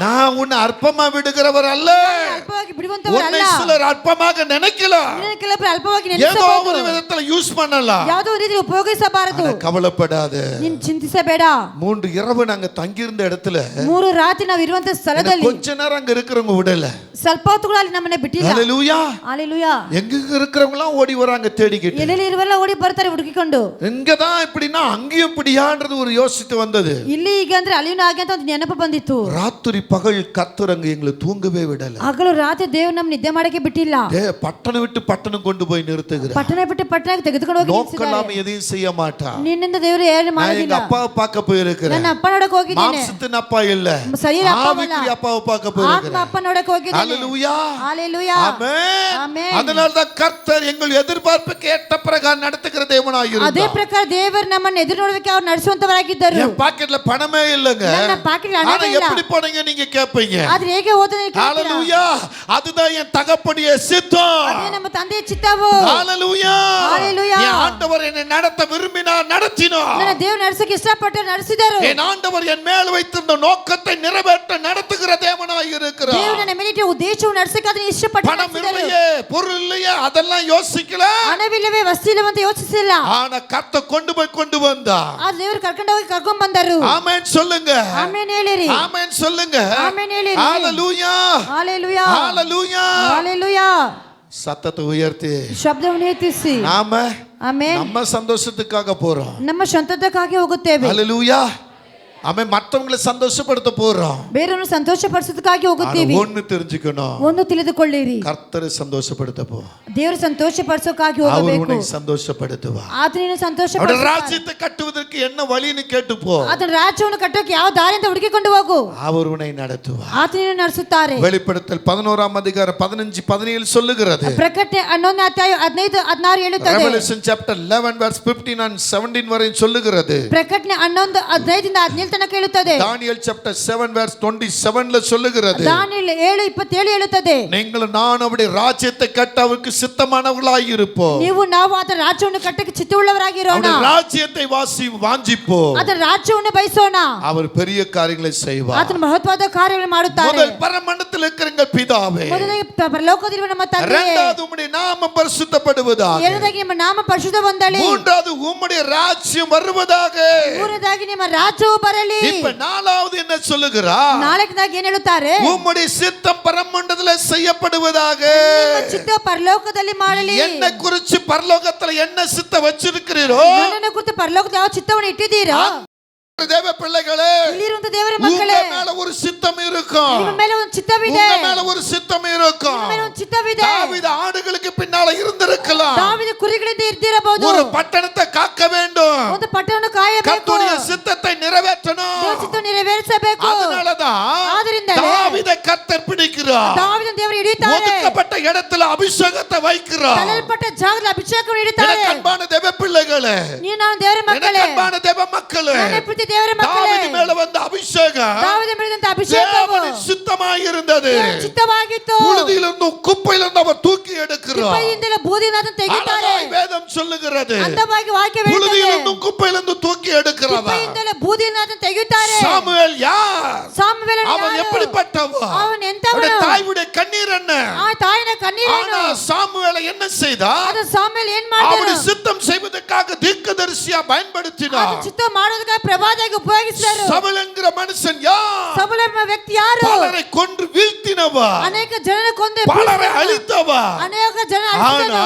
நான் உன்னை அற்பமா விடுகிறவர் அல்ல. ಅಲ್ಪವಾಗಿ ಬಿಡುವಂತವರಲ್ಲ. உன்னை சிலர் அற்பமாக நினைக்கலாம். ನಿನ್ನ ಕೆಲವರು ಅಲ್ಪವಾಗಿ ஏதோ ನೆನೆಸಬಹುದು. ஒரு விதத்துல யூஸ் பண்ணலாம். ಯಾವುದೋ ರೀತಿ ಉಪಯೋಗಿಸಬಾರದು. ஆனா கவலைப்படாத. ನೀನು ಚಿಂತಿಸಬೇಡ. 3 இரவு நாங்க தங்கியிருந்த இடத்துல 3 ರಾತ್ರಿ ನಾವು ಇರುವಂತ ಸ್ಥಳದಲ್ಲಿ கொஞ்ச நேரம் அங்க இருக்கிறவங்க விடல. ಸ್ವಲ್ಪ ಹೊತ್ತುಗಳು ಅಲ್ಲಿ ನಮ್ಮನ್ನ ಬಿಟ್ಟಿಲ್ಲ. ஹalleluya. ஹalleluya. எங்க இருக்கிறவங்க எல்லாம் ஓடி வராங்க தேடிக்கிட்டு. ಎಲ್ಲೆಲ್ಲಿ ಇರುವಲ್ಲ ಓಡಿ ಬರ್ತಾರೆ ಹುಡುಕಿಕೊಂಡು. இங்கதான் இப்படின்னா அங்கேயும் இப்படியான்றது ஒரு யோசித்து வந்தது. ಇಲ್ಲಿ ಈಗ ಅಂದ್ರೆ ಅಲ್ಲಿನೂ ಹಾಗೆ ಅಂತ ಒಂದು ನೆನಪು ಬಂದಿತ್ತು. ராத்திரி பகல் கர்த்தர் அங்க எங்களை தூங்கவே விடல. ಹಗಲು ರಾತ್ರಿ ದೇವರು ನಮ್ಮ ನಿದ್ದೆ ಮಾಡಕ್ಕೆ ಬಿಟ್ಟಿಲ್ಲ. பட்டணம் விட்டு பட்டணம் கொண்டு போய் நிறுத்துகிறார். ಪಟ್ಟಣ ಬಿಟ್ಟು ಪಟ್ಟಣಕ್ಕೆ ತೆಗೆದುಕೊಂಡು ಹೋಗಿ நோக்கலாம் எதையும் செய்ய மாட்டான். ನಿನ್ನಿಂದ ದೇವರು ಏನು நான் ಮಾಡೋದಿಲ್ಲ. எங்க அப்பாவை பார்க்க போயிருக்கிறேன். ನನ್ನ ಅಪ್ಪ ನೋಡಕ್ಕೆ ಹೋಗಿದ್ದೇನೆ. மாம்சத்தின் அப்பா இல்ல, ಶರೀರ ಅಪ್ಪ ಅಲ್ಲ. ஆவிக்குரிய அப்பாவை பார்க்க ಆತ್ಮ போயிருக்கிறேன். ಅಪ್ಪ ನೋಡಕ್ಕೆ ಹೋಗಿದ್ದೇನೆ. ஹalleluya. ஹalleluya. ஆமென். ஆமென். அதனால தான் கர்த்தர் எங்கள் எதிர்பார்ப்புக்கு ஏற்ற பிரகாரம் நடத்துகிற தேவனாய் ಅದೇ இருந்தார். ಪ್ರಕಾರ ದೇವರು ನಮ್ಮನ್ನು ಎದುರು ನೋಡಕ್ಕೆ ಅವರು ನಡೆಸುವಂತವರಾಗಿದ್ದರು. என் பாக்கெட்ல பணமே இல்லங்க. ನನ್ನ ಪಾಕೆಟ್ ஆனா ಹಣವೇ ಇಲ್ಲ. எப்படி போனீங்க நீங்க கேட்பீங்க. ಆದ್ರೆ ಹೇಗೆ ಓದನೆ ಕೇಳ್ತೀರಾ? ஹalleluya. அதுதான் என் தகப்பனுடைய சித்தம். ಅದೇ ನಮ್ಮ ತಂದೆಯ ಚಿತ್ತವು. ஹalleluya. ஹalleluya. என் ஆண்டவர் என்னை நடத்த விரும்பினார், நடத்தினார். ನನ್ನ ದೇವರು ನಡೆಸಕ್ಕೆ ಇಷ್ಟಪಟ್ಟು ನಡೆಸಿದರು. என் ஆண்டவர் என் மேல் வைத்திருந்த நோக்கத்தை நிறைவேற்ற நடத்துகிற தேவனாய் இருக்கிறார். ದೇವರು ನನ್ನ ಮೇಲೆ ಇಟ್ಟ ಉದ್ದೇಶವನ್ನು ನಡೆಸಕ್ಕೆ ಅದನ್ನು ಇಷ್ಟಪಟ್ಟು பணம் ನಡೆಸಿದರು. இல்லையே, பொருள் இல்லையே, அதெல்லாம் யோசிக்கல. ಹಣವಿಲ್ಲವೇ ವಸ್ತು ಇಲ್ಲವಂತ ಯೋಚಿಸಿಲ್ಲ. ஆனா கர்த்தர் கொண்டு வந்தா. ಆ ದೇವರು ಕರ್ಕೊಂಡು ಹೋಗಿ ಕರ್ಕೊಂಡು ಬಂದರು. ஆமென் சொல்லுங்க. ಆಮೆನ್ ಹೇಳಿರಿ. ஆமென் சொல்லுங்க. ಆಮೆನ್ ಹೇಳಿರಿ. ஹalleluya. ஹalleluya. ஹalleluya. ஹalleluya. சத்தத்தை உயர்த்தி ಶಬ್ದವನ್ನು ಎತ್ತಿಸಿ நாம ಆಮೆನ್ நம்ம சந்தோஷத்துக்காக போறோம். ನಮ್ಮ ಸ್ವಂತದಕ್ಕಾಗಿ ಹೋಗುತ್ತೇವೆ. ஹalleluya. ஆமென். மற்றவங்களை சந்தோஷப்படுத்த போறோம். ಬೇರೆಯನ್ನು ಸಂತೋಷಪಡಿಸೋದಕ್ಕಾಗಿ ஆனா ಹೋಗುತ್ತೀವಿ. ஒன்னு தெரிஞ்சுக்கணும். ಒಂದು ತಿಳಿದುಕೊಳ್ಳಿರಿ, கர்த்தரை சந்தோஷப்படுத்த போ. ದೇವರು ಸಂತೋಷಪಡಿಸೋಕ್ಕಾಗಿ அவர் ಹೋಗಬೇಕು. உன்னை சந்தோஷப்படுத்துவா. ಆತನಿನ அவருடைய ಸಂತೋಷಪಡಿಸ ராஜ்யத்தை கட்டுவதற்கு என்ன வழின்னு கேட்டு போ. ಆತನ ರಾಜ್ಯವನ್ನು ಕಟ್ಟೋಕೆ ಯಾವ ದಾರಿ ಅಂತ ಹುಡುಕಿಕೊಂಡು ಹೋಗು. அவர் உன்னை நடத்துவா. ಆತನಿನ ನಡೆಸುತ್ತಾರೆ. வெளிப்படுத்தல் 11ஆம் அதிகாரம் 15 17 சொல்லுகிறது. ಪ್ರಕಟಣೆ 11ನೇ ಅಧ್ಯಾಯ 15 16 ಹೇಳುತ್ತದೆ. Revelation chapter 11 verse 15 and 17 வரை சொல்லுகிறது. ಪ್ರಕಟಣೆ 11 15ರಿಂದ 17 ತನಕ ಹೇಳುತ್ತದೆ. Daniel chapter 7 verse 27ல சொல்லுகிறது. ದಾನಿಯೇಲ್ 7:27 ಹೇಳುತ್ತದೆ. நீங்கள் நான் அவருடைய ராஜ்யத்தை கட்ட அவருக்கு சித்தமானவர்களாய் இருப்போம். ನೀವು ನಾವು ಆತನ ರಾಜ್ಯವನ್ನು ಕಟ್ಟಕ್ಕೆ ಚಿತ್ತವುಳ್ಳವರಾಗಿರೋಣ. அவருடைய ராஜ்யத்தை வாஞ்சிப்போம். ಆತನ ರಾಜ್ಯವನ್ನು ಬಯಸೋಣ. அவர் பெரிய காரியங்களை செய்வார். ಆತನ ಮಹತ್ವದ ಕಾರ್ಯಗಳನ್ನು ಮಾಡುತ್ತಾರೆ. முதல் பரமண்டலத்தில் இருக்கிற எங்கள் பிதாவே, ಮೊದಲಿಗೆ ಪರಲೋಕದಲ್ಲಿರುವ ನಮ್ಮ ತಂದೆಯೇ, இரண்டாவது உம்முடைய நாமம் பரிசுத்தப்படுவதாக, ಎರಡನೇದಾಗಿ ನಿಮ್ಮ ನಾಮ ಪರಿಶುದ್ಧ ಹೊಂದಲಿ, மூன்றாவது உம்முடைய ராஜ்யம் வருவதாக, ಮೂರನೇದಾಗಿ ನಿಮ್ಮ ರಾಜ್ಯವು ಬರಲಿ. இப்ப நாலாவது என்ன சொல்லுகிறார்? ನಾಲ್ಕನೇದಾಗಿ ಏನ್ ಹೇಳುತ್ತಾರೆ? உம்முடைய சித்தம் பரமண்டலத்தில் செய்யப்படுவதாக. ನಿಮ್ಮ ಚಿತ್ತ ಪರಲೋಕದಲ್ಲಿ ಮಾಡಲಿ. என்ன குறிச்சு பரலோகத்துல என்ன சித்தம் வச்சிருக்கிறீரோ, ನನ್ನನ್ನು ಕುರಿತು ಪರಲೋಕದ ಯಾವ ಚಿತ್ತವನ್ನು ಇಟ್ಟಿದ್ದೀರೋ, தேவ பிள்ளைகளே, ಇಲ್ಲಿರುವಂತ ದೇವರ உங்க ಮಕ್ಕಳೇ, மேல ஒரு சித்தம் இருக்கும். ನಿಮ್ಮ ಮೇಲೆ ಒಂದು ಚಿತ್ತವಿದೆ. உங்க மேல ஒரு சித்தம் இருக்கும். ನಿಮ್ಮ ಮೇಲೆ ಒಂದು ಚಿತ್ತವಿದೆ. தாவீது ஆடுகளுக்கு பின்னால இருந்திருக்கலாம். ದಾವೀದ ಕುರಿಗಳಿಂದ ಇರ್ದಿರಬಹುದು. ஒரு பட்டணத்தை காக்க வேண்டும். ಒಂದು ಪಟ್ಟಣವನ್ನು ಕಾಯಬೇಕು. கர்த்தருடைய சித்தத்தை நிறைவேற்றணும். ದೇವರ ಚಿತ್ತವನ್ನು ನೆರವೇರಿಸಬೇಕು. அதனாலதான் ಆದ್ದರಿಂದಲೇ தாவீதை கர்த்தர் பிடிக்கிறார். ದಾವೀದನ ದೇವರು ಹಿಡಿತಾರೆ. ஒதுக்கப்பட்ட இடத்துல அபிஷேகத்தை வைக்கிறார். ತಳ್ಳಲ್ಪಟ್ಟ ಜಾಗದಲ್ಲಿ ಅಭಿಷೇಕವನ್ನು ಇಡುತ್ತಾರೆ. எனக்கு அன்பான தேவ பிள்ளைகளே, ನೀವು ನಾನು ದೇವರ எனக்கு ಮಕ್ಕಳೇ, அன்பான தேவ மக்களே, ನನ್ನ ಪ್ರೀತಿ ದೇವರ ಮಕ್ಕಳೇ, தாவீது மேல வந்த அபிஷேகம் ದಾವೀದ ಮೇಲಿದ್ದಂತ ಅಭಿಷೇಕವು தேவனின் சித்தமாய் இருந்தது. ದೇವರ ಚಿತ್ತವಾಗಿತ್ತು. புழுதியிலிருந்து குப்பையிலிருந்து அவர் தூக்கி எடுக்கிறார். ಕುಪ್ಪೆಯಿಂದಲೇ ಬೂದಿಯನ್ನು ಅದನ್ನು ತೆಗೆಯುತ್ತಾರೆ. அழகாய் வேதம் சொல்லுகிறது. ಅಂದವಾಗಿ ವಾಕ್ಯ ಹೇಳುತ್ತದೆ. புழுதியிலிருந்து குப்பையிலிருந்து தூக்கி எடுக்கிறவர். ಕುಪ್ಪೆಯಿಂದಲೇ ಬೂದಿಯನ್ನು ಅದನ್ನು ತೆಗೆಯುತ್ತಾರೆ. சாமுவேல் யார்? ಸಾಮುವೇಲನು அவன் ಯಾರು? எப்படிப்பட்டவன்? ಅವನು ಎಂತವನು? அவருடைய தாயுடைய கண்ணீர் என்ன? ಆ ತಾಯಿನ ಕಣ್ಣೀರನ್ನು. ஆனா சாமுவேலை என்ன செய்தார்? ಅದು ಸಾಮುವೇಲ್ ಏನ್ ಮಾಡಿದನು? அவருடைய சித்தம் செய்வதற்காக தீர்க்கதரிசியா பயன்படுத்தினார். ಅದು ಚಿತ್ತ ಮಾಡೋದಕ್ಕೆ ಪ್ರವಾದಿಯಾಗಿ ಉಪಯೋಗಿಸಿದರು. சவுல் என்கிற மனுஷன் யார்? ಸೌಲ ಎಂಬ ವ್ಯಕ್ತಿ ಯಾರು? பலரை கொன்று வீழ்த்தின கொன்றவர், ಅನೇಕ ಜನರ ಕೊಂದ பலரை அழித்தவர். ಅನೇಕ ಜನ ಅಳಿಸಿದನು.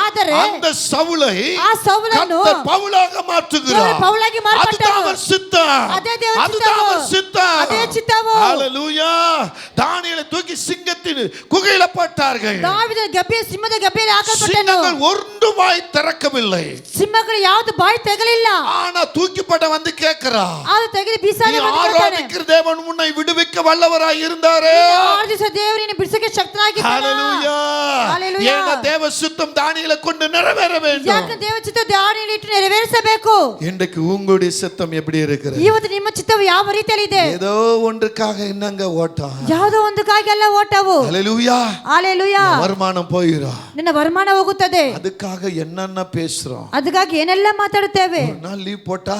ಆದರೆ அந்த சவுலை ಆ ಸೌಲನ್ನು கர்த்தர் பவுலாக மாற்றுகிறார். ದೇವರು ಪೌಲಾಗಿ அதுதான் ಮಾರ್ಪಟ್ಟನು. அவர் சித்தம். ಅದೇ ದೇವರ அதுதான் ಚಿತ್ತವು. அவர் சித்தம். ಅದೇ ಚಿತ್ತವು. ஹalleluya. தானியேலை தூக்கி சிங்கத்தின் குகையில போட்டார்கள். ದಾವೀದನ ಗಬ್ಬೆ ಸಿಂಹದ ಗಬ್ಬೆಯಲ್ಲಿ ಹಾಕಲ್ಪಟ್ಟನು. சிங்கங்கள் ஒன்று வாய் திறக்கவில்லை. ಸಿಂಹಗಳು ಯಾವುದು ಬಾಯಿ ತೆಗಲಿಲ್ಲ. ஆனா தூக்கிப்பட்ட வந்து கேக்குறா, ಅದು ತೆಗೆದು ಬೀಸಾಡಿ நீ ಬಂದು ಕೇಳ್ತಾನೆ. ஆராதிக்கிற தேவன் உன்னை விடுவிக்க வல்லவராய் இருந்தாரே. ಆರು ದಿವಸ ದೇವರನ್ನು ಬಿಡಿಸಕ್ಕೆ ಶಕ್ತನಾಗಿದ್ದಾನೆ. ஹalleluya. ஹalleluya. ஏன்னா தேவ சித்தம் தானியேலை கொண்டு நிறைவேற வேண்டும். ಯಾಕೆ ದೇವರ ಚಿತ್ತ ದಾನಿಯೇಲನಲ್ಲಿ ಇಟ್ಟು ನೆರವೇರಿಸಬೇಕು. இன்றைக்கு உங்களுடைய சித்தம் எப்படி இருக்கிறது? ಇವತ್ತು ನಿಮ್ಮ ಚಿತ್ತವು ಯಾವ ರೀತಿಯಲ್ಲಿ ಇದೆ? ஏதோ ஒன்றுக்காக என்னங்க ஓட்டம். ಯಾವುದೋ ಒಂದಕ್ಕಾಗಿ ಎಲ್ಲ ಓಟವು. ஹalleluya. ஹalleluya. வருமானம் போயிடும். ನಿನ್ನ ವರಮಾನ ಹೋಗುತ್ತದೆ. அதுக்காக என்னென்ன பேசுறோம். ಅದಕ್ಕಾಗಿ ಏನೆಲ್ಲ ಮಾತಾಡುತ್ತೇವೆ. ஒரு நாள் லீவ் போட்டா,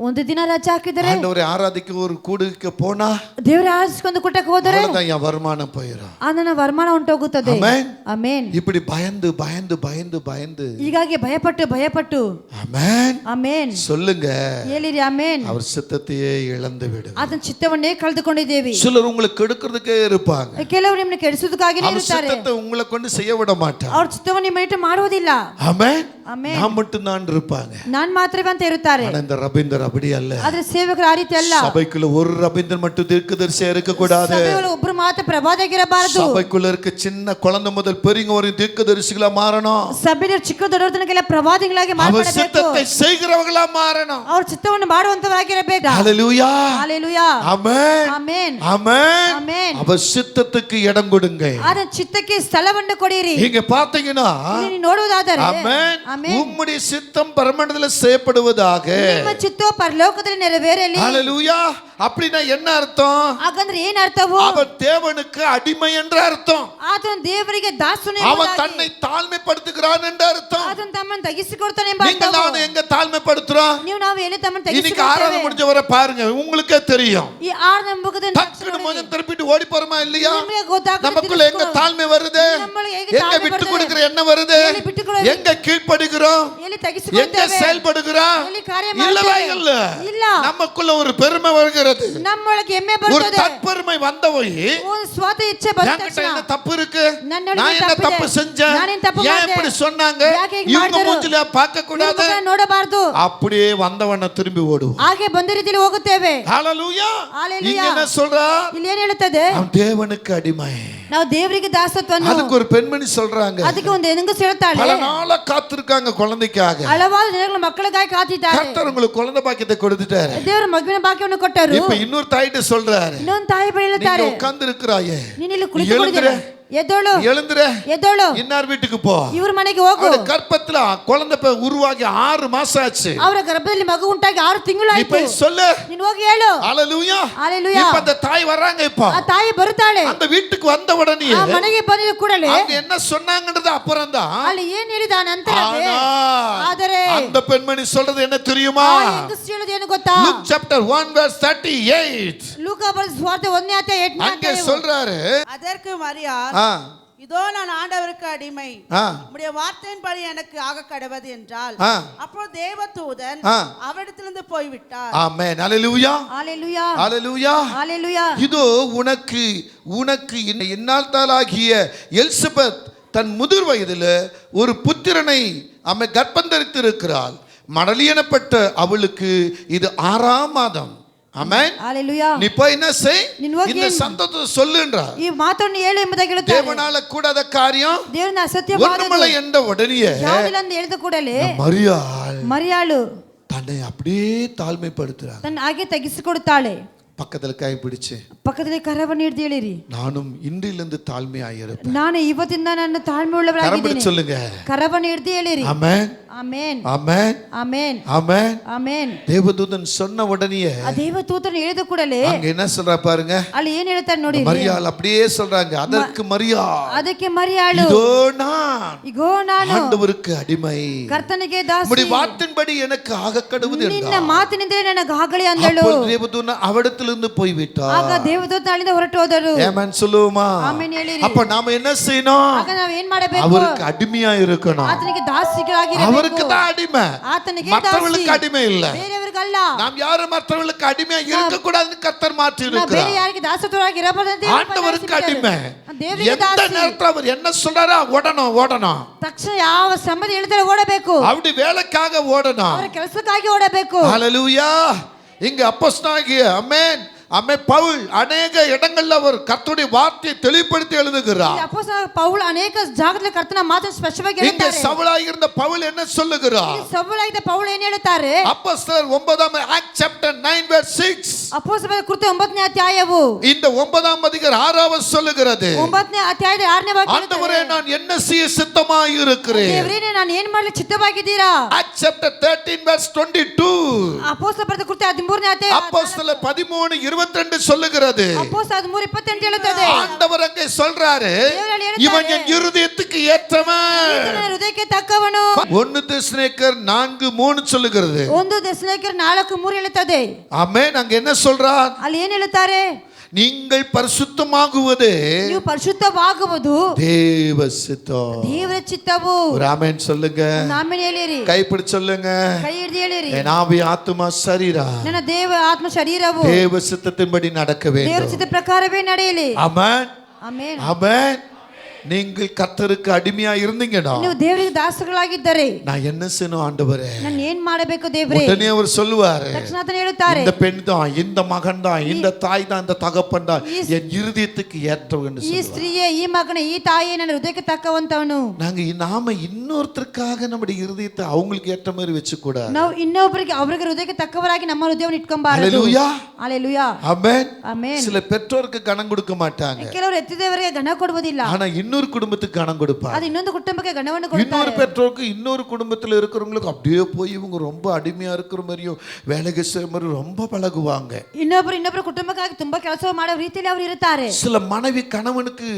ಒಂದು ದಿನ ರಜೆ ಹಾಕಿದರೆ, ஆண்டவரை ஆராதிக்க ஒரு கூடுக்கு போனா, ದೇವರ ಆರಾಧಿಸಿಕೊಂಡು ಕೂಟಕ್ಕೆ ಹೋದರೆ அவ்வளவுதான் என் வருமானம் போயிடும். ನನ್ನ ವರಮಾನ ಉಂಟೋಗುತ್ತದೆ. ஆமென். ಆಮೆನ್. இப்படி பயந்து பயந்து பயந்து பயந்து ಹೀಗಾಗಿ ಭಯಪಟ್ಟು ஆமென் ಆಮೆನ್ சொல்லுங்க, ಹೇಳಿರಿ ಆಮೆನ್. அவர் சித்தத்தையே இழந்து விடும். ಅದನ್ನ ಚಿತ್ತವನ್ನೇ ಕಳೆದುಕೊಂಡಿದ್ದೇವೆ. சிலர் உங்களுக்கு கெடுக்கிறதுக்கே இருப்பாங்க. ಕೆಲವರು ನಿಮ್ಮನ್ನು ಕೆಡಿಸುವುದಕ್ಕಾಗಿನೇ அவர் ಇರುತ್ತಾರೆ. சித்தத்தை உங்களை கொண்டு செய்ய விட மாட்டார். ಅವ್ರ ಚಿತ್ತವನ್ನು ನಿಮ್ಮ ಇಟ್ಟು ಮಾಡುವುದಿಲ್ಲ. ஆமென். ಆಮೆನ್. நான் மட்டும் தான் இருப்பாங்க. ನಾನ್ ಮಾತ್ರವೇ ಅಂತ ಇರುತ್ತಾರೆ. ஆனா இந்த ரபீந்தர் அப்படி அல்ல. ಆದ್ರೆ ಸೇವಕರು ಆ ರೀತಿ ಅಲ್ಲ. சபைக்குள்ள ஒரு ரபீந்தர் மட்டும் தீர்க்கதரிசியா இருக்க கூடாது. ಸಭೆಯಲ್ಲಿ ಒಬ್ಬರು ಮಾತ್ರ ಪ್ರವಾದಿಯಾಗಿರಬಾರದು. சபைக்குள்ள இருக்க சின்ன குழந்தை முதல் பெரியவங்க வரைக்கும் தீர்க்கதரிசிகளா மாறணும். ಸಭೆಯಲ್ಲಿ ಚಿಕ್ಕ ದೊಡ್ಡವರ ತನಕ ಪ್ರವಾದಿಗಳಾಗಿ அவர் ಮಾರ್ಪಡಬೇಕು. சித்தத்தை செய்கிறவங்களா மாறணும். ಅವ್ರ ಚಿತ್ತವನ್ನು ಮಾಡುವಂತವರಾಗಿರಬೇಕು. ஹalleluya. ஹalleluya. ஆமென். ಆಮೆನ್. ஆமென். ಆಮೆನ್. அவர் சித்தத்துக்கு இடம் கொடுங்க. ಆದ ಚಿತ್ತಕ್ಕೆ ಸ್ಥಳವನ್ನು ಕೊಡಿರಿ. இங்க பாத்தீங்கன்னா, ಇಲ್ಲಿ ನೀವು ನೋಡುವುದಾದರೆ ஆமென், ಆಮೆನ್. உம்முடைய சித்தம் பரமண்டலத்தில் செய்யப்படுவதாக. ನಿಮ್ಮ ಚಿತ್ತವು ಪರಲೋಕದಲ್ಲಿ ನೆರವೇರಲಿ. ஹalleluya. அப்படினா என்ன அர்த்தம்? ಹಾಗಂದ್ರೆ ಏನ್ ಅರ್ಥವು? அவன் தேவனுக்கு அடிமை என்ற அர்த்தம். ಆತನು ದೇವರಿಗೆ ದಾಸನು அவன் ಎಂಬುದಾಗಿ. தன்னை தாழ்மைப்படுத்துகிறான் என்ற அர்த்தம். ಆತನು ತಮ್ಮನ್ನು ತಗ್ಗಿಸಿಕೊಡ್ತಾನೆ ಎಂಬ நீங்க ಅರ್ಥವು. நான் எங்க தாழ்மைப்படுத்துறோம்? ನೀವು ನಾವು ಎಲ್ಲಿ ತಮ್ಮನ್ನು இன்னைக்கு ஆராதனை ತಗ್ಗಿಸಿಕೊಳ್ತೇವೆ? முடிஞ்ச வரை பாருங்க, உங்களுக்கே தெரியும். ಈ ಆರು ಮುಗಿದ டக்குனு மோஜம் திருப்பிட்டு ஓடி போறோமா இல்லையா? ನಿಮಗೆ ಗೊತ್ತಾಗುತ್ತೆ. நமக்குள்ள எங்க தாழ்மை வருது? நம்மளுக்கு ಹೇಗೆ எங்க ತಾಳ್ಮೆ விட்டு ಬರ್ತದೆ? கொடுக்கிற என்ன வருது? ಎಲ್ಲಿ ಬಿಟ್ಟುಕೊಳ್ಳೋದು? எங்க கீழ்ப்படுகிறோம்? ಎಲ್ಲಿ எங்க ತಗ್ಗಿಸಿಕೊಳ್ತೇವೆ? செயல்படுகிறோம்? ಎಲ್ಲಿ ಕಾರ್ಯ இல்லவே ಮಾಡ್ತೇವೆ? இல்ல. ಇಲ್ಲ. நமக்குள்ள ஒரு பெருமை வருகிறது. ನಮ್ಮೊಳಗೆ ಹೆಮ್ಮೆ ஒரு ಬರ್ತದೆ. தற்பெருமை வந்த போய், ಒಂದು ಸ್ವಾತ ಇಚ್ಛೆ ಬಂದ என்கிட்ட ತಕ್ಷಣ என்ன தப்பு இருக்கு? ನನ್ನೊಳಗೆ நான் என்ன ತಪ್ಪಿದೆ. தப்பு செஞ்சேன்? ನಾನೇನ್ ತಪ್ಪು ஏன் ಮಾಡ್ದೆ? இப்படி சொன்னாங்க? ಯಾಕೆ ಹೀಗೆ இவங்க ಮಾಡಿದ್ರು? மூஞ்சில பார்க்க கூடாது. ಇವ್ರ ನೋಡಬಾರದು. அப்படியே வந்தவன திரும்பி ஓடுவோம். ಹಾಗೆ ಬಂದ ರೀತಿಯಲ್ಲಿ ಹೋಗುತ್ತೇವೆ. ஹalleluya. ஹalleluya. இங்க என்ன சொல்றா? ಇಲ್ಲಿ ಏನ್ ಹೇಳುತ್ತದೆ? அவன் தேவனுக்கு அடிமை. ನಾವು ದೇವರಿಗೆ ದಾಸತ್ವವನ್ನು. அதுக்கு ஒரு பெண்மணி சொல்றாங்க, ಅದಕ್ಕೆ ಒಂದು ಹೆಂಗಸು ಹೇಳ್ತಾಳೆ, பல நாளா காத்திருக்காங்க குழந்தைக்காக. ಹಲವಾರು ದಿನಗಳು ಮಕ್ಕಳಿಗಾಗಿ ಕಾದಿದ್ದಾರೆ. கர்த்தர் உங்களுக்கு குழந்தை பாக்கியத்தை கொடுத்துட்டாரு. ದೇವರು ಮಗುವಿನ ಭಾಗ್ಯವನ್ನು ಕೊಟ್ಟರು. இப்ப இன்னொரு தாயிட்ட சொல்றாரு, ಇನ್ನೊಂದು ತಾಯಿ ಬಳಿ நீங்க ಹೇಳ್ತಾರೆ, உட்கார்ந்து இருக்கிறாயே, ನೀನು ಇಲ್ಲಿ ಕುಳಿತುಕೊಂಡಿದ್ದೀರ, ಎದ್ದೋಳು எழுந்துற, ಎದ್ದೋಳು, இன்னார் வீட்டுக்கு போ. ಇವ್ರ ಮನೆಗೆ ಹೋಗು. அவருடைய கற்பத்துல குழந்தை உருவாகி 6 மாசம் ஆச்சு. ಅವರ ಗರ್ಭದಲ್ಲಿ ಮಗು ಉಂಟಾಗಿ 6 நீ ತಿಂಗಳಾಯ್ತು. போய் சொல்லு. ನೀನು ಹೋಗಿ ಹೇಳು. ஹalleluya. ஹalleluya. இப்ப அந்த தாய் வர்றாங்க. இப்ப ಆ ತಾಯಿ ಬರುತ್ತಾಳೆ. அந்த வீட்டுக்கு வந்த உடனே ಆ ಮನೆಗೆ ಬಂದಿದ ಕೂಡಲೇ அவங்க என்ன சொன்னாங்கன்றது அப்புறம் தான். ಅಲ್ಲಿ ಏನ್ ಹೇಳಿದ ನಂತರವೇ. ಆದರೆ அந்த பெண்மணி சொல்றது என்ன தெரியுமா? ಆ ಹೆಂಗಸು ಹೇಳೋದು ಏನು ಗೊತ್ತಾ? Luke chapter 1 verse 38. ಲೂಕ ಬರೆದ ಸುವಾರ್ತೆ 1ನೇ ಅಧ್ಯಾಯ 8ನೇ அங்கே ಅಧ್ಯಾಯ. சொல்றாரு, அதற்கு மரியாள், ஆ இதோ நான் ஆண்டவருக்கு அடிமை, ஆ உம்முடைய வார்த்தையின்படி எனக்கு ஆக கடவது என்றால். ஆ அப்போ தேவதூதன் ஆ அவரிடத்திலிருந்து போய்விட்டார். ஆமென். ஹalleluya. ஹalleluya. ஹalleluya. ஹalleluya. இதோ உனக்கு இந்நாள்தாளாகிய எலிசபெத் தன் முதிர் வயதில் ஒரு புத்திரனை அம்மை கர்ப்பம் தரித்திருக்கிறாள். மடலியனப்பட்ட அவளுக்கு இது 6ஆம் மாதம். ஆமென். ஹalleluya. நீ போய் என்ன செய்? ನೀನು ಹೋಗಿ இந்த சந்தத்தை சொல்லுன்றார். ಈ ಮಾತನ್ನು ಹೇಳು ಎಂಬುದಾಗಿ ಹೇಳುತ್ತಾರೆ. தேவனால கூடாத காரியம் ದೇವರನ್ನ ಅಸತ್ಯವಾದದ್ದು ஒண்ணுமில்லை என்ற உடனே ಯಾವುದಿಲ್ಲ ಅಂತ ಹೇಳಿದ ಕೂಡಲೇ மரியாள் ಮರಿಯಾಳು தன்னை அப்படியே தாழ்மைப்படுத்துறாங்க. ತನ್ನ ಹಾಗೆ ತೆಗೆಸಿಕೊಡುತ್ತಾಳೆ. பக்கத்துல கை பிடிச்சு, ಪಕ್ಕದಲ್ಲಿ ಕರವನ್ನು ಹಿಡಿದು ಹೇಳಿರಿ, நானும் இன்றிலிருந்து தாழ்மையாயிருப்பேன். ನಾನು ಇವತ್ತಿಂದ ನನ್ನ ತಾಳ್ಮೆ கரம் ಉಳ್ಳವರಾಗಿದ್ದೀನಿ. பிடிச்சு சொல்லுங்க. ಕರವನ್ನು ಹಿಡಿದು ಹೇಳಿರಿ. ஆமென். ಆಮೆನ್. ஆமென். ಆಮೆನ್. ஆமென். ಆಮೆನ್. தேவதூதன் சொன்ன உடனே ಆ ದೇವದೂತನು ಹೇಳಿದ ಕೂಡಲೇ அங்க என்ன சொல்றா பாருங்க. ಅಲ್ಲಿ ಏನ್ ಹೇಳ್ತಾರೆ ನೋಡಿ. மரியாள் அப்படியே சொல்றாங்க, அதற்கு மரியாள், ಅದಕ್ಕೆ ಮರಿಯಾಳು, இதோ நான் ಇಗೋ ನಾನು ஆண்டவருக்கு அடிமை, ಕರ್ತನಿಗೆ ದಾಸಿ, உம்முடைய வார்த்தையின்படி எனக்கு ஆக கடவுது ನಿನ್ನ என்றார். ಮಾತಿನಿಂದಲೇ ನನಗೆ ಆಗಲಿ ಅಂದಳು. அப்பொழுது தேவதூதன் அவரிடத்தில் இடத்திலிருந்து போய்விட்டார். ಆಗ ದೇವದೂತ ಅಲ್ಲಿಂದ ಹೊರಟು ಹೋದರು. ஆமென் சொல்லுவோமா? ಆಮೆನ್ ಹೇಳಿರಿ. அப்ப நாம என்ன செய்யணும்? ಆಗ ನಾವು ಏನ್ ಮಾಡಬೇಕು? அவருக்கு அடிமையா இருக்கணும். ಆತನಿಗೆ ದಾಸಿಗಳಾಗಿರಬೇಕು. அவருக்கு தான் அடிமை, ಆತನಿಗೆ மற்றவர்களுக்கு அடிமை இல்ல. ಬೇರೆಯವರಿಗಲ್ಲ. நாம் யாரும் மற்றவர்களுக்கு அடிமையா இருக்க கூடாதுன்னு கர்த்தர் மாற்றி ನಾವು ಬೇರೆ இருக்கிறார். ಯಾರಿಗೆ ದಾಸತ್ವರಾಗಿ ಇರಬಾರದು. ஆண்டவருக்கு அடிமை. ದೇವರಿಗೆ எந்த ದಾಸಿ. நேரத்துல அவர் என்ன சொல்றாரோ ஓடணும். ತಕ್ಷಣ ಯಾವ ಸಮಯ ಹೇಳ್ತಾರೆ ಓಡಬೇಕು. அப்படி வேலைக்காக ஓடணும். ಅವರ ಕೆಲಸಕ್ಕಾಗಿ ಓಡಬೇಕು. ஹalleluya. இங்க அப்போஸ்தலனாகிய ஆமென் பவுல் அநேக இடங்கள்ல அவர் கர்த்தருடைய வார்த்தையை தெளிவுபடுத்தி எழுதுகிறார். ಅಪೊಸ್ತಲ ಪೌಲ್ ಅನೇಕ ಜಾಗದಲ್ಲಿ ಕರ್ತನ ಮಾತನ್ನು ಸ್ಪಷ್ಟವಾಗಿ இங்க ಹೇಳ್ತಾರೆ. சவுலாய் இருந்த பவுல் என்ன சொல்லுகிறார்? ಸೌಲಾಗಿದ್ದ ಪೌಲ್ ಏನು ಹೇಳ್ತಾರೆ? அப்போஸ்தலர் 9 ஆக்ட் சாப்டர் 9 verse 6. ಅಪೊಸ್ತಲರ ಕೃತ್ಯ 9ನೇ ಅಧ್ಯಾಯವು இந்த 9ஆம் அதிகாரம் 6வது சொல்லுகிறது. 9ನೇ ಅಧ್ಯಾಯದ 6ನೇ ವಾಕ್ಯ ஆண்டவரே நான் என்ன செய்ய சித்தமாய் இருக்கிறேன். ದೇವರೇ ನಾನು ಏನು ಮಾಡಲಿಕ್ಕೆ ಚಿತ್ತವಾಗಿದ್ದೀರಾ? Act chapter 13 verse 22. ಅಪೊಸ್ತಲ ಬರೆದ ಕೃತ್ಯ 13ನೇ ಅಧ್ಯಾಯ அப்போஸ்தலர் 13:22 சொல்லுகிறது. ಅಪೊಸ್ತಲ 13:28 ಹೇಳುತ್ತದೆ. ஆண்டவர் அங்கே சொல்றாரு, இவன் என் இருதயத்துக்கு ஏற்றவன். ನನ್ನ ಹೃದಯಕ್ಕೆ ತಕ್ಕವನು. 1 தெசலோனிக்கர் 4:3 சொல்லுகிறது. 1 தெசಲೋನಿಕರ್ 4:3 ಹೇಳುತ್ತದೆ. ஆமென். அங்க என்ன சொல்றார்? ಅಲ್ಲಿ ಏನು ಹೇಳುತ್ತಾರೆ? நீங்கள் பரிசுத்தமாகுவது ನೀವು ಪರಿಶುದ್ಧವಾಗುವುದು தேவ சித்தம். ದೇವರ ಚಿತ್ತವು. ஒரு ஆமென் சொல்லுங்க. ಆಮೆನ್ ಹೇಳಿರಿ. கைப்பிடி சொல்லுங்க. ಕೈ ಹಿಡಿದು ಹೇಳಿರಿ. என் ஆவி ஆத்துமா சரீரா ನನ್ನ ದೇವ ಆತ್ಮ ಶರೀರವು தேவ சித்தத்தின்படி நடக்க ದೇವರ வேண்டும். ಚಿತ್ತ ಪ್ರಕಾರವೇ ನಡೆಯಲಿ. ஆமென். ಆಮೆನ್. ஆமென். நீங்கள் கர்த்தருக்கு அடிமையா இருந்தீங்கன்னா ನೀವು ದೇವರಿಗೆ ದಾಸಗಳಾಗಿದ್ದರೆ நான் என்ன செய்யணும் ஆண்டவரே? ನಾನು ಏನ್ ಮಾಡಬೇಕು ದೇವರೇ? உடனே அவர் சொல்லுவாரு, ತಕ್ಷಣ ಆತನು ಹೇಳುತ್ತಾರೆ, இந்த பெண் தான், இந்த மகன் தான், இந்த தாய் தான், இந்த தகப்பன் தான் என் இருதயத்துக்கு ஏற்றவன் என்று ಈ சொல்லுவார். ಸ್ತ್ರೀಯೇ, ಈ ಮಗನೇ, ಈ ತಾಯಿಯೇ ನನ್ನ ಹೃದಯಕ್ಕೆ ತಕ್ಕವಂತವನು. நாம இன்னொருத்தருக்காக நம்முடைய இருதயத்தை அவங்களுக்கு ஏற்ற மாதிரி வச்சு கூடாது. ನಾವು ಇನ್ನೊಬ್ಬರಿಗೆ ಅವರಿಗೆ ಹೃದಯಕ್ಕೆ ತಕ್ಕವರಾಗಿ ನಮ್ಮ ಹೃದಯವನ್ನು ಇಟ್ಕೊಂಬಾರದು. ஹalleluya. ಹalleluya. ஆமென். ಆಮೆನ್. சில பெற்றோருக்கு கனம் கொடுக்க மாட்டாங்க. ಕೆಲವರು ಎತ್ತಿದವರಿಗೆ ಗಣ ಕೊಡುವುದಿಲ್ಲ. ஆனா இன்னொரு குடும்பத்துக்கு கனம் கொடுப்பாங்க. ಅದು ಇನ್ನೊಂದು ಕುಟುಂಬಕ್ಕೆ ಗಣವನ್ನು இன்னொரு ಕೊಡುತ್ತಾರೆ. பெற்றோருக்கு இன்னொரு குடும்பத்துல இருக்கிறவங்களுக்கு அப்படியே போய் இவங்க ரொம்ப அடிமையா இருக்கிற மாதிரியும் வேலைக்கு செய்யற மாதிரி ரொம்ப பழகுவாங்க. ಇನ್ನೊಬ್ಬರು ಕುಟುಂಬಕ್ಕಾಗಿ ತುಂಬಾ ಕೆಲಸ ಮಾಡೋ ರೀತಿಯಲ್ಲಿ ಅವರು ಇರುತ್ತಾರೆ. சில மனைவி கணவனுக்கு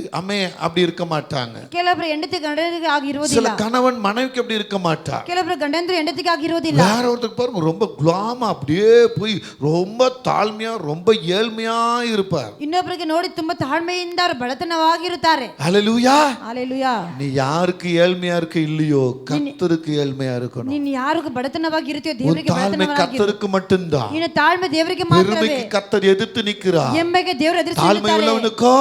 அப்படி இருக்க மாட்டாங்க. ಕೆಲವರು ಹೆಂಡತಿ ಗಂಡನಿಗೆ ಆಗಿರುವುದಿಲ್ಲ. சில கணவன் மனைவிக்கு அப்படி இருக்க மாட்டாங்க. ಕೆಲವರು ಗಂಡಂದ್ರು ಹೆಂಡತಿಗೆ ಆಗಿರುವುದಿಲ್ಲ. வேற ஒருத்தர் பாருங்க ரொம்ப குலாமா அப்படியே போய் ரொம்ப தாழ்மையா ரொம்ப ஏழ்மையா இருப்பார். ಇನ್ನೊಬ್ಬರಿಗೆ ನೋಡಿ ತುಂಬಾ ತಾಳ್ಮೆಯಿಂದ ಅವರು ಬಡತನವಾಗಿರುತ್ತಾರೆ. ஹalleluya. ஹalleluya. நீ யாருக்கு ஏழ்மையா இருக்க இல்லையோ கர்த்தருக்கு ஏழ்மையா இருக்கணும். ನೀನು ಯಾರಿಗೆ ಬಡತನವಾಗಿ ಇರುತ್ತೀಯೋ உன் ದೇವರಿಗೆ தாழ்மை ಬಡತನವಾಗಿ கர்த்தருக்கு மட்டும்தான். ನಿನ್ನ ತಾಳ್ಮೆ ದೇವರಿಗೆ ಮಾತ್ರವೇ. பெருமைக்கு கர்த்தர் எதிர்த்து நிற்கிறார். ಎಮ್ಮೆಗೆ ದೇವರು ಎದುರಿಸಿ தாழ்மை ನಿಲ್ಲುತ್ತಾರೆ. உள்ளவனுக்கோ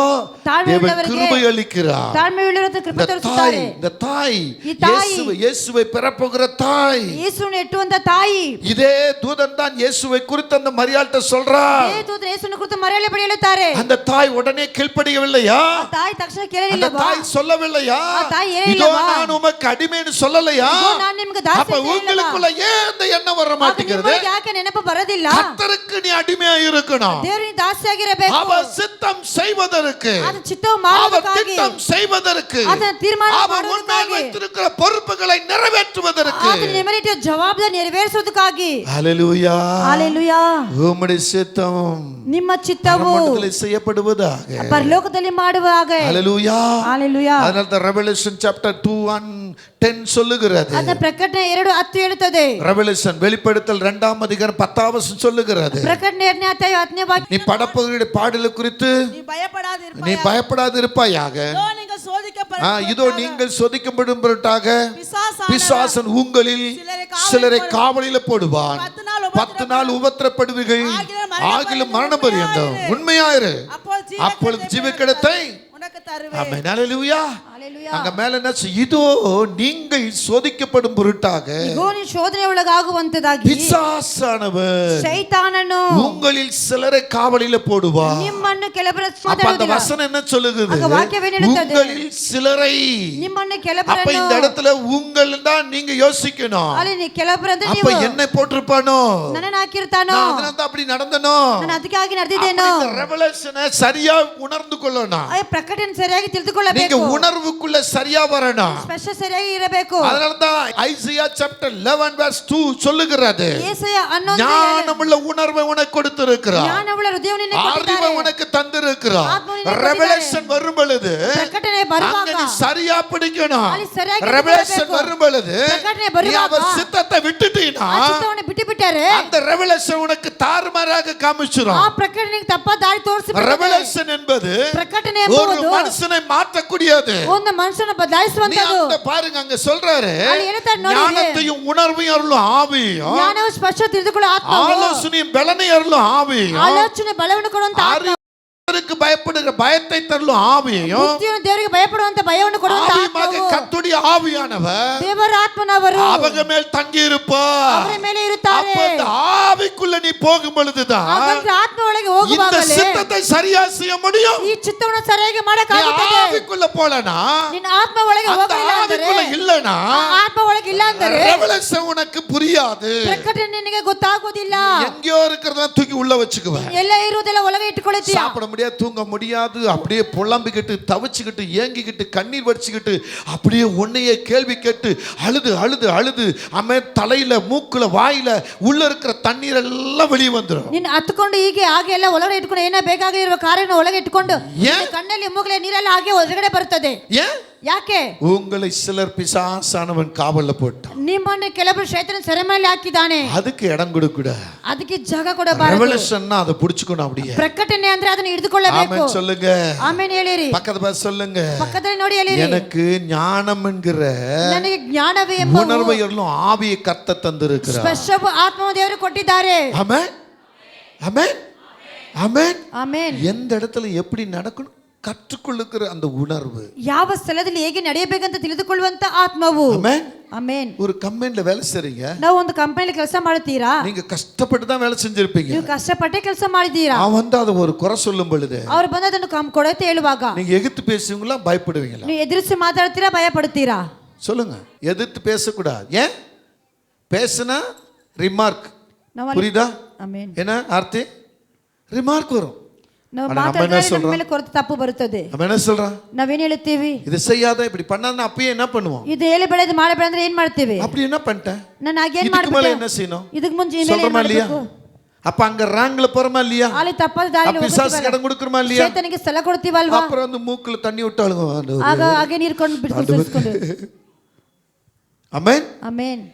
ತಾಳ್ಮೆ தேவன் உள்ளವರಿಗೆ கிருபை அளிக்கிறார். ತಾಳ್ಮೆ ಉಳ್ಳವರಿಗೆ ಕೃಪೆ ತೋರಿಸುತ್ತಾರೆ. இந்த தாய் ಈ ತಾಯಿ இயேசுவை பெறப்போகிற தாய், ಯೇಸುವನ್ನು ಎಟ್ಟುವಂತ ತಾಯಿ, இதே தூதன் தான் இயேசுவை குறித்து அந்த மரியாள்கிட்ட சொல்றார். ಏ ದೂತರು ಯೇಸುವನ್ನು ಕುರಿತು ಮರೆಯಲೇ ಬಳಿ ಹೇಳುತ್ತಾರೆ. அந்த தாய் உடனே கீழ்ப்படியவில்லையா? ಆ ತಾಯಿ ತಕ್ಷಣ அந்த ಕೇಳಲಿಲ್ಲವಾ? தாய் சொல்லவில்லையா? ಆ ತಾಯಿ இதோ ಹೇಳಿಲ್ಲವಾ? நான் உமக்கு அடிமைன்னு சொல்லலையா? இதோ நான் ನಿಮಗೆ ದಾಸಿ அப்ப ಅಂತ ಹೇಳಿಲ್ಲವಾ? உங்களுக்குள்ள ஏன் அந்த எண்ணம் வர ಆಗ மாட்டேங்கிறது? ನಿಮಗೆ ಯಾಕೆ ನೆನಪು ಬರೋದಿಲ್ಲ? கர்த்தருக்கு நீ அடிமையா இருக்கணும். ದೇವರಿಗೆ ದಾಸಿಯಾಗಿರಬೇಕು. அவர் சித்தம் செய்வதற்கு, ಆತನ ಚಿತ್ತವು அவர் ಮಾಡುವುದಕ್ಕಾಗಿ, திட்டம் செய்வதற்கு, ಆತನ ತೀರ್ಮಾನ அவர் உன்மேல் ಮಾಡುವುದಕ್ಕಾಗಿ, வைத்திருக்கிற பொறுப்புகளை நிறைவேற்றுவதற்கு. ಆತನ ನಿಮ್ಮಲ್ಲಿಟ್ಟ ಜವಾಬ್ದಾರಿ ನೆರವೇರಿಸುವುದಕ್ಕಾಗಿ. ஹalleluya. ಹalleluya. உம்முடைய சித்தம் ನಿಮ್ಮ ಚಿತ್ತವು பரலோகத்தில் செய்யப்படுவதாக. ಪರಲೋಕದಲ್ಲಿ ಮಾಡುವಾಗ. ஹalleluya. ಹalleluya. அதனால தான் ரெவெலேஷன் சாப்டர் 2:10 சொல்லுகிறது. ಅದರ ಪ್ರಕಟಣೆ 2:10 ಹೇಳುತ್ತದೆ. ரெவெலேஷன் வெளிப்படுத்தல் 2ஆம் அதிகாரம் 10ஆம் வசனம் சொல்லுகிறது. ಪ್ರಕಟಣೆ 2ನೇ ಅಧ್ಯಾಯ 10ನೇ ವಾಕ್ಯ. நீ படப்பகுதியுடைய பாடலை குறித்து நீ பயப்படாதிருப்பாயாக. நீ பயப்படாதிருப்பாயாக. இதோ நீங்கள் சோதிக்கப்படும் பொருட்டாக பிசாசன் உங்களில் சிலரை காவலில் போடுவான். 10 நாள் உபத்திரப்படுவீர்கள், ஆகிலும் மரணம் பரியந்தம் உண்மையாயிரு, அப்பொழுது ஜீவக்கிடத்தை உனக்கு தருவேன். ஆமென். ஹalleluya. ಹalleluya. அங்க மேல என்ன இதோ நீங்கள் சோதிக்கப்படும் பொருட்டாக ಇಗೋ ನೀವು ಶೋಧನೆ ಒಳಗಾಗುವಂತದಾಗಿ பிசாசானவர் ಸೈತಾನನು உங்களில் சிலரை காவலில போடுவார். ನಿಮ್ಮನ್ನು ಕೆಲವರ அப்ப அந்த வசனம் என்ன சொல்லுகிறது? ಆಗ ವಾಕ್ಯವೇನು ಹೇಳುತ್ತದೆ? உங்களில் சிலரை. ನಿಮ್ಮನ್ನು அப்ப ಕೆಲವರನ್ನು. இந்த இடத்துல உங்கள் தான் நீங்க யோசிக்கணும். ಅಲ್ಲಿ ನೀ ಕೆಲವರಂದ್ರೆ அப்ப ನೀವು என்னை போட்டிருப்பானோ, ನನ್ನನ್ನು ಹಾಕಿರ್ತಾನೋ, நான் அதனால தான் அப்படி நடந்தனோ, ನಾನು ಅದಕ್ಕಾಗಿ ನಡೆದಿದ್ದೇನೋ. ரெவலேஷனை சரியா உணர்ந்து கொள்ளணும். ಆ ಪ್ರಕಟಣೆ ಸರಿಯಾಗಿ நீங்க ತಿಳಿದುಕೊಳ್ಳಬೇಕು. உணர்வுக்குள்ள ஸ்பெஷல் சரியா வரணும். ಸ್ಪರ್ಶ ಸರಿಯಾಗಿ ಇರಬೇಕು. அதனாலதான் ஐசியா சாப்டர் 11 verse 2 சொல்லுகிறது, ಯೆಶಾಯ 11 ஞானமுள்ள உணர்வை உனக்கு கொடுத்திருக்கிறார், ಜ್ಞಾನವುಳ್ಳ ಹೃದಯವನ್ನು ನಿನಗೆ அறிவை ಕೊಟ್ಟಿದ್ದಾರೆ. உனக்கு தந்திருக்கிறார். ஆத்மாவை நினக்கு ரெவலேஷன் வரும் பொழுது ಪ್ರಕಟಣೆ ಬರುವಾಗ அங்க நீ சரியா பிடிக்கணும். ಅಲ್ಲಿ ಸರಿಯಾಗಿ ரெவலேஷன் ಹಿಡಿಬೇಕು. வரும் பொழுது ಪ್ರಕಟಣೆ நீ ಬರುವಾಗ அவர் சித்தத்தை விட்டுட்டீனா ಆ ಚಿತ್ತವನ್ನು ಬಿಟ್ಟು ಬಿಟ್ಟರೆ அந்த ரெவலேஷன் உனக்கு தாறுமாறாக காமிச்சிரும். ಆ ಪ್ರಕಟಣೆಗೆ ತಪ್ಪ ದಾರಿ ತೋರಿಸಿ ரெவலேஷன் என்பது ಪ್ರಕಟಣೆ ஒரு ಎಂಬುದು மனுஷனை மாற்றக்கூடியது. ಒಂದು ಮನುಷ್ಯನ நீ ಬದಲಾಯಿಸುವಂತದ್ದು. அந்த பாருங்க அங்க சொல்றாரு, ಅಲ್ಲಿ ಹೇಳ್ತಾರೆ ನೋಡಿ, ஞானத்தையும் உணர்வையும் அருளும் ஆவியும், ಜ್ಞಾನವು ಸ್ಪರ್ಶ ತಿಳಿದುಕೊಳ್ಳೋ ಆತ್ಮವು, ஆலோசனையும் பலனை அருளும் ஆவியும், ಆಲೋಚನೆ ಬಲವನ್ನು ಕೊಡುವಂತ ಆತ್ಮ, அறிவுக்கு பயப்படுகிற பயத்தை தருளும் ஆவியும், ಬುದ್ಧಿಯನ್ನು ದೇವರಿಗೆ ಭಯಪಡುವಂತ ಭಯವನ್ನು ಕೊಡುವಂತ ஆவியுமாக ಆತ್ಮವು, கர்த்தருடைய ஆவியானவர் ದೇವರ ಆತ್ಮನವರು அவங்க மேல் தங்கி இருப்பார். ಅವರ ಮೇಲೆ ಇರುತ್ತಾರೆ. அப்ப அந்த ஆவிக்குள்ள நீ போகும் பொழுதுதான் ಹಾಗಾದ್ರೆ ಆತ್ಮ ಒಳಗೆ இந்த ಹೋಗುವಾಗಲೇ சித்தத்தை சரியா செய்ய முடியும். ಈ ಚಿತ್ತವನ್ನು ಸರಿಯಾಗಿ நீ ಮಾಡಕ್ಕಾಗುತ್ತದೆ. ஆவிக்குள்ள போலனா, ನಿನ್ನ ಆತ್ಮ ಒಳಗೆ அந்த ಹೋಗಲಿಲ್ಲ ಅಂದರೆ, ஆவிக்குள்ள இல்லனா ಆ ಆತ್ಮ ಒಳಗೆ ಇಲ್ಲ ಅಂದರೆ ரெவலேஷன் உனக்கு புரியாது. ಪ್ರಕಟಣೆ ನಿನಗೆ ಗೊತ್ತಾಗೋದಿಲ್ಲ. எங்கேயோ இருக்கிறத தூக்கி உள்ள வச்சுக்குவேன். ಎಲ್ಲ ಇರುವುದೆಲ್ಲ ಒಳಗೆ ಇಟ್ಟುಕೊಳ್ಳುತ್ತೀಯ. சாப்பிட முடியாது, தூங்க முடியாது, அப்படியே புலம்பிக்கிட்டு தவிச்சுக்கிட்டு ஏங்கிக்கிட்டு கண்ணீர் வடிச்சுக்கிட்டு அப்படியே உன்னையே கேள்வி கேட்டு அழுது அழுது அழுது அம்மே தலையில மூக்குல வாயில உள்ள இருக்கிற தண்ணீர் எல்லாம் வெளியே வந்துடும். ನಿನ್ನ ಹತ್ಕೊಂಡು ಹೀಗೆ ಹಾಗೆ ಎಲ್ಲ ಒಳಗಡೆ ಇಟ್ಕೊಂಡು ಏನೋ ಬೇಕಾಗಿರುವ ಕಾರ್ಯನ ಒಳಗೆ ಇಟ್ಕೊಂಡು ಏನ್? ನಿನ್ನ ಕಣ್ಣಲ್ಲಿ ಮೂಗಲೆ ನೀರೆಲ್ಲ ಹಾಗೆ ಹೊರಗಡೆ ಬರುತ್ತದೆ. ஏன் ಯಾಕೆ? உங்களை சிலர் பிசாசானவன் காவல்ல போட்டான். ನಿಮ್ಮನ್ನು ಕೆಲವರು ಶೈತಾನ ಸೆರೆಮನೆಯಲ್ಲಿ ಹಾಕಿದ್ದಾನೆ. அதுக்கு இடம் கொடுக்கூட. ಅದಕ್ಕೆ ಜಾಗ ಕೊಡಬಾರದು. ரெவலேஷன்னா அதை புடிச்சுக்கணும் அப்படியே. ಪ್ರಕಟಣೆ ಅಂದ್ರೆ ಅದನ್ನ ಹಿಡಿದುಕೊಳ್ಳಬೇಕು. ஆமென் சொல்லுங்க. ಆಮೆನ್ ಹೇಳಿರಿ. பக்கத்துல பார்த்து சொல்லுங்க. ಪಕ್ಕದಲ್ಲಿ ನೋಡಿ ಹೇಳಿರಿ. எனக்கு ஞானம் என்கிற ನನಗೆ ಜ್ಞಾನವೇ ಎಂಬ உணர்வை எல்லாம் ஆவியை கர்த்தர் தந்திருக்கிறார். ಸ್ಪರ್ಶವು ಆತ್ಮವು ದೇವರು ಕೊಟ್ಟಿದ್ದಾರೆ. ஆமென் ஆமென் ஆமென். ಆಮೆನ್. எந்த இடத்துல எப்படி நடக்கணும் கற்றுக்கொள்ளுகிற அந்த உணர்வு, ಯಾವ ಸ್ಥಳದಲ್ಲಿ ಹೇಗೆ ನಡೆಯಬೇಕಂತ ತಿಳಿದುಕೊಳ್ಳುವಂತ ಆತ್ಮವು. ஆமென். ಆಮೆನ್. ஒரு கம்பெனில வேலை செய்றீங்க, ನಾವು ಒಂದು ಕಂಪನಿಯಲ್ಲಿ ಕೆಲಸ ಮಾಡುತ್ತೀರಾ, நீங்க கஷ்டப்பட்டு தான் வேலை செஞ்சிருப்பீங்க. ನೀವು ಕಷ್ಟಪಟ್ಟೆ ಕೆಲಸ ಮಾಡಿದ್ದೀರಾ. அவன் வந்து அதை ஒரு குறை சொல்லும் பொழுது ಅವ್ರು ಬಂದು ಅದನ್ನು ಕೊಡತೆ ಹೇಳುವಾಗ நீங்க எதிர்த்து பேசுவீங்களா பயப்படுவீங்களா? ನೀವು ಎದುರಿಸಿ ಮಾತಾಡ್ತೀರಾ, ಭಯ ಪಡುತ್ತೀರಾ? சொல்லுங்க. எதிர்த்து பேசக்கூடாது. ஏன்? பேசுனா ரிமார்க், ನಾವು புரியுதா? ಆಮೆನ್. என்ன அர்த்தம்? ரிமார்க் வரும். ನಾವು ஆனா நம்ம என்ன ಮಾತಾಡಿದ್ರೆ ನಮ್ಮ சொல்றோம்? ಮೇಲೆ ಕೊರತೆ ತಪ್ಪು ಬರುತ್ತದೆ. நம்ம என்ன சொல்றான்? ನಾವೇನ್ ಹೇಳ್ತೀವಿ? இது செய்யாத, இப்படி பண்ணாத, அப்பயே என்ன பண்ணுவோம்? ಇದು ಹೇಳಿ ಬೆಳೆದು ಮಾಡಬೇಡ ಅಂದ್ರೆ ಏನ್ ಮಾಡ್ತೀವಿ? அப்படி என்ன பண்ணிட்டேன்? ನಾನು ಹಾಗೆ ಏನ್ இதுக்கு மேல ಮಾಡ್ಬಿಟ್ಟೆ? என்ன செய்யணும்? ಇದಕ್ಕೆ ಮುಂಚೆ ಏನ್ சொல்றமா இல்லையா? ಮಾಡಬೇಕು? அப்ப அங்க ராங்ல போறமா இல்லையா? ಅಲ್ಲಿ ತಪ್ಪಾದ ದಾರಿಯಲ್ಲಿ பிசாசு இடம் கொடுக்கறமா இல்லையா? ಶೈತಾನಿಗೆ ಸ್ಥಳ ಕೊಡ್ತೀವಲ್ವಾ? அப்புறம் வந்து மூக்குல தண்ணி விட்டாளுங்க. ಆಗ ಹಾಗೆ ನೀರು ಕೊಂಡು ಬಿಡ್ಕೊಂಡು. ஆமென். ಆಮೆನ್.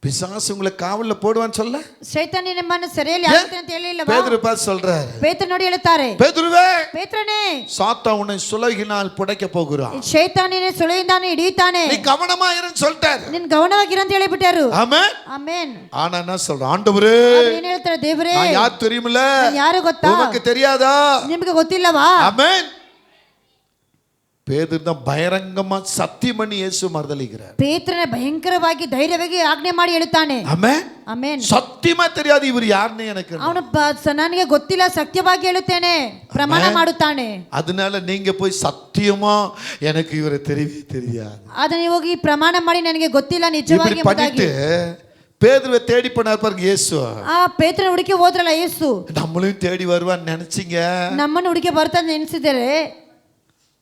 பிசாசு உங்களை காவல்ல போடுவான்னு சொல்ல ಶೈತಾನಿ ನಿಮ್ಮನ್ನು ಸೆರೆಯಲ್ಲಿ ಹಾಕ್ತಾನೆ ಅಂತ ಹೇಳಿಲ್ಲವಾ? பேதுரு பார்த்து சொல்றாரு, ಪೇತ್ರ ನೋಡಿ ಹೇಳುತ್ತಾರೆ, பேதுருவே ಪೇತ್ರನೇ, சாத்தான் உன்னை சுலகினால் புடைக்க போகிறான், ಶೈತಾನಿನ ಸುಳಿಯಿಂದಾನೆ ಹಿಡಿಯುತ್ತಾನೆ, நீ கவனமா இருன்னு சொல்லிட்டாரு. ನಿನ್ ಗಮನವಾಗಿರು ಅಂತ ಹೇಳಿಬಿಟ್ಟಾರು. ஆமென். ಆಮೆನ್. ஆனா என்ன சொல்றான்? ஆண்டவரே ಆದ್ರೆ ಏನ್ ಹೇಳ್ತಾರೆ? ದೇವರೇ, நான் யார் தெரியுமில்ல? ನಾನು ಯಾರು ಗೊತ್ತಾ? உனக்கு தெரியாதா? ನಿಮ್ಗೆ ಗೊತ್ತಿಲ್ಲವಾ? ஆமென். பேதுரு தான் பயங்கரமா சத்தியம் பண்ணி இயேசு மறுதலிக்கிறார். ಪೇತ್ರನ ಭಯಂಕರವಾಗಿ ಧೈರ್ಯವಾಗಿ ಆಜ್ಞೆ ಮಾಡಿ ಹೇಳುತ್ತಾನೆ. ஆமென். ಆಮೆನ್. சத்தியமா தெரியாது இவர் யாருன்னு எனக்கு. ಅವನು ನನಗೆ ಗೊತ್ತಿಲ್ಲ, ಸತ್ಯವಾಗಿ ಹೇಳುತ್ತೇನೆ, ಪ್ರಮಾಣ ಮಾಡುತ್ತಾನೆ. அதனால நீங்க போய் சத்தியமா எனக்கு இவரை தெரியாது ಅದನ್ನ ಹೋಗಿ ಪ್ರಮಾಣ ಮಾಡಿ ನನಗೆ ಗೊತ್ತಿಲ್ಲ ನಿಜವಾಗಿ இப்படி பண்ணிட்டு பேதுருவை தேடி போனார் பாருங்க இயேசு. ಆ ಪೇತ್ರನ ಹುಡುಕಿ ಹೋದ್ರಲ್ಲ ಯೇಸು, நம்மளையும் தேடி வருவான்னு நினைச்சீங்க, ನಮ್ಮನ್ನು ಹುಡುಕಿ ಬರ್ತಾ ನೆನೆಸಿದರೆ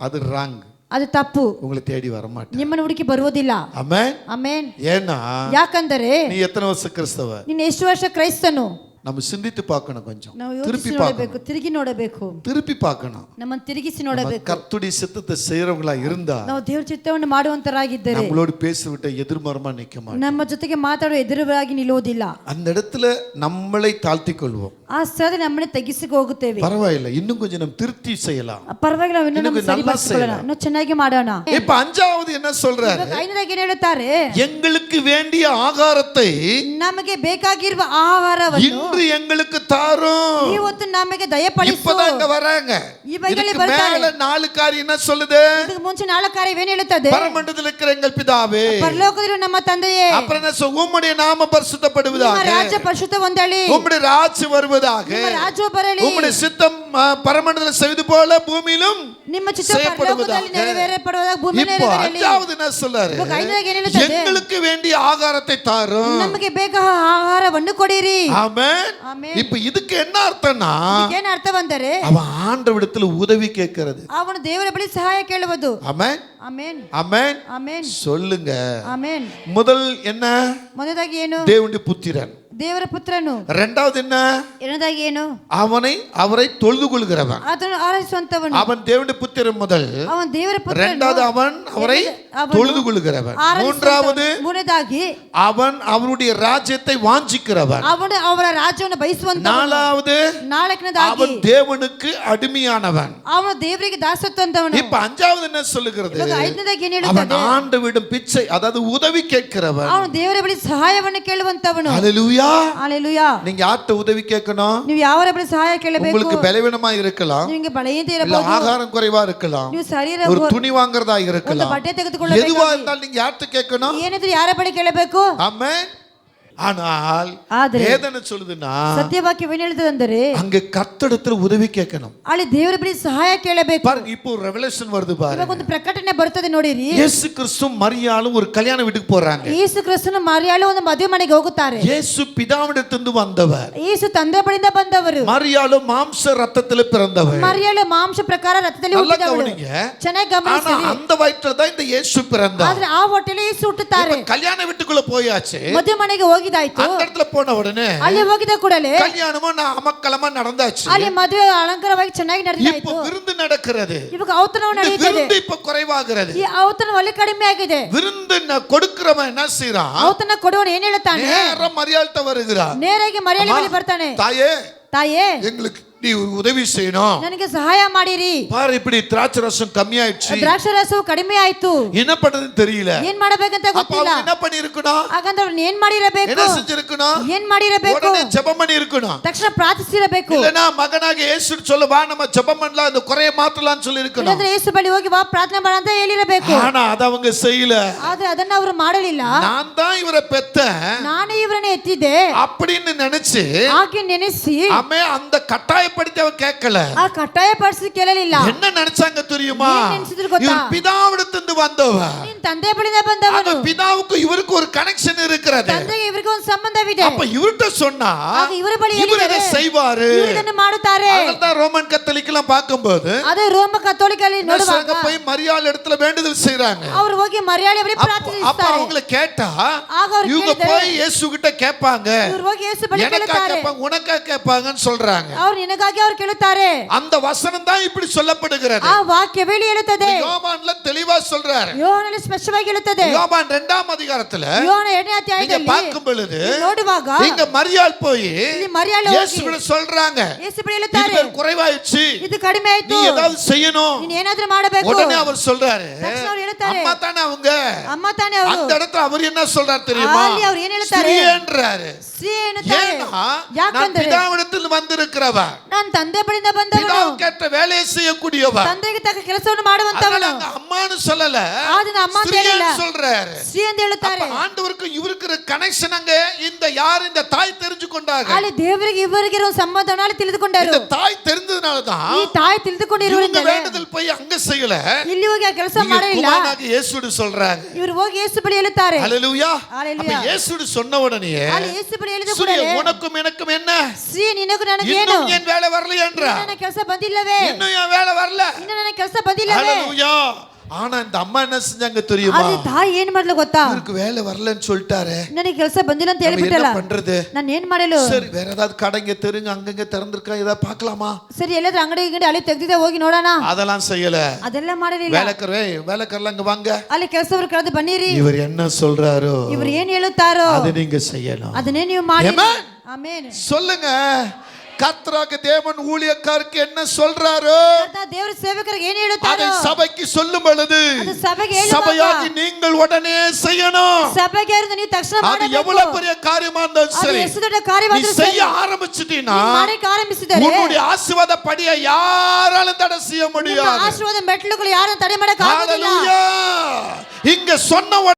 அது ராங். ಅದು ತಪ್ಪು. உங்களை தேடி வர மாட்டேன். ನಿಮ್ಮನ್ನು ಹುಡುಕಿ ಬರುವುದಿಲ್ಲ. ஆமென். ಆಮೆನ್. ஏன்னா ಯಾಕಂದರೆ நீ எத்தனை வருஷம் கிறிஸ்தவ? ನೀನು ಎಷ್ಟು ವರ್ಷ ಕ್ರೈಸ್ತನು? நம்ம சிந்தித்து பார்க்கணும், கொஞ்சம் ನಾವು திருப்பி ಯೋಚಿಸಿ பார்க்கணும், ನೋಡಬೇಕು, ತಿರುಗಿ ನೋಡಬೇಕು, திருப்பி பார்க்கணும். ನಮ್ಮನ್ನು ತಿರುಗಿಸಿ நம்ம ನೋಡಬೇಕು. கர்த்தருடைய சித்தத்தை செய்யறவங்களா இருந்தா ನಾವು ದೇವರ ಚಿತ್ತವನ್ನು ಮಾಡುವಂತರಾಗಿದ್ದರೆ நம்மளோடு பேசிவிட்ட எதிர்மரமா நிக்க மாட்டோம். ನಮ್ಮ ಜೊತೆಗೆ ಮಾತಾಡುವ ಎದುರಾಗಿ ನಿಲ್ಲುವುದಿಲ್ಲ. அந்த இடத்துல நம்மளை தாழ்த்திக் கொள்வோம். ಆ ಸ್ಥಳದಲ್ಲಿ ನಮ್ಮನ್ನೇ ತಗ್ಗಿಸಿ ಹೋಗುತ್ತೇವೆ. பரவாயில்லை, இன்னும் கொஞ்சம் நம்ம திருப்தி செய்யலாம். ಪರವಾಗಿಲ್ಲ, ಇನ್ನೂ ನಮ್ಮ ಇನ್ನೂ நல்லா ಸರಿಪಡಿಸಿಕೊಳ್ಳೋಣ, ಇನ್ನೂ ಚೆನ್ನಾಗಿ ಮಾಡೋಣ. இப்ப ಅஞ்சாவது என்ன சொல்றாரு? ಇವಾಗ ಐದನೇದಾಗಿ ಏನ್ ಹೇಳ್ತಾರೆ? எங்களுக்கு வேண்டிய ஆகாரத்தை ನಮಗೆ ಬೇಕಾಗಿರುವ ಆಹಾರವನ್ನು இன்று எங்களுக்கு தாரும். ಇವತ್ತು ನಮಗೆ ದಯಪಾಲಿಸು. இப்பதாங்க வராங்க. ಇವಾಗಲೇ இதுக்கு ಬರ್ತಾರೆ. மேல 4 காரியம் என்ன சொல்லுது? ಇದಕ್ಕೆ ಮುಂಚೆ 4 ಕಾರ್ಯವೇನು ಹೇಳುತ್ತದೆ? பரமண்டலத்தில் இருக்கிற எங்கள் பிதாவே, ಪರಲೋಕದಲ್ಲಿರುವ ನಮ್ಮ ತಂದೆಯೇ, அப்புறம் என்ன சொல்ல? உம்முடைய நாம பரிசுத்தப்படுவதாக, ನಿಮ್ಮ ರಾಜ್ಯ ಪರಿಶುದ್ಧ ಹೊಂದಲಿ, உம்முடைய ராஜ்யம் வருவதாக, ನಿಮ್ಮ ರಾಜ್ಯ ಬರಲಿ, உம்முடைய சித்தம் பரமண்டலத்தில் செய்து போல பூமியிலும் ನಿಮ್ಮ ಚಿತ್ತ ಪರಲೋಕದಲ್ಲಿ ನೆರವೇರப்படுவதாக ಭೂಮಿ இப்போ ನೆರವೇರಲಿ. அஞ்சாவது என்ன சொல்றாரு? ಇವಾಗ ಐದನೇದಾಗಿ ಏನು ಹೇಳುತ್ತದೆ? எங்களுக்கு வேண்டிய ஆகாரத்தை தாரும். ನಮಗೆ ಬೇಕಾದ ಆಹಾರವನ್ನು ಕೊಡಿರಿ. ஆமென். ஆமென். ಆಮೆನ್. இப்ப இதுக்கு என்ன அர்த்தம்னா ಏನ್ ಅರ್ಥವಂದರೆ அவன் ஆண்டவரிடத்துல உதவி கேட்கிறது. ಅವನು ದೇವರ ಬಳಿ ಸಹಾಯ ಕೇಳುವುದು. ஆமென். ಆಮೆನ್. ஆமென். ಆಮೆನ್. சொல்லுங்க. ಆಮೆನ್. முதல் என்ன? ಮೊದಲಾಗಿ ಏನು? தேவனுடைய புத்திரன். ದೇವರ ಪುತ್ರನು. இரண்டாவது என்ன? ಎರಡನೇದಾಗಿ ಏನು? அவரை தொழுது கொள்கிறவன். ಅದನ್ನು ಆರಾಧಿಸುವಂತವನು. அவன் தேவனுடைய புத்திரன் முதல். ಅವನು ದೇವರ ಪುತ್ರನು. இரண்டாவது அவரை தொழுது கொள்கிறவன். மூன்றாவது ಮೂರನೇದಾಗಿ அவனுடைய ராஜ்யத்தை வாஞ்சிக்கிறவன். ಅವನು ಅವರ ರಾಜ್ಯವನ್ನು ಬಯಸುವಂತವನು. நாலாவது ನಾಲ್ಕನೇದಾಗಿ அவன் தேவனுக்கு அடிமையானவன். ಅವನು ದೇವರಿಗೆ ದಾಸತ್ವಂತವನು. இப்ப அஞ்சாவது என்ன சொல்லுகிறது? ಇವಾಗ ಐದನೇದಾಗಿ ಏನು அவன் ಹೇಳುತ್ತದೆ? ஆண்டவரிடம் பிச்சை அதாவது உதவி கேட்கிறவன். ಅವನು ದೇವರ ಬಳಿ ಸಹಾಯವನ್ನು ಕೇಳುವಂತವನು. ஹalleluya. ஹalleluya. நீங்க யார்ட்ட உதவி கேட்கணும்? ನೀವು ಯಾವರ ಬಳಿ ಸಹಾಯ ಕೇಳಬೇಕು? உங்களுக்கு பலவீனமா இருக்கலாம், ನಿಮಗೆ ಬಲಹೀನತೆ இல்ல ಇರಬಹುದು, ஆகாரம் குறைவா இருக்கலாம், ನೀವು ಶರೀರ ஒரு துணி வாங்குறதா ಒಂದು இருக்கலாம், ಬಟ್ಟೆ ತೆಗೆದುಕೊಳ್ಳಬೇಕು. எதுவா இருந்தாலும் நீங்க யார்ட்ட கேட்கணும்? ಏನಿದ್ರು ಯಾರ ಬಳಿ ಕೇಳಬೇಕು? ஆமென். ஆனால் ಆದರೆ வேதனை சொல்லுதுன்னா ಸತ್ಯವಾಕ್ಯವೇನು ಹೇಳುತ್ತದಂದರೆ அங்க கர்த்தரிடத்துல உதவி கேட்கணும். ಅಲ್ಲಿ ದೇವರ ಬಳಿ ಸಹಾಯ ಕೇಳಬೇಕು. பாருங்க, இப்போ ரெவலேஷன் வருது ಇವಾಗ பாருங்க. ಒಂದು ಪ್ರಕಟಣೆ ಬರ್ತದೆ ನೋಡಿರಿ. இயேசு கிறிஸ்து மரியாளும் ஒரு கல்யாண வீட்டுக்கு போறாங்க. ಯೇಸು ಕ್ರಿಸ್ತನು ಮರಿಯಾಳು ಒಂದು ಮದುವೆ ಮನೆಗೆ ಹೋಗುತ್ತಾರೆ. இயேசு பிதாவிடத்திலிருந்து வந்தவர், ಯೇಸು ತಂದೆ ಬಳಿಯಿಂದ ಬಂದವರು. மரியாளும் மாம்ச ரத்தத்துல பிறந்தவர். ಮರಿಯಾಳು ಮಾಂಸ ಪ್ರಕಾರ ರಕ್ತದಲ್ಲಿ நல்லா ಹುಟ್ಟಿದವಳು. கவனிங்க. ಚೆನ್ನಾಗಿ ஆனா ಗಮನಿಸಿ. அந்த வயிற்றுல தான் இந்த இயேசு பிறந்தார். ಆದ್ರೆ ಆ ಹೊಟ್ಟೆಲಿ ಯೇಸು ಹುಟ್ಟುತ್ತಾರೆ. இப்ப கல்யாண வீட்டுக்குள்ள போயாச்சு. ಮದುವೆ ಮನೆಗೆ ಹೋಗಿದಾಯ್ತು. அந்த இடத்துல போன உடனே ಅಲ್ಲಿ ಹೋಗಿದ ಕೂಡಲೇ கல்யாணமும் அமக்கலமா நடந்தாச்சு. ಅಲ್ಲಿ ಮದುವೆ ಅಲಂಕಾರವಾಗಿ ಚೆನ್ನಾಗಿ இப்ப ನಡೆದಾಯ್ತು. விருந்து நடக்கிறது. ಇವಾಗ ಔತಣವು இந்த ನಡೆಯುತ್ತದೆ. விருந்து இப்ப குறைவாகிறது. ಈ ಔತಣ ಒಳ್ಳೆ ಕಡಿಮೆ ಆಗಿದೆ. விருந்து கொடுக்கிறவன் என்ன செய்யறான்? ಔತಣ ಕೊಡುವವನು ಏನ್ ಹೇಳ್ತಾನೆ? நேரா மரியாள்கிட்ட வருகிறான். ನೇರಾಗಿ ಮರಿಯಾಳಿ ಬಳಿ ಬರ್ತಾನೆ. தாயே, ತಾಯೇ, எங்களுக்கு நீ ஒரு உதவி செய்யணும். ನನಗೆ ಸಹಾಯ ಮಾಡಿರಿ. பாரு, இப்படி திராட்சை ரசம் கம்மியாயிடுச்சு. ದ್ರಾಕ್ಷಿ ರಸವು ಕಡಿಮೆ ಆಯ್ತು. என்ன பண்றதுன்னு தெரியல. ಏನ್ ಮಾಡಬೇಕಂತ அப்ப ಗೊತ್ತಿಲ್ಲ. அவங்க என்ன பண்ணி இருக்கணும்? ಹಾಗಂದ್ರೆ ಅವ್ನು ಏನ್ ಮಾಡಿರಬೇಕು? என்ன செஞ்சிருக்கணும்? ಏನ್ ಮಾಡಿರಬೇಕು? உடனே ஜெபம் பண்ணி இருக்கணும். ತಕ್ಷಣ ಪ್ರಾರ್ಥಿಸಿರಬೇಕು. இல்லனா மகனாக இயேசு சொல்ல வா நம்ம ஜெபம் பண்ணலாம், இந்த குறைய மாத்தலாம்னு சொல்லி இருக்கணும். ಇಲ್ಲಂದ್ರೆ ಯೇಸು ಬಳಿ ಹೋಗಿ ಬಾ ಪ್ರಾರ್ಥನೆ ಮಾಡ ಅಂತ ಹೇಳಿರಬೇಕು. ஆனா அத அவங்க செய்யல. ಆದ್ರೆ ಅದನ್ನ ಅವರು ಮಾಡಲಿಲ್ಲ. நான் தான் இவரை பெத்தேன் ನಾನೇ ಇವರನ್ನ ಎತ್ತಿದ್ದೆ அப்படின்னு நினைச்சு ಹಾಗೆ ನೆನೆಸಿ அம்மே அந்த கட்டாயப்படுத்தி அவன் கேட்கல. ಆ ಕಟ್ಟಾಯ ಪಡಿಸಿ ಕೇಳಲಿಲ್ಲ. என்ன நினைச்சாங்க தெரியுமா? ಏನ್ ನೆನ್ಸಿದ್ರು ಗೊತ್ತಾ? இவர் பிதாவிடத்திலிருந்து வந்தவர். ನಿನ್ ತಂದೆ ಬಳಿಯಿಂದ ಬಂದವನು. அந்த பிதாவுக்கு இவருக்கு ஒரு கனெக்ஷன் இருக்கிறது. ತಂದೆಗೆ ಇವರಿಗೆ ಒಂದು ಸಂಬಂಧವಿದೆ. அப்ப இவர்ட்ட சொன்னா ಆಗ ಇವರ ಬಳಿ இவர் ಹೇಳಿದರೆ இதை செய்வாரு. ಇವರು ಇದನ್ನು ಮಾಡುತ್ತಾರೆ. அதனால ரோமன் கத்தோலிக்கெல்லாம் பார்க்கும்போது ಅದೇ ರೋಮ ಕಥೋಲಿಕರಲ್ಲಿ ನೋಡುವಾಗ போய் மரியாள் இடத்துல வேண்டுதல் செய்றாங்க. ಅವರು ಹೋಗಿ ಮರಿಯಾಳಿ ಬಳಿ அப்ப ಪ್ರಾರ್ಥಿಸುತ್ತಾರೆ. அவங்கள கேட்டா ಆಗ ಅವರು இவங்க ಕೇಳಿದರೆ போய் இயேசு கிட்ட கேட்பாங்க. ಇವರು ಹೋಗಿ ಯೇಸು ಬಳಿ எனக்கா ಕೇಳುತ್ತಾರೆ. கேட்பாங்க, உனக்கா கேட்பாங்கன்னு சொல்றாங்க. ಅವರು ನಿನಗಾಗಿ ಅವರು ಕೇಳುತ್ತಾರೆ. அந்த வசனம் தான் இப்படி சொல்லப்படுகிறது. ಆ ವಾಕ್ಯವೇ ಹೇಳುತ್ತದೆ. யோவான்ல தெளிவா சொல்றாரு. ಯೋಹನನಲ್ಲಿ ಸ್ಪಷ್ಟವಾಗಿ ಹೇಳುತ್ತದೆ. யோவான் 2ஆம் அதிகாரத்துல ಯೋಹನ 2ನೇ நீங்க ಅಧ್ಯಾಯದಲ್ಲಿ பார்க்கும் பொழுது ನೋಡುವಾಗ இங்க மரியாள் போய் ಇಲ್ಲಿ ಮರಿಯಾಳು இயேசு ಹೋಗಿ கிட்ட சொல்றாங்க, ಯೇಸು ಬಳಿ ಹೇಳುತ್ತಾರೆ, இது குறைவாயிடுச்சு, ಇದು ಕಡಿಮೆ நீ ಆಯ್ತು, ஏதாவது செய்யணும். ನೀನು ಏನಾದ್ರೂ ಮಾಡಬೇಕು. உடனே அவர் சொல்றாரு, ತಕ್ಷಣ ಅವರು ಹೇಳ್ತಾರೆ, அம்மா தானே அவங்க. ಅಮ್ಮ ತಾನೇ ಅವರು. அந்த இடத்துல அவர் என்ன சொல்றாரு தெரியுமா? ಅಲ್ಲಿ ಅವರು ಏನು ಹೇಳ್ತಾರೆ? ஸ்திரீன்றாரு. ಸ್ತ್ರೀ ಎನ್ನುತ್ತಾರೆ. ஏன்னா நான் ಯಾಕಂದರೆ பிதாவிடத்தில் வந்திருக்கிறவன், ನಾನು ತಂದೆ ಬಳಿಯಿಂದ ಬಂದವನು, பிதாவுக்கேற்ற வேலையை செய்யக்கூடியவன். ತಂದೆಗೆ ತಕ್ಕ ಕೆಲಸವನ್ನು ಮಾಡುವಂತವನು. அதனால அம்மான்னு சொல்லல, ಆದ್ರೆ ಅಮ್ಮ ಅಂತ ಹೇಳಿಲ್ಲ, ஸ்திரீன்னு சொல்றாரு. ಸ್ತ್ರೀ ಅಂತ ಹೇಳುತ್ತಾರೆ. அப்ப ஆண்டவருக்கு இவருக்கு கனெக்ஷன் அங்க இந்த யார் இந்த தாய் தெரிஞ்சு கொண்டாங்க. ಅಲ್ಲಿ ದೇವರಿಗೆ ಇವರಿಗೆ ಇರೋ ಸಂಬಂಧವನ್ನು ಅಲ್ಲಿ ತಿಳಿದುಕೊಂಡರು. இந்த தாய் தெரிஞ்சதுனால தான் ಈ ತಾಯಿ ತಿಳಿದುಕೊಂಡಿರುವುದರಿಂದ இவங்க வேண்டுதல் போய் அங்க செய்யல, ಇಲ್ಲಿ ಹೋಗಿ ಆ ಕೆಲಸ ಮಾಡಲಿಲ್ಲ. குமாரனாக இயேசுடு சொல்றாங்க. ಇವರು ಹೋಗಿ ಯೇಸು ಬಳಿ ಹೇಳುತ್ತಾರೆ. ஹalleluya. ஹalleluya. அப்ப இயேசுடு சொன்ன உடனே ಅಲ್ಲಿ ಯೇಸು ಬಳಿ ಹೇಳಿದ சூரிய ಕೂಡಲೇ உனக்கும் எனக்கும் என்ன? ಸ್ತ್ರೀ ನಿನಗೂ ನನಗೆ ಏನು? இன்னும் என் வேலை வரலையேன்றா. ನನ್ನ ಕೆಲಸ ಬಂದಿಲ್ಲವೇ? இன்னும் என் வேலை வரல. ಇನ್ನು ನನ್ನ ಕೆಲಸ ಬಂದಿಲ್ಲವೇ? ஹalleluya. ஆனா இந்த அம்மா என்ன செஞ்சாங்க தெரியுமா? ಅಲ್ಲಿ ತಾಯಿ ಏನ್ ಮಾಡ್ಲು ಗೊತ್ತಾ? இவருக்கு வேலை வரலன்னு சொல்லிட்டாரு, ನನಗೆ ಕೆಲಸ ಬಂದಿಲ್ಲ ಅಂತ நம்ம ಹೇಳ್ಬಿಟ್ಟಲ್ಲ. என்ன பண்றது? ನಾನು ಏನ್ ಮಾಡಲು? சரி, வேற ஏதாவது கடைங்க தெருங்க அங்கங்க திறந்திருக்கா, ஏதாவது பார்க்கலாமா? ಸರಿ, ಎಲ್ಲಾದ್ರೂ ಅಂಗಡಿ ಗಿಂಗಡಿ ಅಲ್ಲಿ ತೆಗ್ದಿದೆ ಹೋಗಿ ನೋಡೋಣ. அதெல்லாம் செய்யல. ಅದೆಲ್ಲ ಮಾಡಲಿಲ್ಲ. வேலைக்காரலாம் இங்க வாங்க, ಅಲ್ಲಿ ಕೆಲಸವರು ಕರೆದು ಬನ್ನಿರಿ. இவர் என்ன சொல்றாரோ ಇವರು ಏನ್ ಹೇಳುತ್ತಾರೋ அதை நீங்க செய்யணும். ಅದನ್ನೇ ನೀವು ಮಾಡಿ. Amen. ಆಮೆನ್. சொல்லுங்க, கர்த்தராகிய தேவன் ஊழியக்காரருக்கு என்ன சொல்றாரோ ದೇವರ ಸೇವಕರಿಗೆ ಏನು அதை ಹೇಳುತ್ತಾರೋ சபைக்கு சொல்லும் பொழுது ಅದು ಸಭೆಗೆ ಹೇಳುವಾಗ சபையாகி நீங்கள் உடனே செய்யணும். ಸಭೆಗೆ ಇருந்து ನೀವು ತಕ್ಷಣ அது ಮಾಡಬೇಕು. எவ்வளவு பெரிய காரியமா இருந்தாலும் ಅದು சரி, ಎಷ್ಟು ದೊಡ್ಡ நீ ಕಾರ್ಯವಾದರೂ ಸರಿ, செய்ய ஆரம்பிச்சிட்டீனா ನೀವು ಮಾಡಕ್ಕೆ ಆರಂಭಿಸಿದರೆ உன்னுடைய ஆசீர்வாத படியை யாராலும் தடை செய்ய ನಿಮ್ಮ முடியாது. ಆಶೀರ್ವಾದ ಮೆಟ್ಲುಗಳು ಯಾರನ್ನು ತಡೆ ಮಾಡಕ್ಕೆ ಆಗುವುದಿಲ್ಲ. ஹalleluya. இங்க சொன்ன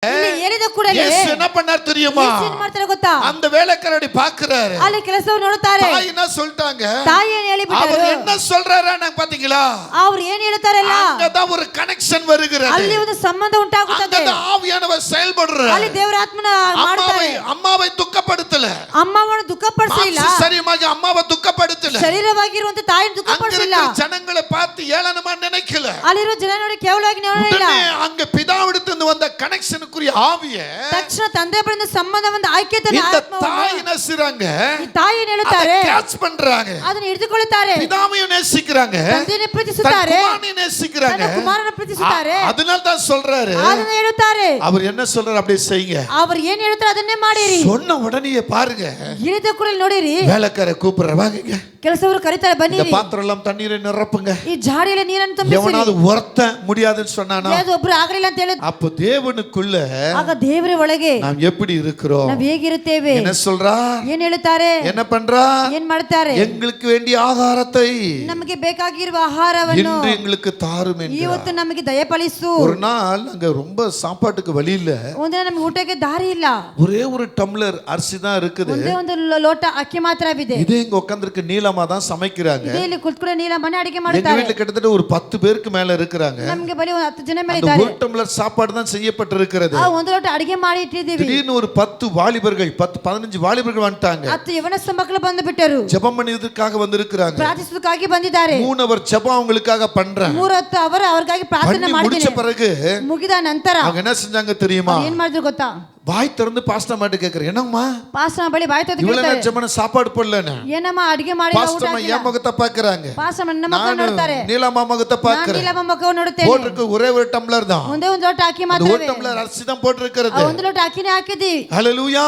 ಇಲ್ಲಿ ಹೇಳಿದ ಕೂಡಲೇ ಯೇಸು என்ன பண்ணார் தெரியுமா? ಯೇಸು ಏನ್ ಮಾಡ್ತಾರೆ ಗೊತ್ತಾ? அந்த வேலைக்காரடி பார்க்கறாரு. ಅಲ್ಲಿ ಕೆಲಸವನ್ನು ನೋಡುತ್ತಾರೆ. தாய் என்ன சொல்லிட்டாங்க? ತಾಯಿ ಏನ್ ಹೇಳಿಬಿಟ್ಟರು? அவர் என்ன சொல்றாரா நான் பாத்தீங்களா? ಅವರು ಏನ್ ಹೇಳ್ತಾರಲ್ಲ அங்கதான் ஒரு கனெக்ஷன் வருகிறது. ಅಲ್ಲಿ ಒಂದು ಸಂಬಂಧ ಉಂಟಾಗುತ್ತದೆ. அங்கதான் ஆவியானவர் செயல்படுறார். ಅಲ್ಲಿ ದೇವರ ಆತ್ಮನ ಮಾಡ್ತಾರೆ. ಅಮ್ಮಾவை ದುಃಖಪಡಿಸல. ಅಮ್ಮವನ್ನು ದುಃಖಪಡಿಸಲಿಲ್ಲ. ಸರಿಯಾಗಿ ಅಮ್ಮಾவை ದುಃಖಪಡಿಸல. ಶರೀರವಾಗಿರುವಂತ ತಾಯಿಯನ್ನು ದುಃಖಪಡಿಸಲಿಲ್ಲ. ಜನங்களை பார்த்து ஏளனமா நினைக்கல. ಅಲ್ಲಿರೋ ಜನ ನೋಡಿ ಕೇವಲವಾಗಿ ನೋಡಲಿಲ್ಲ. அங்க பிதாவிடத்திலிருந்து வந்த கனெக்ஷனுக்குரிய ஆவிய ತಕ್ಷಣ ತಂದೆ ಬಳಿಂದ ಸಂಬಂಧವನ್ನು ಆಯ್ಕೆತನ இந்த ಆತ್ಮವನ್ನು தாய் நேசிறாங்க. ಈ ತಾಯಿ ಹೇಳುತ್ತಾರೆ. ಕ್ಯಾಚ್ பண்றாங்க. ಅದನ್ನು ಹಿಡಿದುಕೊಳ್ಳುತ್ತಾರೆ. பிதாவையும் நேசிக்கிறாங்க. ತಂದೆಯನ್ನು ಪ್ರೀತಿಸುತ್ತಾರೆ. குமாரனையும் நேசிக்கிறாங்க. ತನ್ನ ಕುಮಾರನ ಪ್ರೀತಿಸುತ್ತಾರೆ. அதனால தான் சொல்றாரு. ಅದನ್ನು ಹೇಳುತ್ತಾರೆ. அவர் என்ன சொல்றாரு அப்படியே செய்யுங்க. அவர் ಏನ್ ಹೇಳ್ತಾರೆ ಅದನ್ನೇ ಮಾಡಿರಿ. சொன்ன உடனே பாருங்க. ಇಳಿದ ಕೂಡ ನೋಡಿರಿ. வேலைக்கார கூப்பிடுற வாங்க. ಕೆಲಸವರು ಕರೀತಾರೆ இந்த ಬನ್ನಿರಿ. பாத்திரம் எல்லாம் தண்ணீரை நிரப்புங்க. ಈ ಜಾಡಿಯಲ್ಲಿ ನೀರನ್ನು ತುಂಬಿಸಿರಿ. எவனாவது ஒருத்த முடியாதுன்னு சொன்னானா? ಯಾವುದು ಒಬ್ರು ಆಗಲಿಲ್ಲ ಅಂತ ಹೇಳಿದ್ರು. அப்ப தேவனுக்குள்ள ಆಗ ದೇವರ ಒಳಗೆ நாம் எப்படி இருக்கிறோம்? ನಾವು ಹೇಗಿರುತ್ತೇವೆ? என்ன சொல்றா? ಏನ್ ಹೇಳ್ತಾರೆ? என்ன பண்றா? ಏನ್ ಮಾಡ್ತಾರೆ? எங்களுக்கு வேண்டிய ஆகாரத்தை ನಮಗೆ ಬೇಕಾಗಿರುವ ಆಹಾರವನ್ನು இன்று எங்களுக்கு தாரும் என்கிறார். ಇವತ್ತು ನಮಗೆ ದಯಪಾಲಿಸು. ஒரு நாள் அங்க ரொம்ப சாப்பாட்டுக்கு வழி இல்ல. ಒಂದಿನ ನಮಗೆ ಊಟಕ್ಕೆ ದಾರಿ ಇಲ್ಲ. ஒரே ஒரு டம்ளர் அரிசி தான் இருக்குது. ಒಂದೇ ಒಂದು ಲೋಟ ಅಕ್ಕಿ ಮಾತ್ರವಿದೆ. இதே இங்க உட்கார்ந்திருக்க நீலமா தான் சமைக்கிறாங்க. ಇಲ್ಲಿ ಕುತ್ಕೊಂಡು ನೀಲ ಮನೆ ಅಡಿಗೆ எங்க ಮಾಡುತ್ತಾರೆ. வீட்டுல கிட்டத்தட்ட ஒரு 10 பேருக்கு மேல இருக்கிறாங்க. ನಮಗೆ ಬರೀ 10 ಜನ ಮೇಲೆ அந்த ಇದ್ದಾರೆ. ஒரு டம்ளர் சாப்பாடு தான் செய்யப்பட்டிருக்கிறது. ಆ ಒಂದು ಲೋಟ ಅಡಿಗೆ ಮಾಡಿ ಇಟ್ಟಿದ್ದೀವಿ. திடீர்னு ஒரு 10 வாலிபர்கள் 10-15 வாலிபர்கள் வந்துட்டாங்க. 10 ಯವನಸ್ಥ ಮಕ್ಕಳು ಬಂದು ಬಿಟ್ಟರು. ஜெபம் பண்ணியதற்காக வந்திருக்கிறாங்க. ಪ್ರಾರ್ಥಿಸುವುದಕ್ಕಾಗಿ ಬಂದಿದ್ದಾರೆ. 3 அவர் ஜெபம் அவங்களுக்காக பண்றேன். 3 ಹೊತ್ತು ಅವರು ಅವರಿಗಾಗಿ ಪ್ರಾರ್ಥನೆ பண்ணி முடிச்ச ಮಾಡಿದ್ದಾರೆ. பிறகு ಮುಗಿದ ನಂತರ அவங்க என்ன செஞ்சாங்க தெரியுமா? ಏನ್ ಮಾಡಿದ್ರು ಗೊತ್ತಾ? வாய் திறந்து பாஸ்டர் மாட்டு கேக்குறேன். என்னம்மா ಪಾಸ್ಟರ್ ಬಳಿ ಬಾಯಿ ತೆಗೆದು இவ்வளவு ಕೇಳ್ತಾರೆ. நேரம் ஜெபம் சாப்பாடு போடலன்னு. ಏನಮ್ಮ ಅಡಿಗೆ ಮಾಡಿ ಊಟ பாஸ்டர் ಹಾಕಿಲ್ಲ. என் முகத்தை பாக்குறாங்க. ಪಾಸ್ಟರ್ ನಮ್ಮ ಮುಖ நான் ನೋಡ್ತಾರೆ. நீலமா முகத்தை ನಾನು பாக்குறேன். ನೀಲಮ್ಮ ಮುಖವನ್ನು ನೋಡುತ್ತೇನೆ. போட்டிருக்கு ஒரே ஒரு டம்ளர் தான். ಒಂದೇ ಒಂದು ಲೋಟ ಅಕ್ಕಿ அந்த ಮಾತ್ರವೇ. ஒரு டம்ளர் அரிசி தான் போட்டிருக்கிறது. ಆ ಒಂದು ಲೋಟ ಅಕ್ಕಿನೇ ಹಾಕಿದ್ದೀವಿ. ஹalleluya.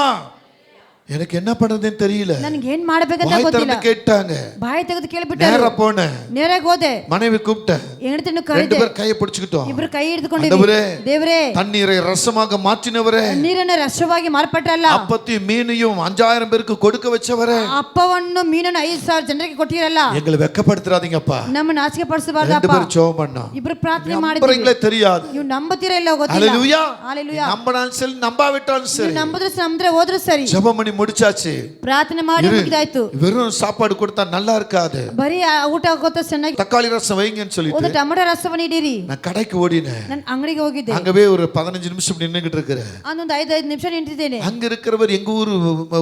எனக்கு என்ன பண்றதுன்னு தெரியல. ನನಗೆ ಏನ್ ಮಾಡಬೇಕಂತ வாய் ಗೊತ್ತಿಲ್ಲ. திறந்து கேட்டாங்க. ಬಾಯಿ ತೆಗೆದು ಕೇಳಿಬಿಟ್ಟರು. நேரா போனேன். ನೇರಾಗಿ ಹೋದೆ. மனைவி கூப்பிட்டேன். ಹೆಂಡತಿಯನ್ನು 2 ಕರೆದೆ. பேர் கையை பிடிச்சுக்கிட்டோம். ಇಬ್ರು ಕೈ ಹಿಡಿದುಕೊಂಡಿದ್ವಿ. ದೇವರೇ தண்ணீரை ரசமாக மாற்றினவரே, ನೀರನ್ನು ರಸವಾಗಿ ಮಾರ್ಪಟ್ಟರಲ್ಲ. அப்பத்தையும் மீனையும் 5000 பேருக்கு கொடுக்க வச்சவரே, ಅಪ್ಪವನ್ನು ಮೀನನ್ನು 5000 ಜನರಿಗೆ ಕೊಟ್ಟಿರಲ್ಲ. எங்களை வெட்கப்படுத்துறாதீங்கப்பா. ನಮ್ಮ ನಾಚಿಕೆ 2 ಪಡಿಸಬಾರ್ದಪ್ಪ. பேர் ஜெபம் பண்ணோம். ಇಬ್ರು ಪ್ರಾರ್ಥನೆ ಮಾಡಿದ್ವಿ. நம்புறீங்களே தெரியாது. ನೀವು ನಂಬುತ್ತೀರಾ ಇಲ್ಲ ಗೊತ್ತಿಲ್ಲ. ஹalleluya. ஹalleluya. நம்பினாலும் சரி நம்பாவிட்டாலும் சரி, ನೀವು ನಂಬಿದ್ರೆ ನಂಬಿದ್ರೆ ಹೋದ್ರೆ ಸರಿ. ஜெபம் பண்ணி முடிச்சாச்சு. ಪ್ರಾರ್ಥನೆ ಮಾಡಿ ಮುಗಿದಾಯ್ತು. வெறும் சாப்பாடு கொடுத்தா நல்லா இருக்காது. ಬರೀ ಊಟ ಗೊತ್ತ ಚೆನ್ನಾಗಿ தக்காளி ரசம் வைங்கன்னு ಒಂದು சொல்லிட்டு ಟೊಮೆಟೊ ರಸವನ್ನು ಇಡೀರಿ. நான் கடைக்கு ஓடினேன். ನಾನು ಅಂಗಡಿಗೆ ಹೋಗಿದ್ದೆ. அங்கவே ஒரு 15 நிமிஷம் நின்னுகிட்டு இருக்கிறேன். ಅದೊಂದು 5 ನಿಮಿಷ ನಿಂತಿದ್ದೇನೆ. அங்க இருக்கிறவர் எங்க ஊர்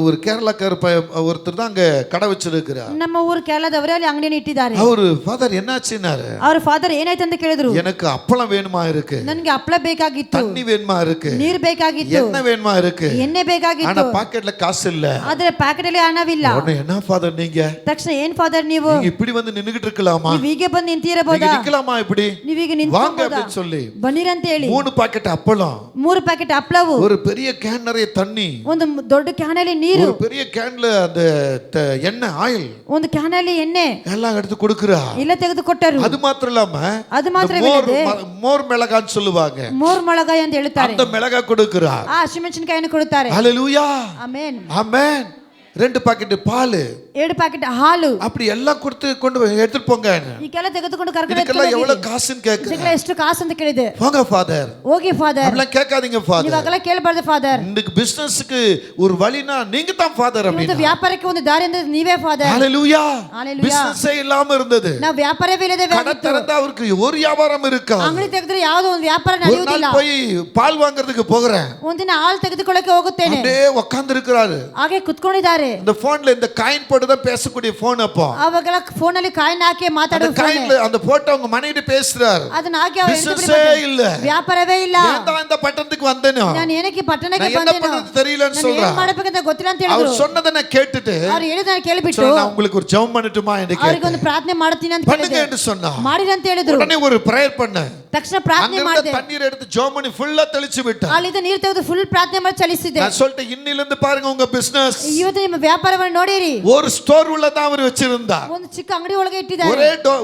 ஒரு கேரளாக்கார ஒருத்தர் தான் அங்க கடை வச்சிருக்கிறார். ನಮ್ಮ ಊರು ಕೇರಳದವರೇ ಅಲ್ಲಿ ಅಂಗಡಿಯನ್ನು ಇಟ್ಟಿದ್ದಾರೆ. அவரு ஃபாதர் என்னாச்சுன்னாரு. ಅವ್ರ ಫಾದರ್ ಏನಾಯ್ತು ಅಂತ ಕೇಳಿದ್ರು. எனக்கு அப்பளம் வேணுமா இருக்கு, ನನಗೆ ಹಪ್ಪಳ ಬೇಕಾಗಿತ್ತು, தண்ணி வேணுமா இருக்கு, ನೀರು ಬೇಕಾಗಿತ್ತು, எண்ணெய் வேணுமா இருக்கு, ಎಣ್ಣೆ ஆனா ಬೇಕಾಗಿತ್ತು. பாக்கெட்ல காசு இல்ல. ಆದ್ರೆ ಪ್ಯಾಕೆಟ್ ಅಲ್ಲಿ ಹಣವಿಲ್ಲ. உடனே என்ன ஃபாதர் நீங்க ತಕ್ಷಣ ಏನ್ ಫಾದರ್ ನೀವು நீங்க இப்படி வந்து நின்னுகிட்டு இருக்கலாமா, ನೀವು ಹೀಗೆ ಬಂದು நீங்க ನಿಂತಿರಬಹುದಾ, நிக்கலாமா இப்படி ನೀವೀಗ வாங்க ನಿಂತ್ಕೊಬೋದಾ அப்படின்னு சொல்லி ಬನ್ನಿರಿ ಅಂತ ಹೇಳಿ 3 பாக்கெட் அப்பளம், 3 ಪ್ಯಾಕೆಟ್ ಹಪ್ಪಳವು, ஒரு பெரிய கேன் நிறைய தண்ணி, ಒಂದು ದೊಡ್ಡ ಕ್ಯಾನಲ್ಲಿ ನೀರು, ஒரு பெரிய கேன்ல அந்த எண்ணெய் ஆயில் ಒಂದು ಕ್ಯಾನಲ್ಲಿ ಎಣ್ಣೆ எல்லாம் எடுத்து கொடுக்குறா. ಇಲ್ಲ ತೆಗೆದುಕೊಟ್ಟರು. அது மாத்திரம் இல்லாம ಅದು ಮಾತ್ರವಲ್ಲದೆ மோர் மிளகான்னு சொல்லுவாங்க, ಮೋರ್ ಮೊಳಗಾಯಿ ಅಂತ ಹೇಳ್ತಾರೆ. அந்த மிளகா கொடுக்குறா. ಆ ಹಸಿಮೆಣಸಿನಕಾಯಿಯನ್ನು ಕೊಡುತ್ತಾರೆ. ஹalleluya. ಆಮೆನ್. ஆமென். 2 பாக்கெட் பால், 2 ಪ್ಯಾಕೆಟ್ ಹಾಲು, அப்படி எல்லாம் கொடுத்து கொண்டு போய் எடுத்துட்டு போங்க. ಈಗೆಲ್ಲ ತೆಗೆದುಕೊಂಡು ಕರ್ಕೊಂಡು இதுக்கெல்லாம் எவ்வளவு காசுன்னு கேக்குறேன். ಇದಕ್ಕೆಲ್ಲ ಎಷ್ಟು ಕಾಸು ಅಂತ ಕೇಳಿದೆ. போங்க ஃபாதர், ಹೋಗಿ ಫಾದರ್, அப்படிலாம் கேட்காதீங்க ஃபாதர். ಇವಾಗೆಲ್ಲ ಕೇಳಬಾರ್ದು ಫಾದರ್. இன்னைக்கு பிசினஸ்க்கு ஒரு வழினா நீங்க தான் ஃபாதர் ಒಂದು அப்படினா. ವ್ಯಾಪಾರಕ್ಕೆ ಒಂದು ದಾರಿ ಅಂದ್ರೆ ನೀವೇ ಫಾದರ್. ஹalleluya. ஹalleluya. பிசினஸே இல்லாம இருந்தது. ನಾವು ವ್ಯಾಪಾರವೇ ಇಲ್ಲದೆ கடை திறந்தா அவருக்கு ஒரு வியாபாரம் இருக்கா. ಅಂಗಡಿ ತೆಗೆದ್ರೆ ಯಾವುದೋ ಒಂದು ವ್ಯಾಪಾರ ஒரு நாள் ನಡೆಯುವುದಿಲ್ಲ. போய் பால் வாங்குறதுக்கு போறேன். ಒಂದಿನ ಹಾಲು ತೆಗೆದುಕೊಳ್ಳಕ್ಕೆ ಹೋಗುತ್ತೇನೆ. அப்படியே உட்கார்ந்து இருக்காரு. ಹಾಗೆ ಕುತ್ಕೊಂಡಿದ್ದಾರೆ. அந்த போன்ல இந்த காயின் போட்டு தான் பேசக்கூடிய போன். அப்போ ಅವಾಗೆಲ್ಲ ಫೋನ್ ಅಲ್ಲಿ ಕಾಯಿನ್ ಹಾಕಿ அந்த ಮಾತಾಡೋ காயின்ல அந்த போட்டோ உங்க மனைவி பேசுறாரு. ಅದನ್ನ ಹಾಕಿ ಅವರು பிசினஸே இல்ல, ವ್ಯಾಪಾರವೇ ಇಲ್ಲ. ஏன்டா இந்த பட்டணத்துக்கு வந்தேனோ, ನಾನು ಏನಕ್ಕೆ ಪಟ್ಟಣಕ್ಕೆ நான் என்ன ಬಂದೇನೋ, பண்றது தெரியலன்னு ನಾನು சொல்றா. ಏನು ಮಾಡಬೇಕಂತ ಗೊತ್ತಿಲ್ಲ ಅಂತ அவர் ಹೇಳಿದ್ರು. சொன்னதை நான் கேட்டுட்டு ಅವರು ಹೇಳಿದ ಕೇಳಿಬಿಟ್ಟು நான் உங்களுக்கு ஒரு ஜெபம் பண்ணட்டுமா என்று ಅವರಿಗೆ கேட்டேன். ಒಂದು ಪ್ರಾರ್ಥನೆ ಮಾಡ್ತೀನಿ ಅಂತ பண்ணுங்க ಹೇಳಿದೆ. என்று சொன்னா ಮಾಡಿರಿ ಅಂತ ಹೇಳಿದ್ರು. உடனே ஒரு பிரேயர் பண்ண. ತಕ್ಷಣ ಪ್ರಾರ್ಥನೆ அங்க ಮಾಡಿದೆ. இருந்த தண்ணீர் எடுத்து ஜெபம் பண்ணி ஃபுல்லா தெளிச்சு விட்டேன். ಅಲ್ಲಿದ್ದ ನೀರು ತೆಗೆದು ಫುಲ್ ಪ್ರಾರ್ಥನೆ ಮಾಡಿ ಚಲಿಸಿದೆ. நான் சொல்லிட்டேன், இன்னில இருந்து பாருங்க உங்க பிசினஸ் ಇವತ್ತು ನಿಮ್ಮ ವ್ಯಾಪಾರವನ್ನು ನೋಡಿರಿ. ஒரு ஸ்டோர் உள்ள தான் அவர் வச்சிருந்தா. ಒಂದು ಚಿಕ್ಕ ಅಂಗಡಿ ಒಳಗೆ ಇಟ್ಟಿದ್ದಾರೆ.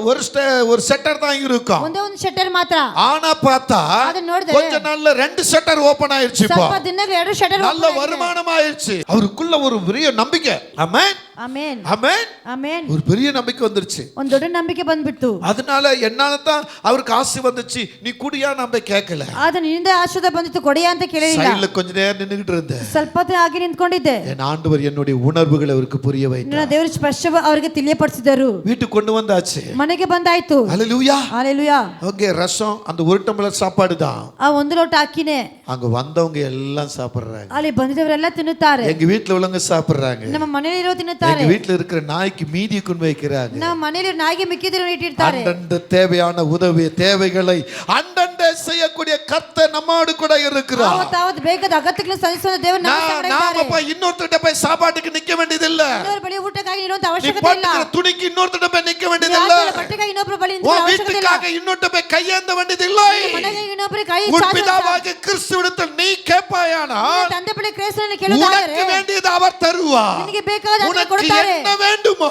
ஒரே ஒரு செட்டர் தான் இருக்கும். ಒಂದೇ ಒಂದು ಶಟರ್ ಮಾತ್ರ. ஆனா பார்த்தா ಅದನ್ನ ನೋಡಿದ್ರೆ கொஞ்ச நாள்ல 2 ஷட்டர் ஓபன் ஆயிருச்சு. இப்போ ಸ್ವಲ್ಪ ದಿನಗಳು 2 ಶಟರ್ நல்ல வருமானம் ஆயிருச்சு. அவருக்குள்ள ஒரு பெரிய நம்பிக்கை. ஆமென். ಆಮೆನ್ ஆமென். ಆಮೆನ್ ஒரு பெரிய நம்பிக்கை வந்துருச்சு. ಒಂದ್ ದೊಡ್ಡ ನಂಬಿಕೆ ಬಂದ್ಬಿಡ್ತು. அதனால என்னால தான் அவருக்கு ஆசை வந்துச்சு. நீ குடியா நம்ம கேட்கல. ಆದ ನಿನ್ನಿಂದ ಆಶೀರ್ವಾದ ಬಂದಿತ್ತು ಕೊಡೆಯ ಅಂತ ಕೇಳಿಲ್ಲ. சைடுல கொஞ்ச நேரம் நின்னுகிட்டு இருந்தேன். ಸ್ವಲ್ಪ ಹೊತ್ತು ಹಾಗೆ ನಿಂತ್ಕೊಂಡಿದ್ದೆ. என் ஆண்டவர் என்னுடைய உணர்வுகளை அவருக்கு புரிய வைத்தார். ನನ್ನ ದೇವರು ಸ್ಪರ್ಶ ಅವರಿಗೆ ತಿಳಿಯಪಡಿಸಿದರು. வீட்டுக்கு கொண்டு வந்தாச்சு. ಮನೆಗೆ ಬಂದಾಯ್ತು. ஹalleluya. ஹalleluya. ஓகே, ரசம் அந்த ஒரு டம்ளர் சாப்பாடு தான். ಆ ಒಂದು ಲೋಟ ಅಕ್ಕಿನೇ. அங்க வந்தவங்க எல்லாம் சாப்பிடுறாங்க. ಅಲ್ಲಿ ಬಂದಿದ್ದವರೆಲ್ಲ ತಿನ್ನುತ್ತಾರೆ. எங்க வீட்ல உள்ளவங்க சாப்பிடுறாங்க. ನಮ್ಮ ಮನೆಯಲ್ಲಿ ಇರೋ ತಿನ್ನುತ್ತಾರೆ. எங்க வீட்ல இருக்கிற நாய்க்கு மீதி கொண்டு வைக்கிறாங்க. ನಮ್ಮ ಮನೆಯಲ್ಲಿ ನಾಯಿಗೆ ಮಿಕ್ಕಿದ್ರು ಇಟ್ಟಿರ್ತಾರೆ. அந்தந்த தேவையான உதவி தேவைகளை அந்தந்த செய்யக்கூடிய கர்த்தர் நம்மோடு கூட இருக்கிறார். ಅವತ್ತು ಬೇಕಾದ ಅಗತ್ಯಗಳನ್ನು ಸಲ್ಲಿಸುವ ದೇವರು ನಮ್ಮ ಸಂಗಡ ಇದ್ದಾರೆ. நாம போய் இன்னொருத்தட்ட போய் சாப்பாட்டுக்கு நிக்க வேண்டியது இல்ல. ಇನ್ನೊಬ್ಬರ ಬಳಿ ಊಟಕ್ಕಾಗಿ ಇರುವಂತ நீ ಅವಶ್ಯಕತೆ ಇಲ್ಲ. போட்டுக்கிற துணிக்கு இன்னொருத்தட்ட போய் நிக்க வேண்டியது இல்ல. ಬಟ್ಟೆಗಾಗಿ ಇನ್ನೊಬ್ಬರ ಬಳಿ உன் வீட்டுக்காக இன்னொருத்த போய் கையேந்த வேண்டியது இல்லை. ಮನೆಗೆ ಇನ್ನೊಬ್ಬರ ಕೈ உன் பிதாவாகிய கிறிஸ்துவிடத்தில் நீ கேட்பாயானால் ತಂದೆ ಬಳಿ ಕ್ರಿಸ್ತನನ್ನು ಕೇಳುವುದಾದರೆ உனக்கு வேண்டியது அவர் தருவார். ನಿನಗೆ ಬೇಕಾದ உனக்கு ಕೊಡುತ್ತಾರೆ. என்ன வேண்டுமோ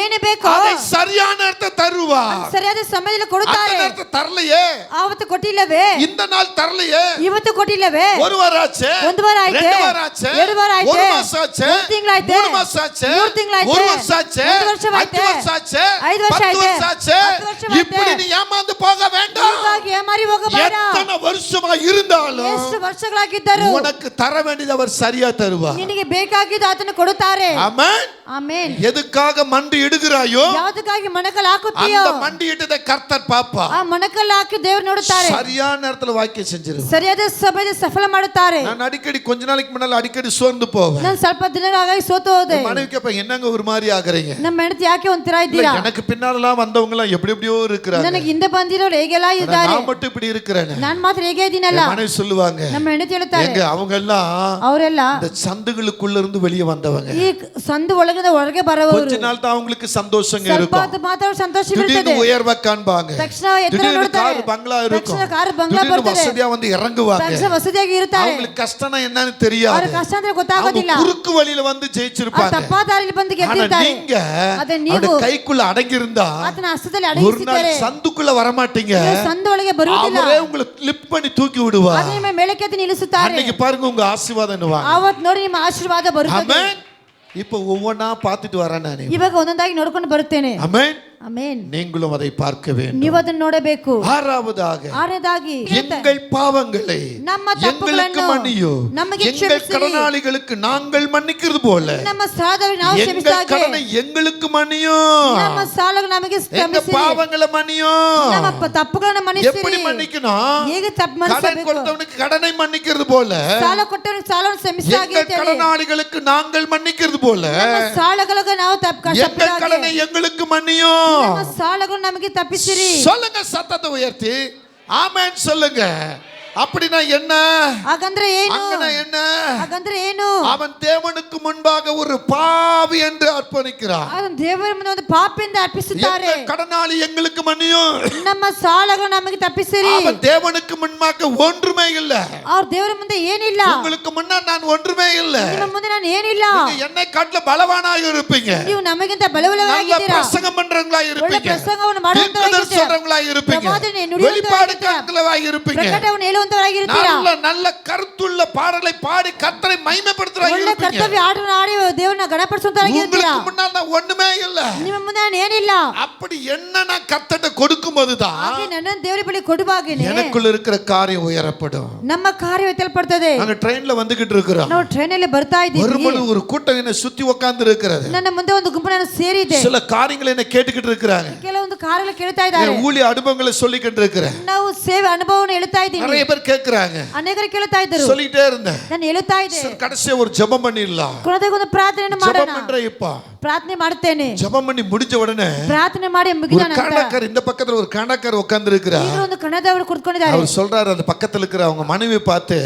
ಏನು ಬೇಕೋ அதை சரியான நேரத்தை தருவார். ಸರಿಯಾದ ಸಮಯದಲ್ಲಿ ಕೊಡುತ್ತಾರೆ. அந்த நேரத்தை தரலையே, ಆವತ್ತು ಕೊಟ್ಟಿಲ್ಲವೇ, இந்த நாள் தரலையே, ಇವತ್ತು ಕೊಟ್ಟಿಲ್ಲವೇ, ஒரு வாரம் ஆச்சு, ಒಂದು ವಾರ ಆಯ್ತು, 2 வாரம் ಆச்சு, 2 ವಾರ ಆಯ್ತು, 1 ಮಾಸ ಆச்சு, 3 ತಿಂಗಳಾಯ್ತು, 3 ಮಾಸ ಆச்சு, 3 ತಿಂಗಳಾಯ್ತು, 1 ವರ್ಷ ಆச்சு, 1 ವರ್ಷವಾಯ್ತು, 5 ವರ್ಷ ಆச்சு, 5 ವರ್ಷ 10 ಆಯ್ತು, ವರ್ಷ ಆச்சு. 10 ವರ್ಷವಾಯ್ತು. இப்படி நீ ஏமாந்து போக வேண்டாம். ಹೀಗಾಗಿ ಏಮಾರಿ ಹೋಗಬೇಡ. எத்தனை வருஷமா இருந்தாலும் ಎಷ್ಟು ವರ್ಷಗಳಾಗಿದ್ದರು உனக்கு தர வேண்டியது அவர் சரியா தருவார். ನಿನಗೆ ಬೇಕಾಗಿದ್ದು ಆತನು ಕೊಡುತ್ತಾರೆ. ஆமென். ಆಮೆನ್. எதுக்காக மண்டி இடுகிறாயோ ಯಾವುದಕ್ಕಾಗಿ ಮೊಣಕಲ್ ಹಾಕುತ್ತೀಯೋ அந்த மண்டி இட்டதை கர்த்தர் பாப்பா. ಆ ಮೊಣಕಲ್ ಹಾಕಿ ದೇವರು ನೋಡುತ್ತಾರೆ. சரியான நேரத்துல வாக்கியம் செஞ்சிருவார். ಸರಿಯಾದ ಸಮಯದಲ್ಲಿ ಸಫಲ ಮಾಡುತ್ತಾರೆ. நான் அடிக்கடி கொஞ்ச நாளைக்கு முன்னால அடிக்கடி சோர்ந்து போவேன். ನಾನು ಸ್ವಲ್ಪ ದಿನಗಳಾಗಿ ಸೋತು ಹೋದೆ. மனைவி கேட்பேன், என்னங்க ஒரு மாதிரி ஆகுறீங்க? ನಮ್ಮ ಹೆಂಡತಿ ಯಾಕೆ ಒಂಥರ இல்ல, ಇದ್ದೀರಾ? எனக்கு பின்னாலலாம் வந்தவங்க எல்லாம் எப்படி எப்படியோ இருக்கிறாங்க. ನನಗೆ ಹಿಂದೆ ಬಂದಿರೋರು ಹೇಗೆಲ್ಲ ஆனா ಇದ್ದಾರೆ, நான் மட்டும் இப்படி இருக்கிறேன். ನಾನು ಮಾತ್ರ ಹೇಗೆ ಇದ್ದೀನಲ್ಲ. என் மனைவி சொல்லுவாங்க, ನಮ್ಮ ಹೆಂಡತಿ ಹೇಳ್ತಾರೆ, எங்க அவங்க எல்லாம் ಅವರೆಲ್ಲ இந்த சந்துகளுக்குள்ள இருந்து வெளியே வந்தவங்க. ಈ ಸಂದು ಒಳಗಿಂದ ಹೊರಗೆ ಬರವರು. கொஞ்ச நாள் தான் அவங்களுக்கு சந்தோஷங்க ಸ್ವಲ್ಪ இருக்கும். ಹೊತ್ತು ಮಾತ್ರ ಸಂತೋಷ திடீர்னு ಇರುತ್ತದೆ. உயர்வா காண்பாங்க. ತಕ್ಷಣ ಎತ್ತರ திடீர்னு ನೋಡ್ತಾರೆ. கார் பங்களா இருக்கும். ತಕ್ಷಣ ಕಾರ್ ಬಂಗ್ಲಾ திடீர்னு ಬರ್ತದೆ. வசதியா வந்து இறங்குவாங்க. ತಕ್ಷಣ ವಸತಿಯಾಗಿ ಇರುತ್ತಾರೆ. அவங்களுக்கு கஷ்டம்னா என்னன்னு ಅವ್ರ தெரியாது. ಕಷ್ಟ ಅಂದ್ರೆ அவங்க ಗೊತ್ತಾಗೋದಿಲ್ಲ. குறுக்கு வழியில வந்து ಆ ஜெயிச்சிருப்பாங்க. ತಪ್ಪಾದ ದಾರಿಯಲ್ಲಿ ಬಂದು ஆனா ಗೆದ್ದಿರ್ತಾರೆ. நீங்க ಅದೇ ನೀವು அவருடைய கைக்குள்ள அடங்கி இருந்தா ಆತನ ಹಸ್ತದಲ್ಲಿ ஒரு நாள் ಅಡಗಿಸಿದ್ದಾರೆ. சந்துக்குள்ள வர மாட்டீங்க. ನೀವು ಸಂದು ಒಳಗೆ ಬರುವುದಿಲ್ಲ. அவரே உங்களை லிஃப்ட் பண்ணி தூக்கி விடுவார். ಅದೇ ನಿಮ್ಮ ಮೇಲಕ್ಕೆತ್ತಿ ನಿಲ್ಲಿಸುತ್ತಾರೆ. அன்னைக்கு பாருங்க உங்க ஆசீர்வாதம் என்னவாங்க. ಆವತ್ತು ನೋಡಿ ನಿಮ್ಮ ಆಶೀರ್ವಾದ ಬರುತ್ತದೆ. ஆமென். இப்போ ஒவ்வொன்னா பார்த்துட்டு வரேன் நான். ಇವಾಗ ಒಂದೊಂದಾಗಿ ನೋಡ್ಕೊಂಡು ಬರುತ್ತೇನೆ. ஆமென். ಆಮೆನ್. நீங்களும் அதை பார்க்க வேண்டும். ನೀವು ಅದನ್ನು ನೋಡಬೇಕು. ஆறாவதாக ಆರನೇದಾಗಿ எங்கள் பாவங்களை ನಮ್ಮ எங்களுக்கு ತಪ್ಪುಗಳನ್ನು மன்னியோ, ನಮಗೆ எங்கள் ಕ್ಷಮಿಸಿರಿ. கடனாளிகளுக்கு நாங்கள் மன்னிக்கிறது போல ನಮ್ಮ ಸಾಲವನ್ನು ನಾವು எங்கள் ಕ್ಷಮಿಸಿದಾಗೆ கடனை எங்களுக்கு மன்னியோ, ನಮ್ಮ ಸಾಲಗಳನ್ನು ನಮಗೆ எங்க ಕ್ಷಮಿಸಿರಿ. பாவங்களை மன்னியோ. ನಮ್ಮ ತಪ್ಪುಗಳನ್ನು எப்படி ಮನ್ನಿಸಿರಿ. மன்னிக்கணும்? ಹೇಗೆ ತಪ್ಪು கடன் ಮನ್ನಿಸಬೇಕು? கொடுத்தவனுக்கு கடனை மன்னிக்கிறது போல ಸಾಲ ಕೊಟ್ಟವನಿಗೆ ಸಾಲವನ್ನು ಕ್ಷಮಿಸಿದಾಗೆ எங்கள் ಅಂತೇಳಿ கடனாளிகளுக்கு நாங்கள் மன்னிக்கிறது போல ನಮ್ಮ ಸಾಲಗಳಿಗೆ ನಾವು ತಪ್ಪು எங்கள் கடனை எங்களுக்கு மன்னியோ. ನಮ್ಮ ಸಾಲಗಳನ್ನು ನಮಗೆ ತಪ್ಪಿಸಿರಿ. சொல்லுங்க, சத்தத்தை உயர்த்தி ஆமென் சொல்லுங்க. அப்படினா என்ன? ಹಾಗಂದ್ರೆ ಏನು? அங்கனா என்ன? ಹಾಗಂದ್ರೆ ಏನು? அவன் தேவனுக்கு முன்பாக ஒரு பாவி என்று அர்ப்பணிக்கிறான். ಅದನ್ನು ದೇವರ ಮುಂದೆ ಒಂದು ಪಾಪಿಯಿಂದ ಅರ್ಪಿಸುತ್ತಾರೆ. எங்கள் கடனாளி எங்களுக்கு மன்னியும். ನಮ್ಮ ಸಾಲಗಳು ನಮಗೆ ತಪ್ಪಿಸಿರಿ. அவன் தேவனுக்கு முன்பாக ஒன்றுமே இல்ல. ಅವ್ರ ದೇವರ ಮುಂದೆ ಏನಿಲ್ಲ. உங்களுக்கு முன்னா நான் ஒன்றுமே இல்ல. ನಿಮ್ಮ ಮುಂದೆ ನಾನು ಏನಿಲ್ಲ. நீங்க என்னை காட்டில பலவானாக இருப்பீங்க. ನೀವು ನಮಗಿಂತ நல்ல ಬಲವಲವಾಗಿದ್ದೀರಾ. பிரசங்கம் பண்றவங்களா ಒಳ್ಳೆ இருப்பீங்க. ಪ್ರಸಂಗವನ್ನು ಮಾಡುವಂತವರಾಗಿದ್ದೀರಾ. சொல்றவங்களா இருப்பீங்க. ಪ್ರವಾದನೆ ನುಡಿಯುವಂತವರಾಗಿದ್ದೀರಾ. வெளிப்பாடு காண்கிறவங்களா இருப்பீங்க. ಪ್ರಕಟವನ್ನು ಹೇಳುವಂತವರಾಗಿರ್ತೀರಾ. நல்ல நல்ல கருத்துள்ள பாடலை பாடி கர்த்தரை மகிமைப்படுத்துறவங்க ಒಳ್ಳೆ இருப்பீங்க. ಕರ್ತವ್ಯ ಹಾಡನ್ನು ಹಾಡಿ ದೇವರನ್ನ ಗಣಪಡಿಸುವಂತವರಾಗಿರ್ತೀರಾ. உங்களுக்கு முன்னால நான் ஒண்ணுமே இல்ல. ನಿಮ್ಮ ಮುಂದೆ ನಾನು ಏನಿಲ್ಲ. அப்படி என்ன நான் கர்த்தட்ட கொடுக்கும்போதுதான் ಹಾಗೆ ನನ್ನನ್ನು ದೇವರ ಬಳಿ ಕೊಡುವಾಗೇನೆ எனக்குள்ள இருக்கிற காரியம் உயரப்படும். ನಮ್ಮ ಕಾರ್ಯ ಎತ್ತಲ್ಪಡ್ತದೆ. நாங்க ட்ரெயின்ல வந்துகிட்டு இருக்கிறோம். ನಾವು ಟ್ರೈನ್ ಅಲ್ಲಿ ಬರ್ತಾ ಇದ್ದೀವಿ. வரும்போது ஒரு கூட்டம் என்ன சுத்தி உட்கார்ந்து இருக்கிறது. ನನ್ನ ಮುಂದೆ ಒಂದು ಗುಂಪು ನಾನು ಸೇರಿದೆ. சில காரியங்களை என்ன கேட்டுக்கிட்டு இருக்கிறாங்க. ಕೆಲವೊಂದು ಕಾರ್ಯಗಳು ಕೇಳ್ತಾ ಇದ್ದಾರೆ. என் ஊழிய அனுபவங்களை சொல்லிக்கிட்டு இருக்கிறேன். ನಾವು ಸೇವೆ ಅನುಭವವನ್ನು ಹೇಳ್ತಾ ಇದ್ದೀನಿ. நிறைய பேர் கேக்குறாங்க. ಅನೇಕರು ಕೇಳ್ತಾ ಇದ್ದರು. சொல்லிட்டே இருந்தேன். ನಾನು ಹೇಳ್ತಾ ಇದ್ದೆ. கடைசியா ஒரு ஜெபம் பண்ணிடலாம். ಕೊನೆಗೆ ಒಂದು ಪ್ರಾರ್ಥನೆಯನ್ನು ಮಾಡೋಣ. ஜெபம் பண்ற இப்ப ಪ್ರಾರ್ಥನೆ ಮಾಡುತ್ತೇನೆ. ஜெபம் பண்ணி முடிஞ்ச உடனே ಪ್ರಾರ್ಥನೆ ಮಾಡಿ ಮುಗಿದ ஒரு ನಂತರ காணக்கார் இந்த பக்கத்துல ஒரு காணக்கார் உட்கார்ந்து இருக்கிறார். ಈಗ ಒಂದು ಕಣದವರು ಕೂತ್ಕೊಂಡಿದ್ದಾರೆ. அவர் சொல்றாரு, அந்த பக்கத்துல இருக்கிற அவங்க மனைவி பார்த்து,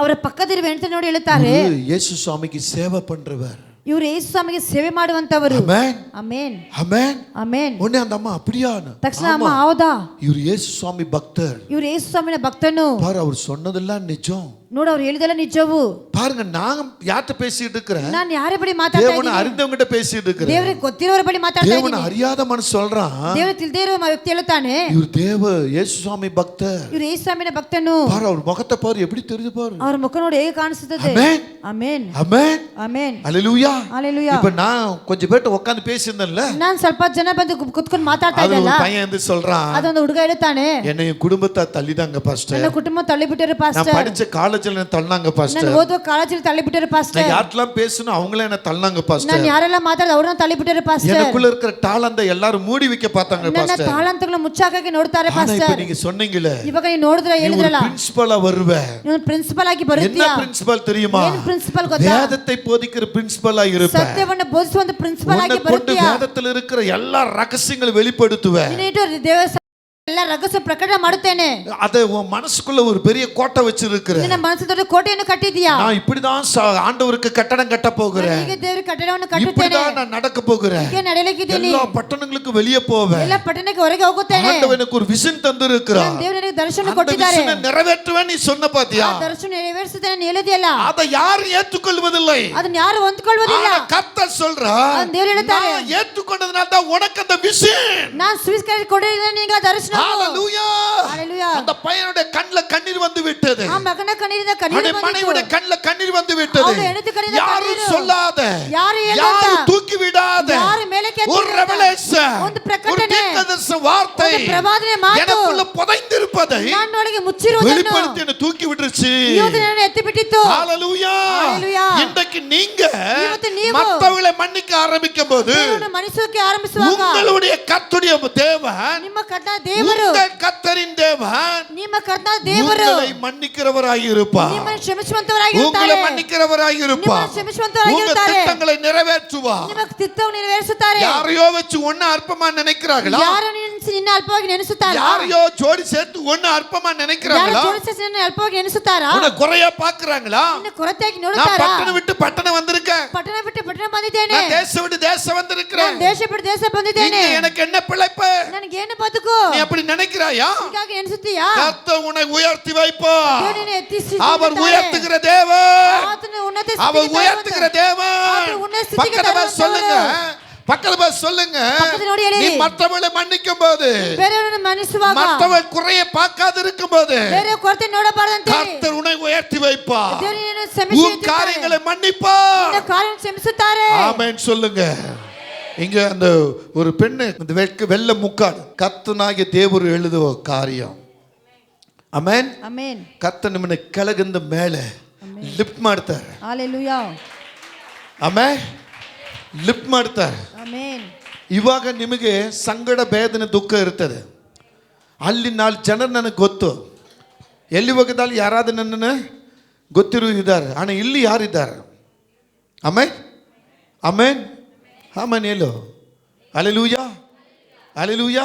ಅವರ ಪಕ್ಕದಿರುವ ಹೆಂಡತಿ ನೋಡಿ ಹೇಳ್ತಾರೆ, இயேசு சுவாமிக்கு சேவை பண்றவர். ಇವರು ಯೇಸು ಸ್ವಾಮಿಗೆ ಸೇವೆ ಮಾಡುವಂತವರು. ஆமென் ಆಮೆನ್ ஆமென் ಆಮೆನ್. உடனே அந்த அம்மா அப்படியான்னு. ತಕ್ಷಣ ಅಮ್ಮ ಹೌದಾ, இவர் இயேசு சுவாமி பக்தர். ಇವರು ಯೇಸು ಸ್ವಾಮಿನ ಭಕ್ತನು. பாரு, அவர் சொன்னதெல்லாம் நிஜம். ನೋಡು ಅವ್ರು ಹೇಳಿದೆಲ್ಲ ನಿಜವು. பாருங்க, நான் யார்கிட்ட பேசிட்டு இருக்கிறேன்? ನಾನು ಯಾರ ಬಳಿ ಮಾತಾಡ್ತಾ தேவனை ಇದ್ದೀನಿ? அறிந்தவங்கிட்ட பேசிட்டு இருக்கிறேன். ದೇವರಿಗೆ ಗೊತ್ತಿರೋರ ಬಳಿ ಮಾತಾಡ್ತಾ தேவனை ಇದ್ದೀನಿ. அறியாத மனுஷன் சொல்றான், ದೇವರು ತಿಳಿದೇ ಇರೋ ವ್ಯಕ್ತಿ ಹೇಳುತ್ತಾನೆ, இவர் தேவ ಯೇಸು ಸ್ವಾಮಿ ಭಕ್ತர். ಇವರು ಯೇಸುವಿನ ಭಕ್ತನು. பாரு, அவர் முகத்தை பாரு, எப்படி தெரியுது பாரு. ಅವರ ಮುಖ ನೋಡಿ ಹೇಗೆ ಕಾಣಿಸುತ್ತದೆ. ஆமென், ಆಮೆನ್ ஆமென், ಆಮೆನ್ அல்லேலூயா. ஹalleluya. இப்ப நான் கொஞ்சம் பேர்ட்ட உட்கார்ந்து பேசியிருந்தேன்ல, ನಾನು ಸ್ವಲ್ಪ ಜನ ಬಂದು ಕುತ್ಕೊಂಡು ಮಾತಾಡ್ತಾ அது ಇದ್ದಲ್ಲ, ஒரு பையன் வந்து சொல்றான், ಅದೊಂದು ಹುಡುಗ ಹೇಳ್ತಾನೆ, என்னை என் குடும்பத்தை தள்ளிதாங்க பாஸ்டர், ನನ್ನ ಕುಟುಂಬ ತಳ್ಳಿಬಿಟ್ಟರು நான் ಪಾಸ್ಟರ್, படிச்ச காலேஜ்ல என்ன தள்ளாங்க ನಾನು பாஸ்டர், ಓದುವ ಕಾಲೇಜಲ್ಲಿ ತಳ್ಳಿಬಿಟ್ಟರು நான் ಪಾಸ್ಟರ್, யார்ட்டெல்லாம் பேசணும் அவங்களே என்ன தள்ளாங்க ನಾನು பாஸ்டர், ಯಾರೆಲ್ಲ ಮಾತಾಡಿದ ಅವ್ರನ್ನ ತಳ್ಳಿಬಿಟ್ಟರು ಪಾಸ್ಟರ್, எனக்குள்ள இருக்கிற டாலந்த எல்லாரும் மூடி வைக்க பார்த்தாங்க ನನ್ನ பாஸ்டர். ತಾಳಂತಗಳನ್ನ ಮುಚ್ಚಾಕಕ್ಕೆ ನೋಡ್ತಾರೆ ஆனா இப்ப ಪಾಸ್ಟರ್. நீங்க சொன்னீங்களே, ಇವಾಗ ನೀವು ನೋಡಿದ್ರೆ நீ ஒரு ಹೇಳಿದ್ರಲ್ಲ, பிரின்சிபலா வருவ. ನೀವು ಪ್ರಿನ್ಸಿಪಲ್ ಆಗಿ என்ன ಬರುತ್ತೀಯಾ? பிரின்சிபல் தெரியுமா? ಏನು ಪ್ರಿನ್ಸಿಪಲ್ ಗೊತ್ತಾ? வேதத்தை போதிக்கிற பிரின்சிபலா இருப்ப. ಸತ್ಯವನ್ನು ಬೋಧಿಸುವ ಒಂದು ಪ್ರಿನ್ಸಿಪಲ್ உன்னை ಆಗಿ கொண்டு ಬರುತ್ತೀಯಾ? வேதத்தில் இருக்கிற எல்லா ரகசியங்களை வெளிப்படுத்துவ. ನೀನು ದೇವರ ಎಲ್ಲ ರಹಸ್ಯ ಪ್ರಕಟ ಮಾಡುತ್ತೇನೆ. அதை உன் மனசுக்குள்ள ஒரு பெரிய கோட்டை வச்சிருக்கிற. ನಿನ್ನ ಮನಸ್ಸು ದೊಡ್ಡ ಕೋಟೆಯನ್ನು ಕಟ್ಟಿದೀಯಾ? நான் இப்படிதான் ஆண்டவருக்கு கட்டடம் கட்ட போகிறேன், ಹೀಗೆ ದೇವರ ಕಟ್ಟಡವನ್ನು ಕಟ್ಟುತ್ತೇನೆ, இப்படிதான் நான் நடக்க போகிறேன், ಹೀಗೆ ನಡೆಯಲಿಕ್ಕಿದ್ದೀನಿ, எல்லா ಪಟ್ಟಣங்களுக்கு வெளியே போவேன். ಎಲ್ಲ ಪಟ್ಟಣಕ್ಕೆ ಹೊರಗೆ ಹೋಗುತ್ತೇನೆ. ஆண்டவர் எனக்கு ஒரு விஷன் தந்திருக்கிறார், ದೇವರು ನನಗೆ ದರ್ಶನ அந்த ಕೊಟ್ಟಿದ್ದಾರೆ, விஷனை நிறைவேற்றுவேன் நீ சொன்ன பாத்தியா? ಆ ದರ್ಶನ ನೆರವೇರಿಸುತ್ತೇನೆ ನೀ ಹೇಳಿದೆಯಲ್ಲ, அதை யாரும் ஏற்றுக்கொள்வதில்லை. ಅದನ್ನ ಯಾರು ಹೊಂದ್ಕೊಳ್ಳುವುದಿಲ್ಲ. ஆனா கர்த்தர் சொல்றார், ಅದನ್ನ ದೇವರು ಹೇಳ್ತಾರೆ, நான் ஏற்றுக்கொண்டதனால தான் உனக்கு அந்த விஷன். ನಾನು ಸ್ವೀಕರಿಸಿ ಕೊಡಿದ್ದೇನೆ ನಿನಗೆ ಆ ದರ್ಶನ. ஹalleluya. ஹalleluya. அந்த பையனுடைய கண்ணுல கண்ணீர் வந்து விட்டது, ಆ ಮಗನ ಕಣ್ಣೀರಿಂದ ಕಣ್ಣೀರು அவனுடைய ಬಂದಿತು, மனைவியுடைய கண்ணுல கண்ணீர் வந்து விட்டது. அவருடைய ಹೆಂಡತಿ ಕಣ್ಣಿಂದ யாரும் ಕಣ್ಣೀರು. சொல்லாத, ಯಾರು ಹೇಳದ, யாரும் தூக்கி விடாத ಯಾರು ಮೇಲಕ್ಕೆ ಎತ್ತಿ ஒரு ಬಿಡದ, ரெவலேஷன், ಒಂದು ஒரு ಪ್ರಕಟಣೆ, தீர்க்கதரிசன வார்த்தை ಒಂದು ಪ್ರವಾದನೆ ಮಾತು எனக்குள்ள புதைந்திருப்பதை ನನ್ನೊಳಗೆ ಮುಚ್ಚಿರುವುದನ್ನು வெளிப்படுத்தி என்னை தூக்கி விட்டுருச்சு. ಇವತ್ತು ನನ್ನನ್ನು ಎತ್ತಿ ಬಿಟ್ಟಿತ್ತು. ஹalleluya. ஹalleluya. இன்றைக்கு நீங்க ಇವತ್ತು ನೀವು மத்தவங்களை மன்னிக்க ஆரம்பிக்கும் போது ದೇವರನ್ನು ಮನ್ನಿಸೋಕೆ ಆರಂಭಿಸುವಾಗ உங்களுடைய கர்த்தருடைய தேவன், ನಿಮ್ಮ ಕರ್ತನ ದೇವರು, உங்கள் கர்த்தரின் தேவன் ನಿಮ್ಮ ಕರ್ತನ ದೇವರು உங்களை மன்னிக்கிறவராய் இருப்பார், ನಿಮ್ಮನ್ನು ಕ್ಷಮಿಸುವಂತವರಾಗಿರುತ್ತಾರೆ, உங்களை மன்னிக்கிறவராய் இருப்பார், ನಿಮ್ಮನ್ನು ಕ್ಷಮಿಸುವಂತವರಾಗಿರುತ್ತಾರೆ, உங்க திட்டங்களை நிறைவேற்றுவார். ನಿಮ್ಮ ಚಿತ್ತವನ್ನು ನೆರವೇರಿಸುತ್ತಾರೆ. யாரையோ வச்சு ஒண்ணு அற்பமா நினைக்கிறாங்களா? ಯಾರು ನಿನ್ನ ಅಲ್ಪವಾಗಿ ನೆನೆಸುತ್ತಾರಾ? யாரையோ ஜோடி சேர்த்து ஒண்ணு அற்பமா ಯಾರು நினைக்கிறாங்களா? ಜೋಡಿಸಿ ನಿನ್ನ ಅಲ್ಪವಾಗಿ ನೆನೆಸುತ್ತಾರಾ? உன்னை குறையா பாக்குறாங்களா? ನಿನ್ನ ಕೊರತೆಯಾಗಿ நான் ನೋಡುತ್ತಾರಾ? பட்டணம் விட்டு பட்டணம் வந்திருக்கேன், ಪಟ್ಟಣ ಬಿಟ್ಟು ಪಟ್ಟಣ ಬಂದಿದ್ದೇನೆ, நான் தேசம் விட்டு தேசம் வந்திருக்கிறேன், ನಾನು ದೇಶ ಬಿಟ್ಟು ದೇಶ ಬಂದಿದ್ದೇನೆ, இங்க எனக்கு என்ன பிழைப்பு? ನನಗೇನು ಬದುಕು? நீ அப்படி நினைக்கிறாயா? ಹೀಗಾಗಿ ನೆನೆಸುತ್ತೀಯಾ? கர்த்தர் உன்னை உயர்த்தி வைப்பார். ದೇವರು ನಿನ್ನನ್ನು ಎತ್ತಿಸಿ அவர் ನಿಲ್ಲಿಸುತ್ತಾರೆ. உயர்த்துகிற தேவன், ಆತನು ಉನ್ನತ அவர் ಸ್ಥಿತಿಗೆ உயர்த்துகிற ತರುವಂತ- தேவன். ಆತನು ಉನ್ನತ ಸ್ಥಿತಿಗೆ பக்கத்துல போய் சொல்லுங்க, ತರುವಂತವರು. பக்கத்துல போய் சொல்லுங்க, பக்கத்துல ನೋಡಿ ಹೇಳಿ. நீ மற்றவர்களை மன்னிக்கும் போது, ಬೇರೆಯವರನ್ನು ಮನ್ನಿಸುವಾಗ மற்றவள் குறைய பார்க்காது இருக்கும் போது ಬೇರೆ ಕೊರತೆ ನೋಡಬಾರದಂತೆ கர்த்தர் உன்னை உயர்த்தி வைப்பார், ದೇವರು ನಿನ್ನನ್ನು ಕ್ಷಮಿಸಿ உன் காரியங்களை மன்னிப்பார். ನಿನ್ನ ಕಾರ್ಯವನ್ನು ಕ್ಷಮಿಸುತ್ತಾರೆ. ஆமென் சொல்லுங்க. இங்க அந்த ஒரு பெண்ணு இந்த வெள்ளை முக்காடு கர்த்தனாகிய ದೇವರು எழுதுವ காரியம். ಆಮೆನ್. ಆಮೆನ್. ಕರ್ತ ನಿಮ್ಮನ್ನ ಕೆಳಗಿಂದ ಮೇಲೆ ಲಿಫ್ಟ್ ಮಾಡ್ತಾರೆ. ಹalleluya. ಆಮೆನ್. ಲಿಫ್ಟ್ ಮಾಡ್ತಾರೆ. ಆಮೆನ್. ಇವಾಗ ನಿಮಗೆ ಸಂಗಡ ಬೇದನೆ ದುಃಖ ಇರ್ತದೆ. ಅಲ್ಲಿ 4 ಜನರು ನನಗೆ ಗೊತ್ತು, ಎಲ್ಲಿ ಹೋಗಿದಲ್ಲಿ ಯಾರಾದ್ರೂ ನನ್ನನ್ನು ಗೊತ್ತಿರುವುದಿದ್ದಾರೆ. ಆಣ ಇಲ್ಲಿ ಯಾರಿದ್ದಾರೆ? ಆಮೆನ್ ಆಮೆನ್ ಆಮೆನ್. ಎಲ್ಲೋ ಹಲ್ಲೆಲೂಯಾ ಹಲ್ಲೆಲೂಯಾ.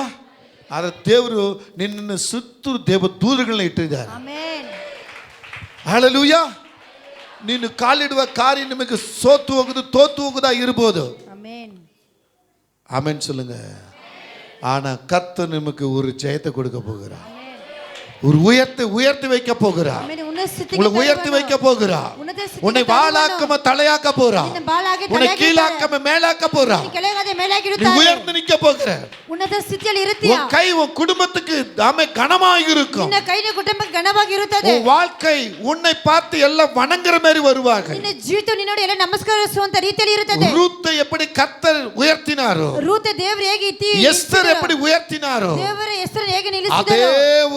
ಆದರೆ ದೇವರು ನಿನ್ನನ್ನು ಸುತ್ತು ದೇವ ದೂತಗಳನ್ನ ಇಟ್ಟಿದ್ದಾರೆ. ಆಮೆನ್. ಹಲ್ಲೆಲೂಯಾ. ನೀನು ಕಾಲಿಡುವ ಕಾರ್ಯ ನಿಮಗೆ ಸೋತು ಹೋಗುದು ತೋತು ಹೋಗುದಾ ಇರ್ಬೋದು. ಆಮೆನ್. ஆமென் சொல்லுங்க. ஆனா கர்த்தர் நமக்கு ஒரு ஜெயத்தை கொடுக்க போகிறார், ஒரு உயர்த்தி வைக்க போகிறார், ಆಮೆನ್. ಉನ್ನತ ಸ್ಥಿತಿಗೆ உங்களை உயர்த்தி வைக்க போகிறார், ಉನ್ನತ ಸ್ಥಿತಿಗೆ உன்னை வாளாக்காம தலையாக்க போறார், ನಿನ್ನ ಬಾಳಾಗಿ உன்னை ತಲೆಯಾಗಿ கீழாக்காம மேலாக்க போறார், ನಿನ್ನ ಕೆಳಗಾದೆ நீ ಮೇಲಾಗಿರುತ್ತಾರೆ. உயர்ந்து நிக்க போகிற. ಉನ್ನತ ಸ್ಥಿತಿಯಲ್ಲಿ ಇರುತ್ತೀಯಾ? உன் கை உன் குடும்பத்துக்கு கனமாக இருக்கும். ನಿನ್ನ ಕೈ ಕುಟುಂಬಕ್ಕೆ ಘನವಾಗಿರುತ್ತದೆ. உன் வாழ்க்கை உன்னை பார்த்து எல்லாம் வணங்குற மாதிரி வருவார்கள். ನಿನ್ನ ಜೀವಿತ ನಿನ್ನೋಡಿ ಎಲ್ಲ ನಮಸ್ಕರಿಸುವಂತ ರೀತಿಯಲ್ಲಿ ಇರುತ್ತದೆ. ரூத்தை எப்படி கர்த்தர் உயர்த்தினாரோ, ರೂತ್ ದೇವರು ಹೇಗೆ ಇತ್ತಿ எஸ்தர் எப்படி உயர்த்தினாரோ, ದೇವರ ಹೆಸರನ್ನು ಹೇಗೆ அதே ನಿಲ್ಲಿಸಿದರೋ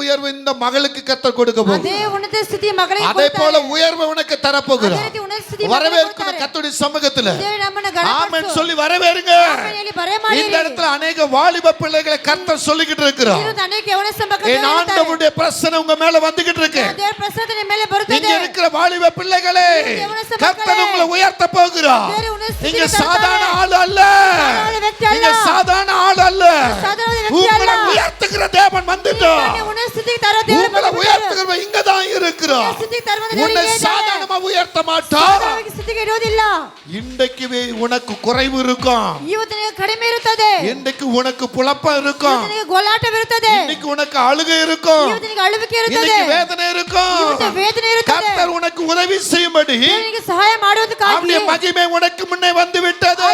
உயர்வு இந்த மகளுக்கு கர்த்தர் கொடுக்க ಅದೇ போகிறார். ಉನ್ನತ ಸ್ಥಿತಿ ಮಗಳಿಗೆ அதே போல ಕೊಡ್ತಾರೆ. உயர்வு உனக்கு ಅದೇ தரப்போகிறார். ರೀತಿ ಉನ್ನತ ಸ್ಥಿತಿ வரவேற்கிற ಮಗಳಿಗೆ கர்த்தருடைய சமூகத்துல ದೇವರು ನಮ್ಮನ್ನ ஆமென் ಗಣಪಡಿಸು. சொல்லி வரவேறுங்க. ಆಮೆನ್ ಹೇಳಿ ಬರಮಾಡಿರಿ. இந்த இடத்துல अनेक வாலிப பிள்ளைகளை கர்த்தர் சொல்லிக்கிட்டு இருக்கிறார். ಇರುವಂತ ಅನೇಕ ಯವನ ಸಂಬಂಧ என் ஆண்டவருடைய பிரசன்னம் உங்க மேல வந்துகிட்டு இருக்கு. ದೇವರ ಪ್ರಸಾದ ನಿಮ್ಮ ಮೇಲೆ இங்க ಬರುತ್ತದೆ. இருக்கிற வாலிப பிள்ளைகளே, கர்த்தர் உங்களை உயர்த்த போகிறார். ದೇವರು ಉನ್ನತ ಸ್ಥಿತಿಗೆ நீங்க ತರುತ್ತಾರೆ. சாதாரண ஆள் அல்ல, சாதாரண ವ್ಯಕ್ತಿ ಅಲ್ಲ. நீங்க சாதாரண ஆள் அல்ல, சாதாரண ವ್ಯಕ್ತಿ ಅಲ್ಲ. உங்களை உயர்த்துகிற தேவன் வந்துட்டார். ನಿಮ್ಮನ್ನು ಉನ್ನತ ಸ್ಥಿತಿಗೆ ತರೋ ದೇವರು உங்களை ಬಂದಿದ್ದಾರೆ. உயர்த்துகிற இங்க தான் இருக்கிறார். ಸ್ಥಿತಿಗೆ ತರುವಂತ உன்னை ದೇವರು சாதாரணமா உயர்த்த மாட்டார். ಸಾಧಾರಣವಾಗಿ ಸ್ಥಿತಿಗೆ ಇರೋದಿಲ್ಲ. இன்றைக்கு உனக்கு குறைவு இருக்கும். ಇವತ್ತು ನಿನಗೆ ಕಡಿಮೆ ಇರುತ್ತದೆ. இன்றைக்கு உனக்கு புலப்பம் இருக்கும். ನಿನಗೆ ಗೋಳಾಟವಿರುತ್ತದೆ. இன்னைக்கு உனக்கு அழுகை இருக்கும். ಇವತ್ತು ನಿನಗೆ ಅಳುವಿಕೆ ಇರುತ್ತದೆ. இன்னைக்கு வேதனை இருக்கும். ಇವತ್ತು ವೇದನೆ ಇರುತ್ತದೆ. கர்த்தர் உனக்கு உதவி செய்யும்படி ನಿನಗೆ ಸಹಾಯ ಮಾಡುವುದಕ್ಕಾಗಿ அவருடைய மகிமை உனக்கு முன்னே வந்து விட்டது.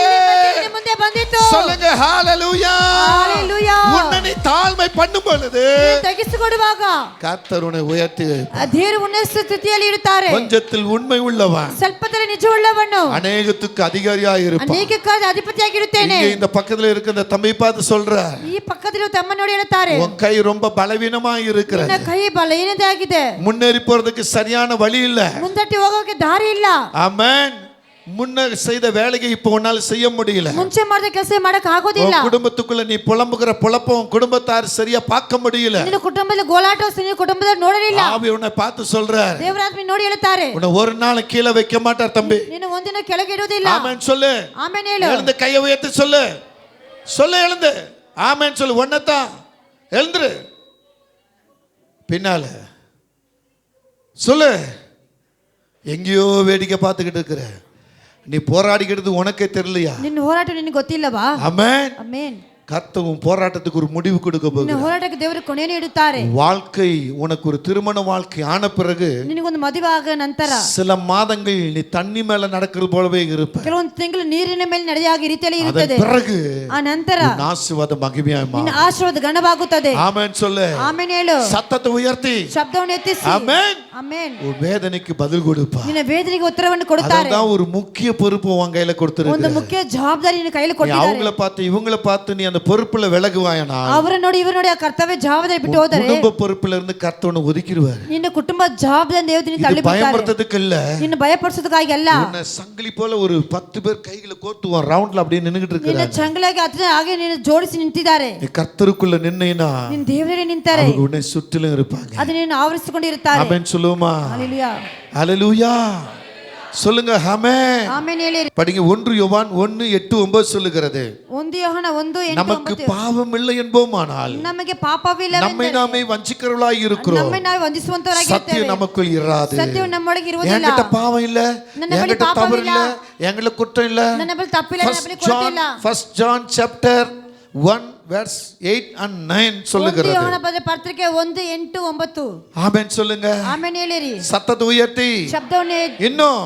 ನಿನ್ನ ಮುಂದೆ ಬಂದಿತು. சொல்லுங்க ஹalleluya. ஹalleluya. உன்னை நீ தாழ்மை பண்ணும் பொழுது ತಗ್ಗಿಸಿಕೊಡುವಾಗ கர்த்தர் உன்னை உயர்த்தி ದೇವರು ಉನ್ನತ ಸ್ಥಿತಿಯಲ್ಲಿ ಇಡುತ್ತಾರೆ. கொஞ்சத்தில் உண்மை உள்ளவன் ಸ್ವಲ್ಪದಲ್ಲಿ ನಿಜವುಳ್ಳವನು அநேகத்துக்கு அதிகாரியாக இருப்பான். ಅನೇಕಕ್ಕೆ ಅಧಿಪತಿಯಾಗಿರುತ್ತೇನೆ. இங்க இந்த பக்கத்துல இருக்க இந்த தம்பி பார்த்து சொல்ற, ಈ ಪಕ್ಕದಲ್ಲಿ ತಮ್ಮ ನೋಡಿ ಹೇಳುತ್ತಾರೆ, உன் கை ரொம்ப பலவீனமா இருக்கிறது. ನಿನ್ನ ಕೈ ಬಲಹೀನತೆಯಾಗಿದೆ. முன்னேறி போறதுக்கு சரியான வழி இல்ல. ಮುಂದಟ್ಟಿ ಹೋಗೋಕೆ ದಾರಿ ಇಲ್ಲ. ஆமென். முன்ன செய்த வேலையை இப்போ உன்னால செய்ய முடியல. ಮುಂಚೆ ಮಾಡಿದ ಕೆಲಸ ಮಾಡಕ್ಕೆ ಆಗೋದಿಲ್ಲ. உன் குடும்பத்துக்குள்ள நீ புலம்புகிற புலப்பம் குடும்பத்தார் சரியா பார்க்க முடியல. ನಿನ್ನ ಕುಟುಂಬದಲ್ಲಿ ಗೋಳಾಟ ನಿನ್ನ ಕುಟುಂಬದಲ್ಲಿ ನೋಡಲಿಲ್ಲ. ஆவி உன்னை பார்த்து சொல்றார், ದೇವರಾತ್ಮ ನೋಡಿ ಹೇಳುತ್ತಾರೆ, உன்னை ஒரு நாள் கீழே வைக்க மாட்டார் தம்பி. ನಿನ್ನ ಒಂದಿನ ಕೆಳಗೆ ಇಡುವುದಿಲ್ಲ. ஆமென் சொல்லு. ಆಮೆನ್ ಹೇಳು. எழுந்து கையை உயர்த்தி சொல்லு. சொல்லு எழுந்து. ஆமென் சொல்லு. ஒன்னதான் எழுந்துரு. பின்னால சொல்லு. எங்கேயோ வேடிக்கை பார்த்துக்கிட்டு இருக்கிற நீ போராடிக்கிறது உனக்கே தெரியலையா? ನಿನ್ನ ಹೋರಾಟ ನಿನಗೆ ಗೊತ್ತಿಲ್ಲವಾ? ஆமென். ಆಮೆನ್. கர்த்தர் உன் போராட்டத்துக்கு ஒரு முடிவு கொடுக்க ನಿನ್ನ போகிறார். ಹೋರಾಟಕ್ಕೆ ದೇವರು ಕೊನೆಯನ್ನು ಇಡುತ್ತಾರೆ. வாழ்க்கை உனக்கு ஒரு திருமண வாழ்க்கை ஆன பிறகு ನಿನಗೊಂದು ಮದುವೆ ಆಗ ನಂತರ சில மாதங்கள் நீ தண்ணி மேல நடக்கிறது போலவே இருப்ப. ಕೆಲವೊಂದು ತಿಂಗಳು ನೀರಿನ ಮೇಲೆ ನಡೆಯಾಗಿ ರೀತಿಯಲ್ಲಿ அதன் ಇರುತ್ತದೆ. பிறகு ಆ ನಂತರ உன் ஆசீர்வாத மகிமையாய் ನಿನ್ನ மாறும். ಆಶೀರ್ವಾದ ಗಣವಾಗುತ್ತದೆ. ஆமென் சொல்லு. ಆಮೆನ್ ಹೇಳು. சத்தத்தை உயர்த்தி ಶಬ್ದವನ್ನು ಎತ್ತಿಸಿ ஆமென். ಆಮೆನ್. உன் வேதனைக்கு பதில் கொடுப்பா. ನಿನ್ನ ವೇದನೆಗೆ ಉತ್ತರವನ್ನು ಕೊಡುತ್ತಾರೆ. அதான் ஒரு முக்கிய பொறுப்பு உன் கையில ಒಂದು கொடுத்திருக்கு. ಮುಖ್ಯ ಜವಾಬ್ದಾರಿ ನಿನ್ನ ಕೈಯಲ್ಲಿ நீ ಕೊಟ್ಟಿದ್ದಾರೆ. அவங்கள பார்த்து இவங்கள பார்த்து நீ அந்த பொறுப்புல விலகுவாயனா ಅವರ ನೋಡಿ ಇವರು ನೋಡಿ ಆ ಕರ್ತವ್ಯ ಜವಾಬ್ದಾರಿ ಬಿಟ್ಟು ಹೋದರೆ குடும்ப பொறுப்புல இருந்து கர்த்தனை ஒதுக்கிடுவார். ನಿನ್ನ ಕುಟುಂಬ ಜವಾಬ್ದಾರಿ ದೇವರು ನಿನ್ನ இது ತಳ್ಳಿ ಬಿಡ್ತಾರೆ. பயமுறுத்ததுக்கு இல்ல, ನಿನ್ನ ಭಯಪಡಿಸೋದಕ್ಕಾಗಿ ಅಲ್ಲ. உன்னை சங்கிலி போல ஒரு 10 பேர் கைகளை கோத்துவான் ரவுண்ட்ல அப்படியே நின்னுகிட்டு ನಿನ್ನ இருக்கிறாங்க. ಚಂಗಲಾಗಿ ಹತ್ತಿರ ಹಾಗೆ ನಿನ್ನ ಜೋಡಿಸಿ ನಿಂತಿದ್ದಾರೆ. நீ கர்த்தருக்குள்ள நின்னேனா ನಿನ್ನ ದೇವರೇ ನಿಂತಾರೆ. அவங்க உன்னை சுற்றிலும் இருப்பாங்க. ಅದು ನಿನ್ನ ಆವರಿಸಿಕೊಂಡಿರುತ್ತಾರೆ. ஆமென் சொல்லுமா? ஹalleluya. ஹalleluya சொல்லுங்க. ஆமென். ಆಮೆನ್ ಹೇಳಿರಿ. படிங்க. 1 யோவான் 1:8-9 சொல்லுகிறது, 1 ಯೋಹನ 1:8-9 நமக்கு பாவம் இல்லை என்போமானால் ನಮಗೆ ಪಾಪವಿಲ್ಲ. நம்மை நாமே வஞ்சிக்கிறவளாய் இருக்கிறோம். ನಮ್ಮನ್ನು ನಾವು ವಂದಿಸುವಂತವರಾಗಿದ್ದೇವೆ. சத்தியம் நமக்குள் இராது. ಸತ್ಯವು ನಮ್ಮೊಳಗೆ ಇರುವುದಿಲ್ಲ. என்கிட்ட பாவம் இல்ல, ನನ್ನ ಬಳಿ என்கிட்ட ಪಾಪವಿಲ್ಲ. தவறு இல்ல, என்கிட்ட குற்றம் இல்ல. ನನ್ನ ಬಳಿ ತಪ್ಪಿಲ್ಲ, ನನ್ನ ಬಳಿ ಕೊರತೆಯಿಲ್ಲ. 1 John chapter 1 verse 8 and 9 சொல்லுகிறது. 1 ಯೋಹನ ಪತ್ರಿಕೆ 1:8-9 ஆமென் சொல்லுங்க. ಆಮೆನ್ ಹೇಳಿರಿ. சத்தத்தை உயர்த்தி ಶಬ್ದವನ್ನು இன்னும்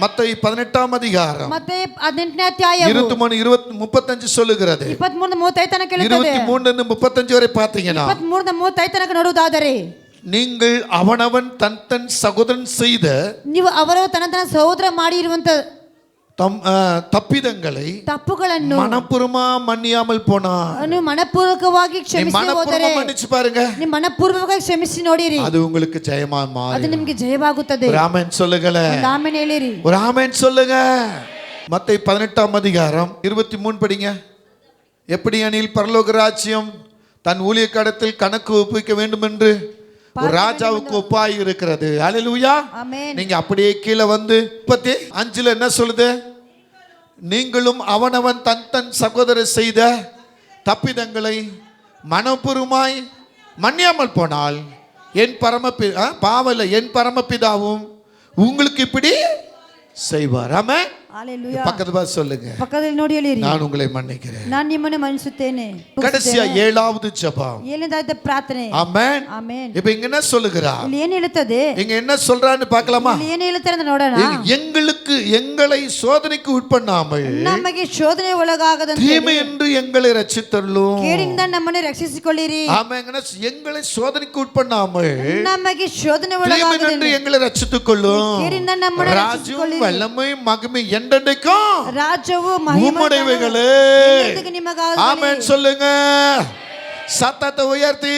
மத்தேயு 18ஆம் அதிகாரம் ಮತ್ತೆ 18ನೇ ಅಧ್ಯಾಯವು 23:35 சொல்லுகிறது. 23:35 ತನಕ ಹೇಳುತ್ತದೆ. 23-35 வரை பார்த்தீங்கன்னா 23:35 ತನಕ ನೋಡುವುದಾದರೆ, நீங்கள் அவனவன் தன் தன் சகோதரன் செய்த ನೀವು ಅವರು ತನ್ನ ಸಹೋದರ ಮಾಡಿರುವಂತ தப்பிதங்களை ತಪ್ಪುಗಳನ್ನು மனப்பூர்வமா மன்னியாமல் போனா ನೀವು ಮನಪೂರ್ವಕವಾಗಿ நீ ಕ್ಷಮಿಸಿ ಹೋದರೆ, மனப்பூர்வமா மன்னிச்சு பாருங்க, ನೀವು ಮನಪೂರ್ವಕವಾಗಿ ಕ್ಷಮಿಸಿ ನೋಡಿರಿ, அது உங்களுக்கு ஜெயமா ಅದು மாறும். ನಿಮಗೆ ಜಯವಾಗುತ್ತದೆ. ஒரு ஆமென் சொல்லுங்களே. ಒಂದು ಆಮೆನ್ ಹೇಳಿರಿ. ஒரு ஆமென் சொல்லுங்க. மத்தேயு 18ஆம் அதிகாரம் 23 படிங்க. எப்படி எனில் பரலோக ராஜ்யம் தன் ஊழியக்காரத்தில் கணக்கு ஒப்புவிக்க வேண்டும் என்று ஒரு ராஜாவுக்கு ஒப்பாய் இருக்கிறது. ஹalleluya. ஆமென். நீங்க அப்படியே கீழே வந்து 35ல என்ன சொல்லுது? நீங்களும் அவனவன் தன் தன் சகோதரர் செய்த தப்பிதங்களை மனப்பூர்வமாய் மன்னியாமல் போனால் என் என் பரமபிதாவும் உங்களுக்கு இப்படி செய்வார். ஆமென். ஹalleluya. பக்கத்து பார்த்து சொல்லுங்க, ಪಕ್ಕದಲ್ಲಿ ನೋಡಿ ಹೇಳಿರಿ, நான் உங்களை மன்னிக்கிறேன். ನಾನು ನಿಮ್ಮನ್ನು ಮನ್ನಿಸುತ್ತೇನೆ. கடைசியா 7வது ஜெபம். ಏಳನೇದಾದ ಪ್ರಾರ್ಥನೆ. ஆமென். ಆಮೆನ್. இப்போ இங்க என்ன சொல்லுகிறார்? ಇಲ್ಲಿ ಏನು ಹೇಳುತ್ತದೆ? இங்க என்ன சொல்றான்னு பார்க்கலாமா? ಇಲ್ಲಿ ಏನು ಹೇಳುತ್ತಾರೆ ಅಂತ ನೋಡೋಣ. எங்களை சோதனைக்கு உட்பண்ணாமல் ನಮಗೆ ಶೋಧನೆ ಒಳಗಾಗದಂತೆ தீமை என்று எங்களை ரட்சித்தருளும். ಕೇಡಿನಿಂದ ನಮ್ಮನ್ನು ರಕ್ಷಿಸಿಕೊಳ್ಳಿರಿ. ஆமென். எங்களை சோதனைக்கு உட்பண்ணாமல் ನಮಗೆ ಶೋಧನೆ தீமை என்று ಒಳಗಾಗದಂತೆ எங்களை ரட்சித்துக் கொள்ளும். ಕೇಡಿನಿಂದ ನಮ್ಮನ್ನು ராஜ்யம் ರಕ್ಷಿಸಿಕೊಳ್ಳಿರಿ. வல்லமை மகிமை என்றென்றைக்கும் ರಾಜ್ಯವು ಮಹಿಮೆ உம்முடையவைகளே. ನಿಮಗಾಗಲಿ. ஆமென் சொல்லுங்க. சத்தத்தை உயர்த்தி.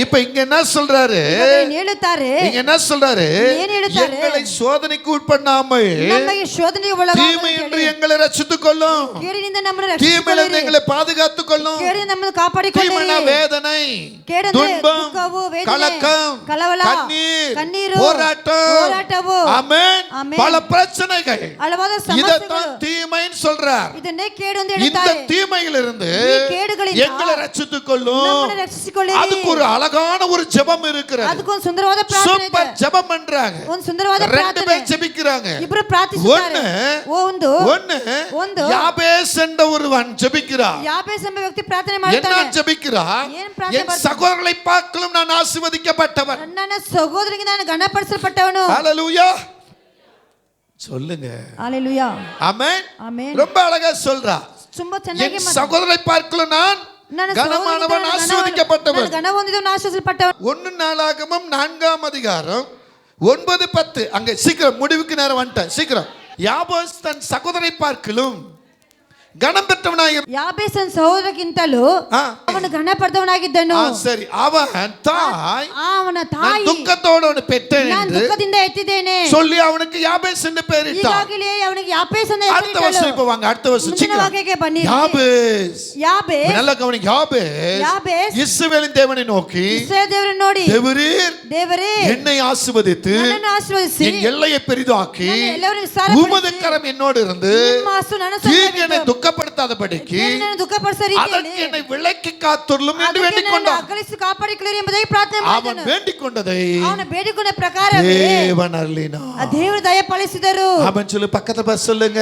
இப்ப இங்க என்ன சொல்றாரு? ಏನು ಹೇಳುತ್ತಾರೆ? இங்க என்ன சொல்றாரு? ಏನು ಹೇಳುತ್ತಾರೆ? எங்களை சோதனைக்கு உட்பண்ணாமல் ನಮಗೆ ಶೋಧನೆ தீமை ಒಳಗಾಗದಂತೆ என்று எங்களை ரட்சித்துக் கொள்ளும். ಕೇಡಿನಿಂದ ನಮ್ಮನ್ನು தீமையிலிருந்து ರಕ್ಷಿಸಿಕೊಳ್ಳಿರಿ. எங்களை பாதுகாத்துக் கொள்ளும். ಕೇಡಿನಿಂದ ನಮ್ಮನ್ನು ಕಾಪಾಡಿಕೊಳ್ಳಿರಿ. தீமைனா வேதனை, ಕೇಡಂದ್ರೆ துன்பம், ದುಃಖವು, ವೇದನೆ, கலக்கம், ಕಳವಳ, கண்ணீர், ಕಣ್ಣೀರು, போராட்டம், ಹೋರಾಟವು, ஆமென், ஆமென். பல பிரச்சனைகள். ಹಲವಾದ இதத்தான் ಸಮಸ್ಯೆಗಳು. தீமைன்னு சொல்றார். ಇದನ್ನೇ ಕೇಡು ಅಂತ இந்த ಹೇಳ್ತಾರೆ. தீமையிலிருந்து ಈ ಕೇಡುಗಳಿಂದ எங்களை ரட்சித்துக் கொள்ளும். ನಮ್ಮನ್ನು ರಕ್ಷಿಸಿಕೊಳ್ಳಿರಿ. அதுக்கு ஒரு அழகான ஒரு ஜெபம் இருக்கிறது. ಅದಕ್ಕೊಂದು ಸುಂದರವಾದ ಪ್ರಾರ್ಥನೆ ಇದೆ. சூப்பர் ஜெபம் பண்றாங்க. ಒಂದು ಸುಂದರವಾದ ரெண்டு ಪ್ರಾರ್ಥನೆ. பேர் ஜெபிக்கிறாங்க. ಇಬ್ಬರು ಪ್ರಾರ್ಥಿಸುತ್ತಾರೆ. ஒன்னு யாபேஸ் என்ற ஒருவன் ஜெபிக்கிறான். ಯಾಬೇಸ್ ಎಂಬ ವ್ಯಕ್ತಿ ಪ್ರಾರ್ಥನೆ என்ன ಮಾಡ್ತಾನೆ. ஜெபிக்கிறான்? ಏನು ಪ್ರಾರ್ಥನೆ என் சகோதரரை பார்க்கலும் நான் ஆசீர்வதிக்கப்பட்டவன். ನನ್ನ ಸಹೋದರಿಗೆ ನಾನು ಗಣಪಡಿಸಲ್ಪಟ್ಟವನು. ஹalleluya சொல்லுங்க. ஹalleluya. ஆமென். ஆமென். ரொம்ப அழகா சொல்றா. ತುಂಬಾ ಚೆನ್ನಾಗಿ என் சகோதரரை பார்க்கலும் நான் கனமானவன் ஆசீர்வதிக்கப்பட்டவன். ಗಣ ಹೊಂದಿದವನು ಆಶೀರ್ವದಿಸಲ್ಪಟ್ಟವನು. 1 நாளாகமம் 4ஆம் அதிகாரம் 9-10 அங்க சீக்கிரம் முடிவுக்கு நேரம் வந்துட்டேன். சீக்கிரம். யாபேஸ் தன் சகோதரரை பார்க்கலும் கனம் பெற்றவனாய் ಯಾಬೇಸನ ಸಹೋದರಕ್ಕಿಂತಲೂ ಅವನು ಗಣ ಪಡೆದವನಾಗಿದ್ದನು. சரி அவன் தாய் ಅವನ ತಾಯಿ துக்கத்தோடு அவனை பெற்றேன் ನಾನು ದುಃಖದಿಂದ ಎತ್ತಿದ್ದೇನೆ சொல்லி அவனுக்கு யாபேஸ் என்று பெயரிட்டான். ಈಗಾಗಲೇ ಅವನಿಗೆ ಯಾಬೇಸ್ ಅಂತ அடுத்த வருஷம் இப்ப வாங்க அடுத்த வருஷம் ಮುಂದಿನ ವಾಕ್ಯಕ್ಕೆ ಬನ್ನಿ. யாபேஸ் ಯಾಬೇಸ್ நல்ல கவனிங்க. யாபேஸ் இஸ்ரவேலின் தேவனை நோக்கி ಇಸ್ರಾಯೇಲ್ ದೇವರನ್ನು ನೋಡಿ ದೇವರೇ என்னை ஆசீர்வதித்து ನನ್ನನ್ನು ಆಶೀರ್ವದಿಸಿ என் எல்லையை பெரிதாக்கி ನನ್ನ ಎಲ್ಲವನ್ನೂ ವಿಸ್ತಾರಪಡಿಸಿ உமது கரம் என்னோடு இருந்து ನಿಮ್ಮ ಹಸ್ತ ನನ್ನ என்னை துக்கப்படுத்தாதபடிக்கு ದುಃಖಪಡಿಸ ರೀತಿಯಲ್ಲಿ அதற்கு என்னை விலக்கி காத்துள்ளும் என்று வேண்டிக் கொண்டான். ಅಗಲಿಸಿ ಕಾಪಾಡಿಕೊಳ್ಳಿರಿ ಎಂಬುದಾಗಿ ಪ್ರಾರ್ಥನೆ அவன் ಮಾಡಿದನು. வேண்டிக் கொண்டதை ಅವನ ಬೇಡಿಕೊಂಡ ಪ್ರಕಾರವೇ தேவன் அருளினார். ಆ ದೇವರು ದಯಪಾಲಿಸಿದರು. அவன் சொல்லு பக்கத்துல பஸ் சொல்லுங்க.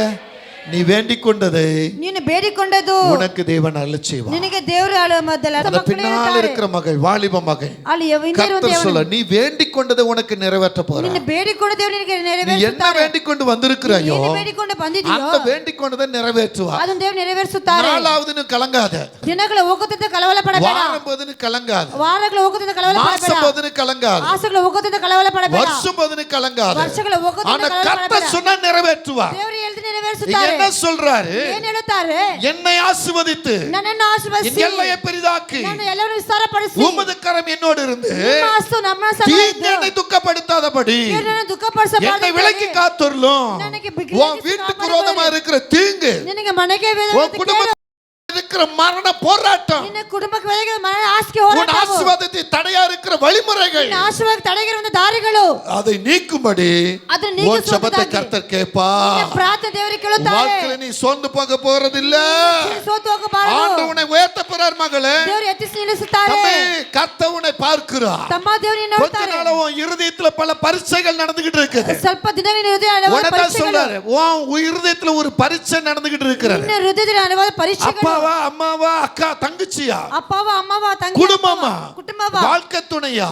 நீ வேண்டிக் கொண்டதை ನೀನು ಬೇಡಿಕೊಂಡದು உனக்கு தேவன் அருளச் செய்வார். ನಿನಗೆ ದೇವರು ಆಳುವ ಮಧ್ಯದಲ್ಲಿ அந்த பின்னால் இருக்கிற மகள் வாலிப மகள் ಅಲ್ಲಿ கர்த்தர் சொல்ல நீ வேண்டிக் கொண்டதை உனக்கு நிறைவேற்ற போறார். ನಿನ್ನ ಬೇಡಿಕೊಂಡ ದೇವರು ನಿನಗೆ நீ ನೆರವೇರಿಸುತ್ತಾರೆ. என்ன வேண்டிக் கொண்டு வந்திருக்கிறாயோ ಏನು ಬೇಡಿಕೊಂಡು ಬಂದಿದೆಯೋ அந்த வேண்டிக் கொண்டதை நிறைவேற்றுவார். ಅದನ್ನು ದೇವರು ನೆರವೇರಿಸುತ್ತಾರೆ. நாலாவதுன்னு கலங்காத. ದಿನಗಳು ಹೋಗುತ್ತಿದ್ದ ಕಳವಳ ಪಡಬೇಡ. வாரம் போதுன்னு கலங்காத. ವಾರಗಳು ಹೋಗುತ್ತಿದ್ದ ಕಳವಳ ಪಡಬೇಡ. மாசம் போதுன்னு கலங்காத. ಮಾಸಗಳು ಹೋಗುತ್ತಿದ್ದ ಕಳವಳ ಪಡಬೇಡ. வருஷம் போதுன்னு கலங்காத. ವರ್ಷಗಳು ಹೋಗುತ್ತಿದ್ದ ஆனா ಕಳವಳ கர்த்தர் ಪಡಬೇಡ. சொன்னா நிறைவேற்றுவார். ದೇವರು ಹೇಳಿದ ನೆರವೇರಿಸುತ್ತಾರೆ. என்ன சொல்றாரு? ಏನು ಹೇಳುತ್ತಾರೆ? என்னை ஆசீர்வதித்து ನನ್ನನ್ನು ಆಶೀರ್ವದಿಸಿ என் எல்லையை பெரிதாக்கி ನನ್ನ ಎಲ್ಲವನ್ನೂ ವಿಸ್ತಾರಪಡಿಸಿ உமது கரம் என்னோடு இருந்து ನಿಮ್ಮ ಹಸ್ತ ನಮ್ಮ தீங்கு என்னை துக்கப்படுத்தாதபடி என்னை ದುಃಖಪಡಿಸಬಾರದು. என்னை விலக்கி காத்துள்ளும். ನನಗೆ உன் வீட்டுக்கு விரோதமா இருக்கிற தீங்கு ನಿನಗೆ ಮನೆಗೆ உன் குடும்பத்தில் இருக்கிற மரண போராட்டம் ನಿನ್ನ ಕುಟುಂಬಕ್ಕೆ ಒದಗಿದ ಮರಣ ಆಸ್ತಿ உன் ಹೋರಾಟವು ஆசீர்வாதத்தை தடையா இருக்கிற வழிமுறைகள் ನಿನ್ನ ಆಶೀರ್ವಾದ ತಡೆಗಿರುವ ದಾರಿಗಳು அதை நீக்கும்படி ಅದನ್ನು உன் ನೀಗಿಸುವುದಕ್ಕಾಗಿ ஜெபத்தை கர்த்தர் கேட்பார். ನಿನ್ನ ಪ್ರಾರ್ಥನೆ ದೇವರಿಗೆ ಕೇಳುತ್ತಾರೆ. வாழ்க்கையில நீ சோர்ந்து போக போறதில்ல. ನೀನು ಸೋತು ಹೋಗಬಾರದು. ஆண்டவர் உன்னை உயர்த்த போறார் மகளே. ದೇವರು ಎತ್ತಿಸಿ ನಿಲ್ಲಿಸುತ್ತಾರೆ. தம்பி கர்த்தர் உன்னை பார்க்கிறார். ತಮ್ಮ ದೇವರು ನಿನ್ನ கொஞ்ச ನೋಡುತ್ತಾರೆ. நாளா உன் இருதயத்துல பல பரீட்சைகள் நடந்துகிட்டு இருக்குது. ಸ್ವಲ್ಪ ದಿನಗಳ ನಿನ್ನ ಹೃದಯ ಹಲವಾರು உனதான் ಪರೀಕ್ಷೆಗಳು. சொல்றாரு உன் இருதயத்துல ஒரு பரீட்சை நடந்துகிட்டு இருக்கிறது. ನಿನ್ನ ಹೃದಯದಲ್ಲಿ ಹಲವಾರು ಪರೀಕ್ಷೆಗಳು. அப்பாவா அம்மாவா அக்கா தங்கச்சியா ಅಪ್ಪವ ಅಮ್ಮವ ತಂಗಿ குடும்பமா ಕುಟುಂಬವ வாழ்க்கை துணையா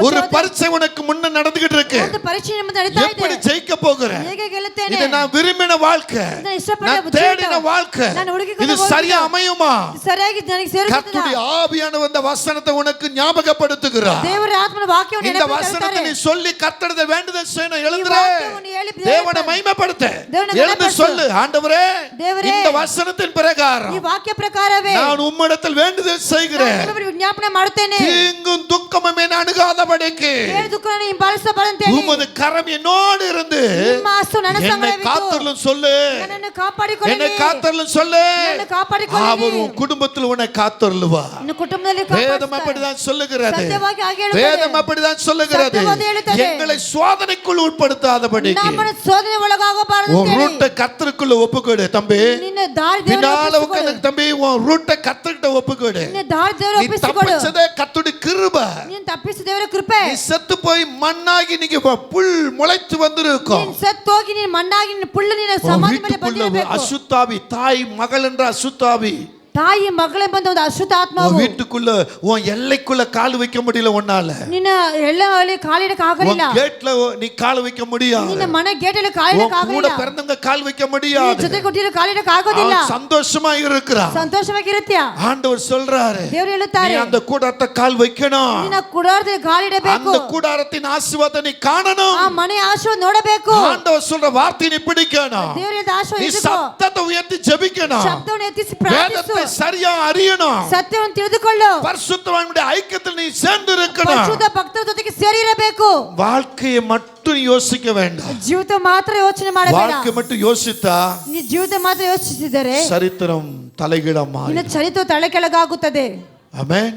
ஒரு பரீட்சை உனக்கு முன்ன நடந்துகிட்டு இருக்கு. ಒಂದು ಪರೀಕ್ಷೆ ನಿಮ್ಮ ನಡೀತಾ ಇದೆ. எப்படி ஜெயிக்க போகிற? ಹೇಗೆ ಗೆಲ್ಲುತ್ತೇನೆ? இது நான் விரும்பின வாழ்க்கை, ನಾನು ಇಷ್ಟಪಟ್ಟ நான் ಜೀವಿತ. தேடின வாழ்க்கை, ನಾನು ಹುಡುಕಿಕೊಂಡ இது சரியா அமையுமா? ಸರಿಯಾಗಿ ನನಗೆ ಸೇರುತ್ತದಾ? கர்த்தருடைய ஆவியானவர் இந்த வசனத்தை உனக்கு ஞாபகப்படுத்துகிறார். ದೇವರ ಆತ್ಮನ ವಾಕ್ಯವನ್ನು இந்த ನೆನಪಿಸುತ್ತಾರೆ. வசனத்தை நீ சொல்லி கர்த்தருடைய வேண்டுதல் செய்யணும். எழுந்துரு. வாಕ್ಯವನ್ನು ಹೇಳಿ தேவனை மகிமைப்படுத்து. தேவனை எழுந்து மகிமைப்படுத்து. சொல்லு, ஆண்டவரே தேவரே, இந்த வசனத்தின் பிரகாரம் ಈ ವಾಕ್ಯ ಪ್ರಕಾರವೇ நான் உம்மிடத்தில் வேண்டுதல் செய்கிறேன். ನಾನು ನಿಮಗೆ ವಿಜ್ಞಾಪನೆ ಮಾಡುತ್ತೇನೆ. தீங்கும் துக்கமும் என்னை அணுகாதபடிக்கு ಬೇರೆ ದುಃಖವನ್ನು ಹಿಂಬಾಲಿಸಬಾರದಂತೆ உமது கரம் என்னோடு இருந்து ನಿಮ್ಮ ಹಸ್ತ ನನ್ನ என்னை ಸಂಗಡವಿದ್ದು காத்தருளும் சொல்லு. ನನ್ನನ್ನು ಕಾಪಾಡಿಕೊಳ್ಳಿರಿ. என்னை காத்தருளும் சொல்லு. ನನ್ನನ್ನು ಕಾಪಾಡಿಕೊಳ್ಳಿರಿ. அவர் உன் குடும்பத்தில் உன்னை காத்தருளுவா. ನಿನ್ನ ಕುಟುಂಬದಲ್ಲಿ வேதம் ಕಾಪಾಡಿಸುತ್ತಾರೆ. அப்படிதான் சொல்லுகிறது. ಸತ್ಯವಾಗಿ ಹಾಗೆ ಹೇಳುತ್ತದೆ. வேதம் அப்படிதான் சொல்லுகிறது. ಸತ್ಯವಾಗಿ ಹೇಳುತ್ತದೆ. எங்களை சோதனைக்குள் உட்படுத்தாதபடிக்கு ನಮ್ಮನ್ನು ಶೋಧನೆ ಒಳಗಾಗಬಾರದು உன் ரூட்டை கர்த்தருக்குள்ள ஒப்புக்கொடு தம்பி. ನಿನ್ನ ದಾರಿ பின்னால ದೇವರಿಗೆ உட்கார்ந்து தம்பி உன் ரூட்டை கர்த்தர்கிட்ட ஒப்புக்கொடு. ನಿನ್ನ ದಾರಿ ದೇವರಿಗೆ நீ ಒಪ್ಪಿಸಿಕೊಡು. தப்பிச்சதே கர்த்தருடைய கிருபை. ನೀನು ತಪ್ಪಿಸಿ ದೇವರ ಕೃಪೆ. நீ செத்து போய் மண்ணாகி நீங்க புல் முளைத்து வந்திருக்கும். ನೀನು ಸತ್ತು ಹೋಗಿ ನೀನು ಮಣ್ಣಾಗಿ ನಿನ್ನ ಪುಳ್ಳು ನಿನ್ನ உன் ಸಮಾಧಿ ಮೇಲೆ வீட்டுக்குள்ள ಬಂದಿರಬೇಕು. அசுத்தாவி தாய் மகள் என்ற அசுத்தாவி ತಾಯಿ ಮಗಳೇ ಬಂದ ಒಂದು ಅಶುದ್ಧ உன் ಆತ್ಮವು வீட்டுக்குள்ள உன் எல்லைக்குள்ள கால் வைக்க முடியல உன்னால. ನಿನ್ನ ಎಳ್ಳೆ ಕಾಲಿಡಕ್ಕೆ உன் ಆಗಲಿಲ್ಲ. கேட்ல நீ கால் வைக்க முடியாது. ನಿನ್ನ ಮನೆ ಗೇಟಲ್ಲಿ உன் ಕಾಲಿಡಕ್ಕೆ கூட ಆಗಲಿಲ್ಲ. பிறந்தவங்க கால் வைக்க ನಿನ್ನ முடியாது. ಜೊತೆ ಕೊಟ್ಟಿರೋ ಕಾಲಿಡಕ್ಕೆ ಆಗೋದಿಲ್ಲ. அவன் சந்தோஷமா இருக்கிறான். ಸಂತೋಷವಾಗಿರುತ್ತೀಯ. ஆண்டவர் சொல்றாரு ದೇವರು நீ ಹೇಳುತ್ತಾರೆ அந்த கூடாரத்தை கால் வைக்கணும். ನಿನ್ನ ಕುಡಾರದಲ್ಲಿ ಕಾಲಿಡಬೇಕು. அந்த கூடாரத்தின் ஆசீர்வாதத்தை நீ காணணும். ಆ ಮನೆ ಆಶೀರ್ವಾದ ನೋಡಬೇಕು. ஆண்டவர் சொல்ற வார்த்தையை நீ பிடிக்கணும். ದೇವರ ಆಶೀರ್ವಾದ நீ ಇಟ್ಕೋ. சத்தத்தை உயர்த்தி ஜெபிக்கணும். ಶಬ್ದವನ್ನು ಎತ್ತಿಸಿ ಪ್ರಾರ್ಥಿಸು. வேதத்தை சரியா அறியணும். ಸತ್ಯವನ್ನು ತಿಳಿದುಕೊಳ್ಳು. பரிசுத்தவான்களுடைய ஐக்கியத்தில் நீ சேர்ந்து இருக்கணும். ಪರಿಶುದ್ಧ ಭಕ್ತರ ಜೊತೆಗೆ ಸೇರಿರಬೇಕು. வாழ்க்கையை மட்டும் யோசிக்க வேண்டாம். ಜೀವಿತ ಮಾತ್ರ ಯೋಚನೆ ಮಾಡಬೇಡ. வாழ்க்கை மட்டும் யோசித்தா ನೀ ಜೀವಿತ ಮಾತ್ರ ಯೋಚಿಸಿದರೆ சரித்திரம் தலைகீழா மாறும். ನಿನ್ನ ಚರಿತ್ರೆ ತಲೆ ಕೆಳಗಾಗುತ್ತದೆ. ஆமென்.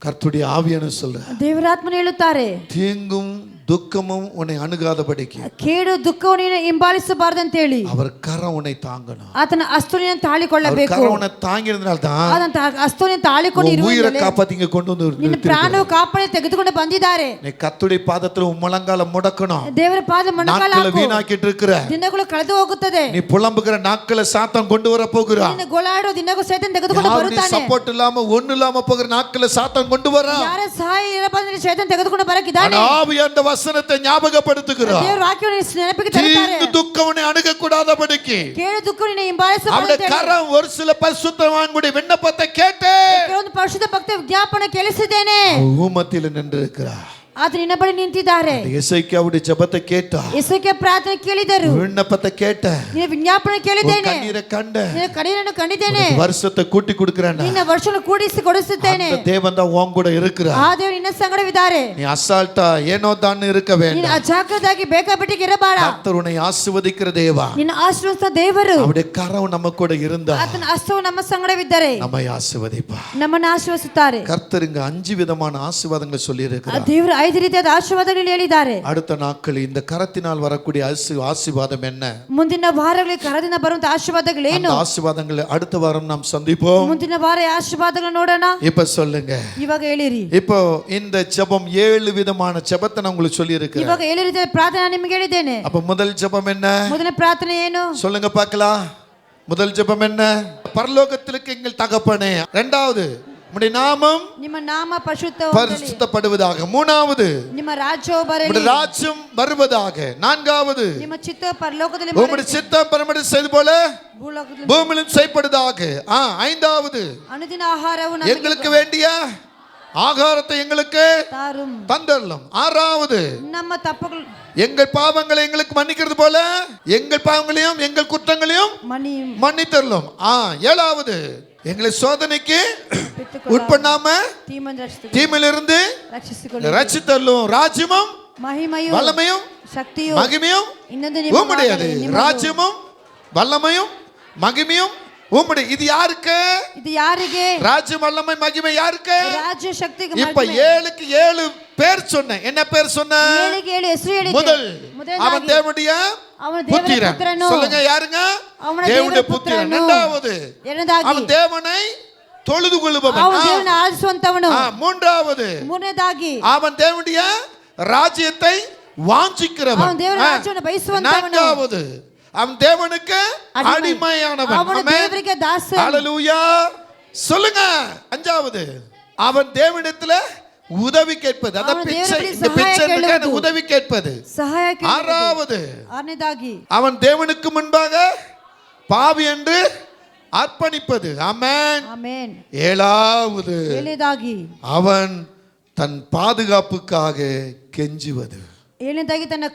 கர்த்தருடைய ஆவியான சொல்ற ದೇವರಾತ್ಮನು ಹೇಳುತ್ತಾರೆ தீங்கும் துக்கமும் உன்னை அணுகாதபடிக்கு ಕೇಡು ದುಃಖವು ನೀನು ಹಿಂಬಾಲಿಸಬಾರ್ದಂತೇಳಿ அவர் கரம் உன்னை தாங்கணும். ಆತನ ಹಸ್ತವನ್ನು அவர் ತಾಳಿಕೊಳ್ಳಬೇಕು. கரம் உன்னை தாங்கினதுனால தான் ಆತನ ಹಸ್ತವನ್ನು ತಾಳಿಕೊಂಡು உன் உயிரை ಇರುವುದರಿಂದ காப்பாத்திங்க கொண்டு வந்து ನಿನ್ನ நிறுத்தியிருக்கிறார். ಪ್ರಾಣವು ಕಾಪಾಡಿ ತೆಗೆದುಕೊಂಡು ಬಂದಿದ್ದಾರೆ. நீ கர்த்தருடைய பாதத்துல உன் முழங்கால முடக்கணும். ದೇವರ ಪಾದ ಮೊಣಕಾಲು நாட்களை ಹಾಕು. வீணாக்கிட்டு இருக்கிற ದಿನಗಳು ಕಳೆದು ಹೋಗುತ್ತದೆ. நீ புலம்புகிற நாட்களை சாத்தான் கொண்டு வர போகிறான். ನಿನ್ನ ಗೋಳಾಡೋ ದಿನಗಳು ಸೈತಾನ್ ತೆಗೆದುಕೊಂಡು யாருடைய ಬರುತ್ತಾನೆ. சப்போர்ட் இல்லாம ஒண்ணு இல்லாம போகிற நாட்களை சாத்தான் கொண்டு வரான். ಯಾರ ಸಹಾಯ ಇರಬಾರದು ಸೈತಾನ್ ತೆಗೆದುಕೊಂಡು ಬರಕಿದ್ದಾನೆ. ஆவி அந்த வசனத்தை ஞாபகப்படுத்துகிறார். ದೇವರ ವಾಕ್ಯವನ್ನು ನೆನಪಿಗೆ ತರುತ್ತಾರೆ. தீங்கு துக்கம் உன்னை அணுகக்கூடாதபடிக்கு ಕೇಡು ದುಃಖವು ನಿನ್ನ ಹಿಂಬಾಲಿಸಬಾರದು அவருடைய ಅಂತೇಳಿ. கரம் ஒரு சில பரிசுத்தவான்களுடைய விண்ணப்பத்தை கேட்டு ಕೆಲವೊಂದು ಪರಿಶುದ್ಧ ಭಕ್ತ ವಿಜ್ಞಾಪನೆ ಕೇಳಿಸಿದ್ದೇನೆ. ஊமத்தில நின்றிருக்கிறார். ಆತ ನಿನ್ನ ಬಳಿ ನಿಂತಿದ್ದಾರೆ. எசேக்கியாவுடைய ஜெபத்தை கேட்டா, ಯೆಸೂಕೆ ಪ್ರಾರ್ಥನೆ ಕೇಳಿದರು. விண்ணப்பத்தை கேட்ட, ನಿನ್ನ ವಿಜ್ಞಾಪನೆ உன் ಕೇಳಿದ್ದೇನೆ. கண்ணீரை கண்ட, ನಿನ್ನ ಕಣ್ಣೀರನ್ನು ಕಂಡಿದ್ದೇನೆ. உனக்கு வருஷத்தை கூட்டி கொடுக்கிறேன். ನಿನ್ನ ವರ್ಷವನ್ನು ಕೂಡಿಸಿ ಕೊಡಿಸುತ್ತೇನೆ. அந்த தேவன் தான் உன் கூட இருக்கிறார். ಆ ದೇವರು ನಿನ್ನ ಸಂಗಡವಿದ್ದಾರೆ. நீ ಅಸಾಲ್ಟಾ ಏನೋ தான் இருக்க ನೀನು வேண்டாம். ಅಜಾಗ್ರತೆಯಾಗಿ ಬೇಕಾಬಿಟ್ಟಿಗೆ ಇರಬೇಡ. கர்த்தர் உன்னை ஆசீர்வதிக்கிற தேவா. ನಿನ್ನ ಆಶೀರ್ವದಿಸುವ ದೇವರು. அவருடைய கரம் நம்ம கூட இருந்தா ಆತನ ಹಸ್ತವು ನಮ್ಮ ಸಂಗಡವಿದ್ದರೆ நம்மை ஆசீர்வதிப்பா. ನಮ್ಮನ್ನು ಆಶೀರ್ವದಿಸುತ್ತಾರೆ. கர்த்தர் இங்க 5 விதமான ஆசீர்வாதங்களை சொல்லி ಆ இருக்கிறார். ದೇವರು 5 ರೀತಿಯಾದ ಆಶೀರ್ವಾದಗಳನ್ನು ಹೇಳಿದ್ದಾರೆ. அடுத்த நாட்களில் இந்த கரத்தினால் வரக்கூடிய ஆசீர்வாதம் என்ன? ಮುಂದಿನ ವಾರಗಳಲ್ಲಿ ಕರದಿಂದ ಬರುವಂತ ಆಶೀರ್ವಾದಗಳೇನು? அந்த ஆசீர்வாதங்களை அடுத்த வாரம் நாம் சந்திப்போம். ಮುಂದಿನ ವಾರ ಆಶೀರ್ವಾದಗಳನ್ನು ನೋಡೋಣ. இப்ப சொல்லுங்க. ಇವಾಗ ಹೇಳಿರಿ. இப்போ இந்த ஜெபம் 7 விதமான ஜெபத்தை நான் உங்களுக்கு சொல்லி இருக்கிறேன். ಇವಾಗ 7 ರೀತಿಯ ಪ್ರಾರ್ಥನೆ ನಿಮಗೆ ಹೇಳಿದ್ದೇನೆ. அப்ப முதல் ஜெபம் என்ன? ಮೊದಲನೇ ಪ್ರಾರ್ಥನೆ ಏನು? சொல்லுங்க பார்க்கலாம். முதல் ஜெபம் என்ன? பரலோகத்திற்கு எங்கள் தகப்பனே. இரண்டாவது, உம்முடைய நாமம் ನಿಮ್ಮ ನಾಮ பரிசுத்தப்படுவதாக. மூணாவது, ನಿಮ್ಮ ರಾಜ್ಯವು ಬರಲಿ. உம்முடைய ராஜ்யம் வருவதாக. நான்காவது, ನಿಮ್ಮ ಚಿತ್ತ ಪರಲೋಕದಲ್ಲಿ உம்முடைய சித்தம் பரமடி செய்து போல ಭೂಲೋಕದಲ್ಲಿ பூமியிலும் செய்யப்படுவதாக. ஐந்தாவது, ಅನುದಿನ ಆಹಾರವು எங்களுக்கு வேண்டிய ஆகாரத்தை எங்களுக்கு தாரும். தந்தரலும். ஆறாவது, ನಮ್ಮ ತಪ್ಪುಗಳು எங்கள் பாவங்களை எங்களுக்கு மன்னிக்கிறது போல எங்கள் பாவங்களையும் எங்கள் குற்றங்களையும் ಮನಿ மன்னித்தரலும். ஏழாவது, எங்களை சோதனைக்கு உட்பண்ணாம தீமையிலிருந்து ரட்சித்தரலும். ராஜ்யமும் ಮಹಿಮೆಯು வல்லமையும் ಶಕ್ತಿಯು மகிமையும் ಇನ್ನೊಂದು உம்முடையது. ராஜ்யமும் வல்லமையும் மகிமையும் உம்முடைய. இது யாருக்கு? ಇದು ಯಾರಿಗೆ? ராஜ்யம் வல்லமை மகிமை யாருக்கு? ರಾಜ್ಯ ಶಕ್ತಿ. இப்ப 7க்கு 7 பேர் சொன்னேன். என்ன பேர் சொன்னேன்? 7க்கு 7 ಹೆಸರು ಹೇಳಿದೆ. முதல், அவன் தேவனுடைய புத்திரன். சொல்லுங்க, யாருங்க? தேவனுடைய புத்திரன். இரண்டாவது, அவன் தேவனை தொழுது கொள்ளுபவன். ಅವನು ದೇವರನ್ನು ಆರಾಧಿಸುವಂತವನು. மூன்றாவது, ಮೂರನೇದಾಗಿ அவன் தேவனுடைய ராஜ்யத்தை வாஞ்சிக்கிறவன். ಅವನು ದೇವರ ರಾಜ್ಯವನ್ನು ಬಯಸುವಂತವನು. நான்காவது, அவன் தேவனுக்கு அடிமையானவன். ಅವನು ದೇವರಿಗೆ ದಾಸ. ஹalleluya. சொல்லுங்க. அஞ்சாவது, அவன் தேவனிடத்துல உதவி கேட்பது. அத பிச்சை, இந்த பிச்சைக்கு உதவி கேட்பது. ಸಹಾಯ ಕೇಳುವುದು. ஆறாவது, ಆರನೇದಾಗಿ அவன் தேவனுக்கு முன்பாக பாவி என்று அர்ப்பணிப்பது. ஆமென். ಆಮೆನ್. ஏழாவது, ಏಳನೇದಾಗಿ அவன் தன் பாதுகாப்புக்காக கெஞ்சுவது. ಏಳನೇದಾಗಿ ತನ್ನ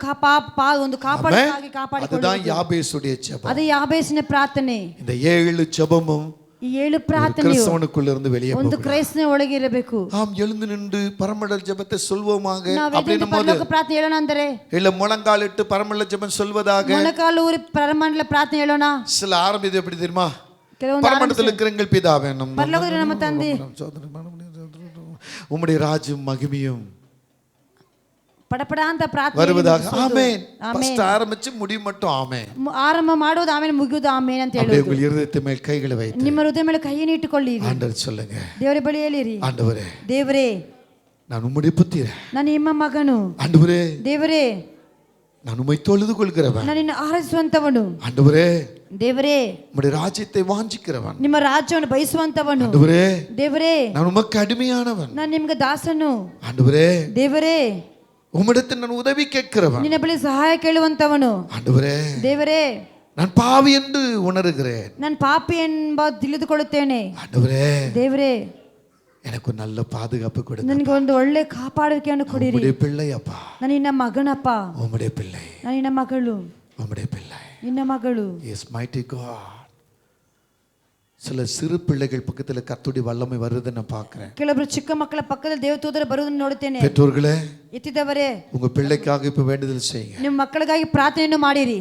ಒಂದು ಕಾಪಾಡಕ್ಕಾಗಿ ಕಾಪಾಡಿಕೊಳ್ಳುವುದು. அதுதான் யாபேசுடைய ஜெபம். ಅದು ಯಾಬೇಸಿನ ಪ್ರಾರ್ಥನೆ. இந்த 7 ஜெபமும் ಈ 7 ಪ್ರಾರ್ಥನೆಯು கிறிஸ்தவனுக்குள்ள இருந்து வெளியே ಒಂದು போகணும். ಕ್ರೈಸ್ತನ ಒಳಗೆ ಇರಬೇಕು. ஆம், எழுந்து நின்று பரமண்டல ஜெபத்தை சொல்வோமாக ನಾವು அப்படினும் போது, ಪರಲೋಕ ಪ್ರಾರ್ಥನೆ ಹೇಳೋಣ ಅಂದರೆ, இல்ல முழங்காலிட்டு பரமண்டல ஜெபம் சொல்வதாக ಮೊಣಕಾಲು ಊರಿ ಪರಮಂಡಲ ಪ್ರಾರ್ಥನೆ ಹೇಳೋಣ. சில ஆரம்பிது எப்படி தெரியுமா? ಕೆಲವೊಂದು பரமண்டலத்தில் இருக்கிற எங்கள் பிதாவே, ಪರಲೋಕದಲ್ಲಿ ನಮ್ಮ ತಂದೆ, உம்முடைய ராஜ்யம் மகிமையும் ಪಡಪಡ ಅಂತ ಪ್ರಾರ್ಥನೆ வருவதாக. ஆமென். ஃபர்ஸ்ட் ஆரம்பிச்சு முடிவு மட்டும் ஆமென். ಆರಂಭ ಮಾಡೋದು ಆಮೇಲೆ ಮುಗಿಯೋದು ಆಮೇನ್ ಅಂತ அப்படியே ಹೇಳೋದು. உங்கள் இருதயத்தை மேல் கைகளை வைத்து ನಿಮ್ಮ ಹೃದಯ ಮೇಲೆ ಕೈಯನ್ನು ಇಟ್ಟುಕೊಳ್ಳಿರಿ. ஆண்டவர் சொல்லுங்க, ದೇವರ ಬಳಿ ಹೇಳಿರಿ, ஆண்டவரே, ದೇವರೇ, நான் உம்முடைய புத்திரன். ನಾನು ನಿಮ್ಮ ಮಗನು. ஆண்டவரே, ದೇವರೇ, நான் உம்மை தொழுது கொள்கிறவன். ನಾನು ನಿನ್ನ ಆರಾಧಿಸುವಂತವನು. ஆண்டவரே, ದೇವರೇ, உம்முடைய ராஜ்யத்தை வாஞ்சிக்கிறவன். ನಿಮ್ಮ ರಾಜ್ಯವನ್ನು ಬಯಸುವಂತವನು. ஆண்டவரே, ದೇವರೇ, நான் உமக்கு அடிமையானவன். ನಾನು ನಿಮ್ಗೆ ದಾಸನು. ஆண்டவரே, ದೇವರೇ, உம்மிடத்தில் நான் உதவி கேட்கிறவன். ನಿನ್ನ ಬಳಿ ಸಹಾಯ ಕೇಳುವಂತವನು. ஆண்டவரே, ದೇವರೇ, நான் பாவி என்று உணர்கிறேன். ನಾನು ಪಾಪಿ ಎಂಬ ತಿಳಿದುಕೊಳ್ಳುತ್ತೇನೆ. ஆண்டவரே, ದೇವರೇ, எனக்கு ஒரு நல்ல பாதுகாப்பு கொடு. ನನಗೆ ಒಂದು ಒಳ್ಳೆ ಕಾಪಾಡುವಿಕೆಯನ್ನು ಕೊಡಿರಿ. உம்முடைய பிள்ளை அப்பா, ನಾನು ನಿನ್ನ ಮಗನಪ್ಪ. உம்முடைய பிள்ளை, ನಾನು ನಿನ್ನ ಮಗಳು. உம்முடைய பிள்ளை. ನಿನ್ನ ಮಗಳು. Yes mighty God. சில சிறு பிள்ளைகள் பக்கத்துல கர்த்தருடைய வல்லமை வருது நான் பார்க்கிறேன். ಕೆಲವರು ಚಿಕ್ಕ ಮಕ್ಕಳ ಪಕ್ಕದಲ್ಲಿ ದೇವದೂತರ ಬರುವುದನ್ನು ನೋಡುತ್ತೇನೆ. பெற்றோர்களே, ಎತ್ತಿದವರೇ, உங்க பிள்ளைக்காக இப்ப வேண்டுதல் செய்யுங்க. ನಿಮ್ಮ ಮಕ್ಕಳಿಗಾಗಿ ಪ್ರಾರ್ಥನೆಯನ್ನು ಮಾಡಿರಿ.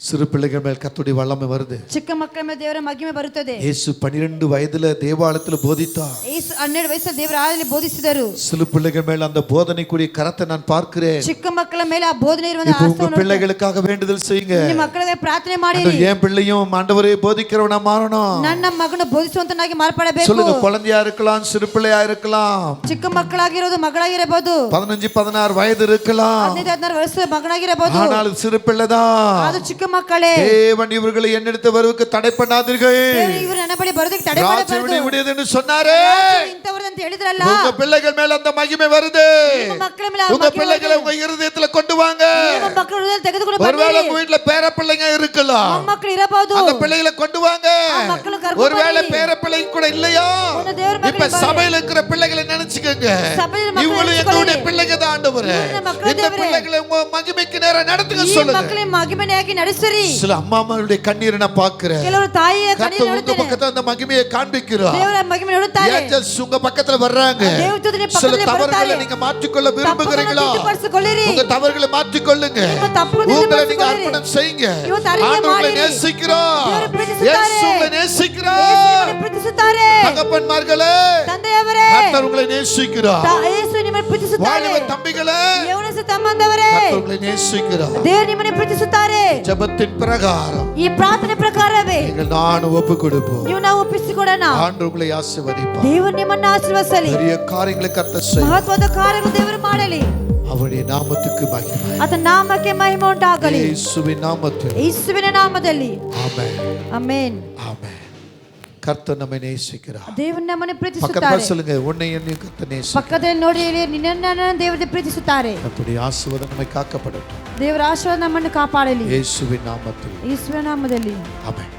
சிறு பிள்ளைகள் மேல் கர்த்தருடைய வல்லமை வருது. ಚಿಕ್ಕ ಮಕ್ಕಳ ಮೇಲೆ ದೇವರ ಮಹಿಮೆ ಬರುತ್ತದೆ. இயேசு 12 வயதுல தேவாலயத்துல போதித்தார். ಯೇಸು 12 ವಯಸ್ಸಲ್ಲಿ ದೇವರ ಆಲಯದಲ್ಲಿ ಬೋಧಿಸಿದರು. சிறு பிள்ளைகள் மேல் அந்த போதனைக்குரிய கரத்தை நான் பார்க்கிறேன். ಚಿಕ್ಕ ಮಕ್ಕಳ ಮೇಲೆ ಆ ಬೋಧನೆ ಇರುವ இப்போ உங்க பிள்ளைகளுக்காக வேண்டுதல் செய்யுங்க. ನಿಮ್ಮ ಮಕ್ಕಳಿಗೆ ಪ್ರಾರ್ಥನೆ ಮಾಡಿರಿ. என் பிள்ளையும் ஆண்டவரே போதிக்கிறவனா மாறணும். ನನ್ನ ಮಗನು ಬೋಧಿಸುವಂತನಾಗಿ ಮಾರ್ಪಡಬೇಕು. சொல்லுங்க, குழந்தையா இருக்கலாம், சிறு பிள்ளையா இருக்கலாம், ಚಿಕ್ಕ ಮಕ್ಕಳಾಗಿರೋದು ಮಗಳಾಗಿರಬಹುದು, 15-16 வயது இருக்கலாம், 15-16 ವರ್ಷದ ಮಗನಾಗಿರಬಹುದು, ஆனால் சிறு பிள்ளைதான். ಅದು ಚಿಕ್ಕ ಮಕ್ಕಳೇ. தேவன் இவர்களை என்னிடத்து வருவதற்கு தடை பண்ணாதீர்கள். ಇವರು ನನ್ನ ಬಳಿ ಬರೋದಕ್ಕೆ ತಡೆ ராஜ்யம் விடுவதுன்னு சொன்னாரே. ಇಂತವರು ಅಂತ ಹೇಳಿದ್ರಲ್ಲ. உங்க பிள்ளைகள் மேல அந்த மகிமை வருது. ನಿಮ್ಮ ಮಕ್ಕಳ ಮೇಲೆ உங்க பிள்ளைகளை உங்க இருதயத்துல கொண்டு வாங்க. ನಿಮ್ಮ ಮಕ್ಕಳ ಹೃದಯದಲ್ಲಿ ತೆಗೆದುಕೊಂಡು ಬನ್ನಿ. ஒருவேளை உங்க வீட்ல பேர பிள்ளைங்க இருக்கலாம், ಮಕ್ಕಳು ಇರಬಹುದು, அந்த பிள்ளைகளை கொண்டு வாங்க. ಮಕ್ಕಳು ಕರ್ಕೊಂಡು ஒருவேளை பேர பிள்ளைங்க கூட இல்லையா, ಒಂದು ದೇವರ இப்ப ಮಕ್ಕಳು சபையில இருக்கிற பிள்ளைகளை நினைச்சுக்கங்க. சபையில மக்களை இவங்களும் எங்களுடைய பிள்ளைங்க தான் ஆண்டவரே. இந்த பிள்ளைகளை உங்க மகிமைக்கு நேரா நடத்துங்க ಈ சொல்லுங்க. ಮಕ್ಕಳ ಮಹಿಮೆಯಾಗಿ ನಡೆಸಿರಿ. சில அம்மாமாருடைய கண்ணீரை நான் பார்க்கிறேன். ಕೆಲವರು ತಾಯಿಯ கர்த்தர் ಕಣ್ಣೀರು உங்க ನೋಡುತ್ತೇನೆ. பக்கத்துல அந்த மகிமையை காண்பிக்கிறார். ದೇವರ ಮಹಿಮೆ ನೋಡುತ್ತಾರೆ. ஏஞ்சல்ஸ் உங்க பக்கத்துல வர்றாங்க. ದೇವದೂತರು ನಿಮ್ಮ சில ಪಕ್ಕದಲ್ಲಿ தவறுகளை ಬರ್ತಾರೆ. நீங்க மாற்றிக்கொள்ள விரும்புகிறீங்களா? ತಿದ್ದುಪಡಿಸಿಕೊಳ್ಳಿರಿ. உங்க தவறுகளை மாற்றிக்கொள்ளுங்க. ನಿಮ್ಮ ತಪ್ಪುಗಳನ್ನು உங்களை நீங்க ತಿದ್ದುಪಡಿಸಿಕೊಳ್ಳಿರಿ. அர்ப்பணம் செய்யுங்க. ಇವತ್ತು ಅರಿಕೆ ஆண்டவர் உங்களை ಮಾಡಿರಿ. நேசிக்கிறார். ದೇವರು ಪ್ರೀತಿಸುತ್ತಾರೆ. இயேசு உங்களை நேசிக்கிறார். ಯೇಸುವನ್ನು ಪ್ರೀತಿಸುತ್ತಾರೆ. தகப்பன்மார்களே, ತಂದೆಯವರೇ, கர்த்தர் உங்களை நேசிக்கிறார். ಯೇಸು ನಿಮ್ಮನ್ನು ಪ್ರೀತಿಸುತ್ತಾರೆ. வாலிப தம்பிகளே, ಯೌವನಸ್ಥ ತಮ್ಮಂದವರೇ, கர்த்தர் உங்களை நேசிக்கிறார். ದೇವರು ನಿಮ್ಮನ್ನು ಪ್ರೀತಿಸುತ್ತಾರೆ. ஜெபத்தின் பிரகாரம் ಈ ಪ್ರಾರ್ಥನೆ ಪ್ರಕಾರವೇ நீங்கள் நானும் ஒப்பு கொடுப்போம். ನೀವು ನಾವು ಒಪ್ಪಿಸಿಕೊಡೋಣ. ஆண்டவர் உங்களை ஆசீர்வதிப்பார். ದೇವರು ನಿಮ್ಮನ್ನು ಆಶೀರ್ವದಿಸಲಿ. பெரிய காரியங்களை கர்த்தர் செய்வார். ಮಹತ್ವದ ಕಾರ್ಯಗಳು ದೇವರು ಮಾಡಲಿ. அவருடைய நாமத்துக்கு மகிமை. ಆತನ ನಾಮಕ್ಕೆ ಮಹಿಮೆ ಉಂಟಾಗಲಿ. இயேசுவின் நாமத்தில் ಯೇಸುವಿನ ನಾಮದಲ್ಲಿ ஆமென். ಆಮೆನ್. ஆமென். கர்த்தர் நம்மை நேசிக்கிறார். ದೇವರು ನಮ್ಮನ್ನು பக்கத்துல ಪ್ರೀತಿಸುತ್ತಾರೆ. சொல்லுங்க, உன்னை என்னை கர்த்தர் நேசிக்கிறார். ಪಕ್ಕದಲ್ಲಿ ನೋಡಿ ಹೇಳಿ, ನಿನ್ನನ್ನು ದೇವರು ಪ್ರೀತಿಸುತ್ತಾರೆ. கர்த்தருடைய ஆசீர்வாதம் நம்மை காக்கப்படட்டும். ದೇವರ ಆಶೀರ್ವಾದ ನಮ್ಮನ್ನು ಕಾಪಾಡಲಿ. இயேசுவின் நாமத்தில் ಯೇಸುವಿನ ನಾಮದಲ್ಲಿ ஆமென்.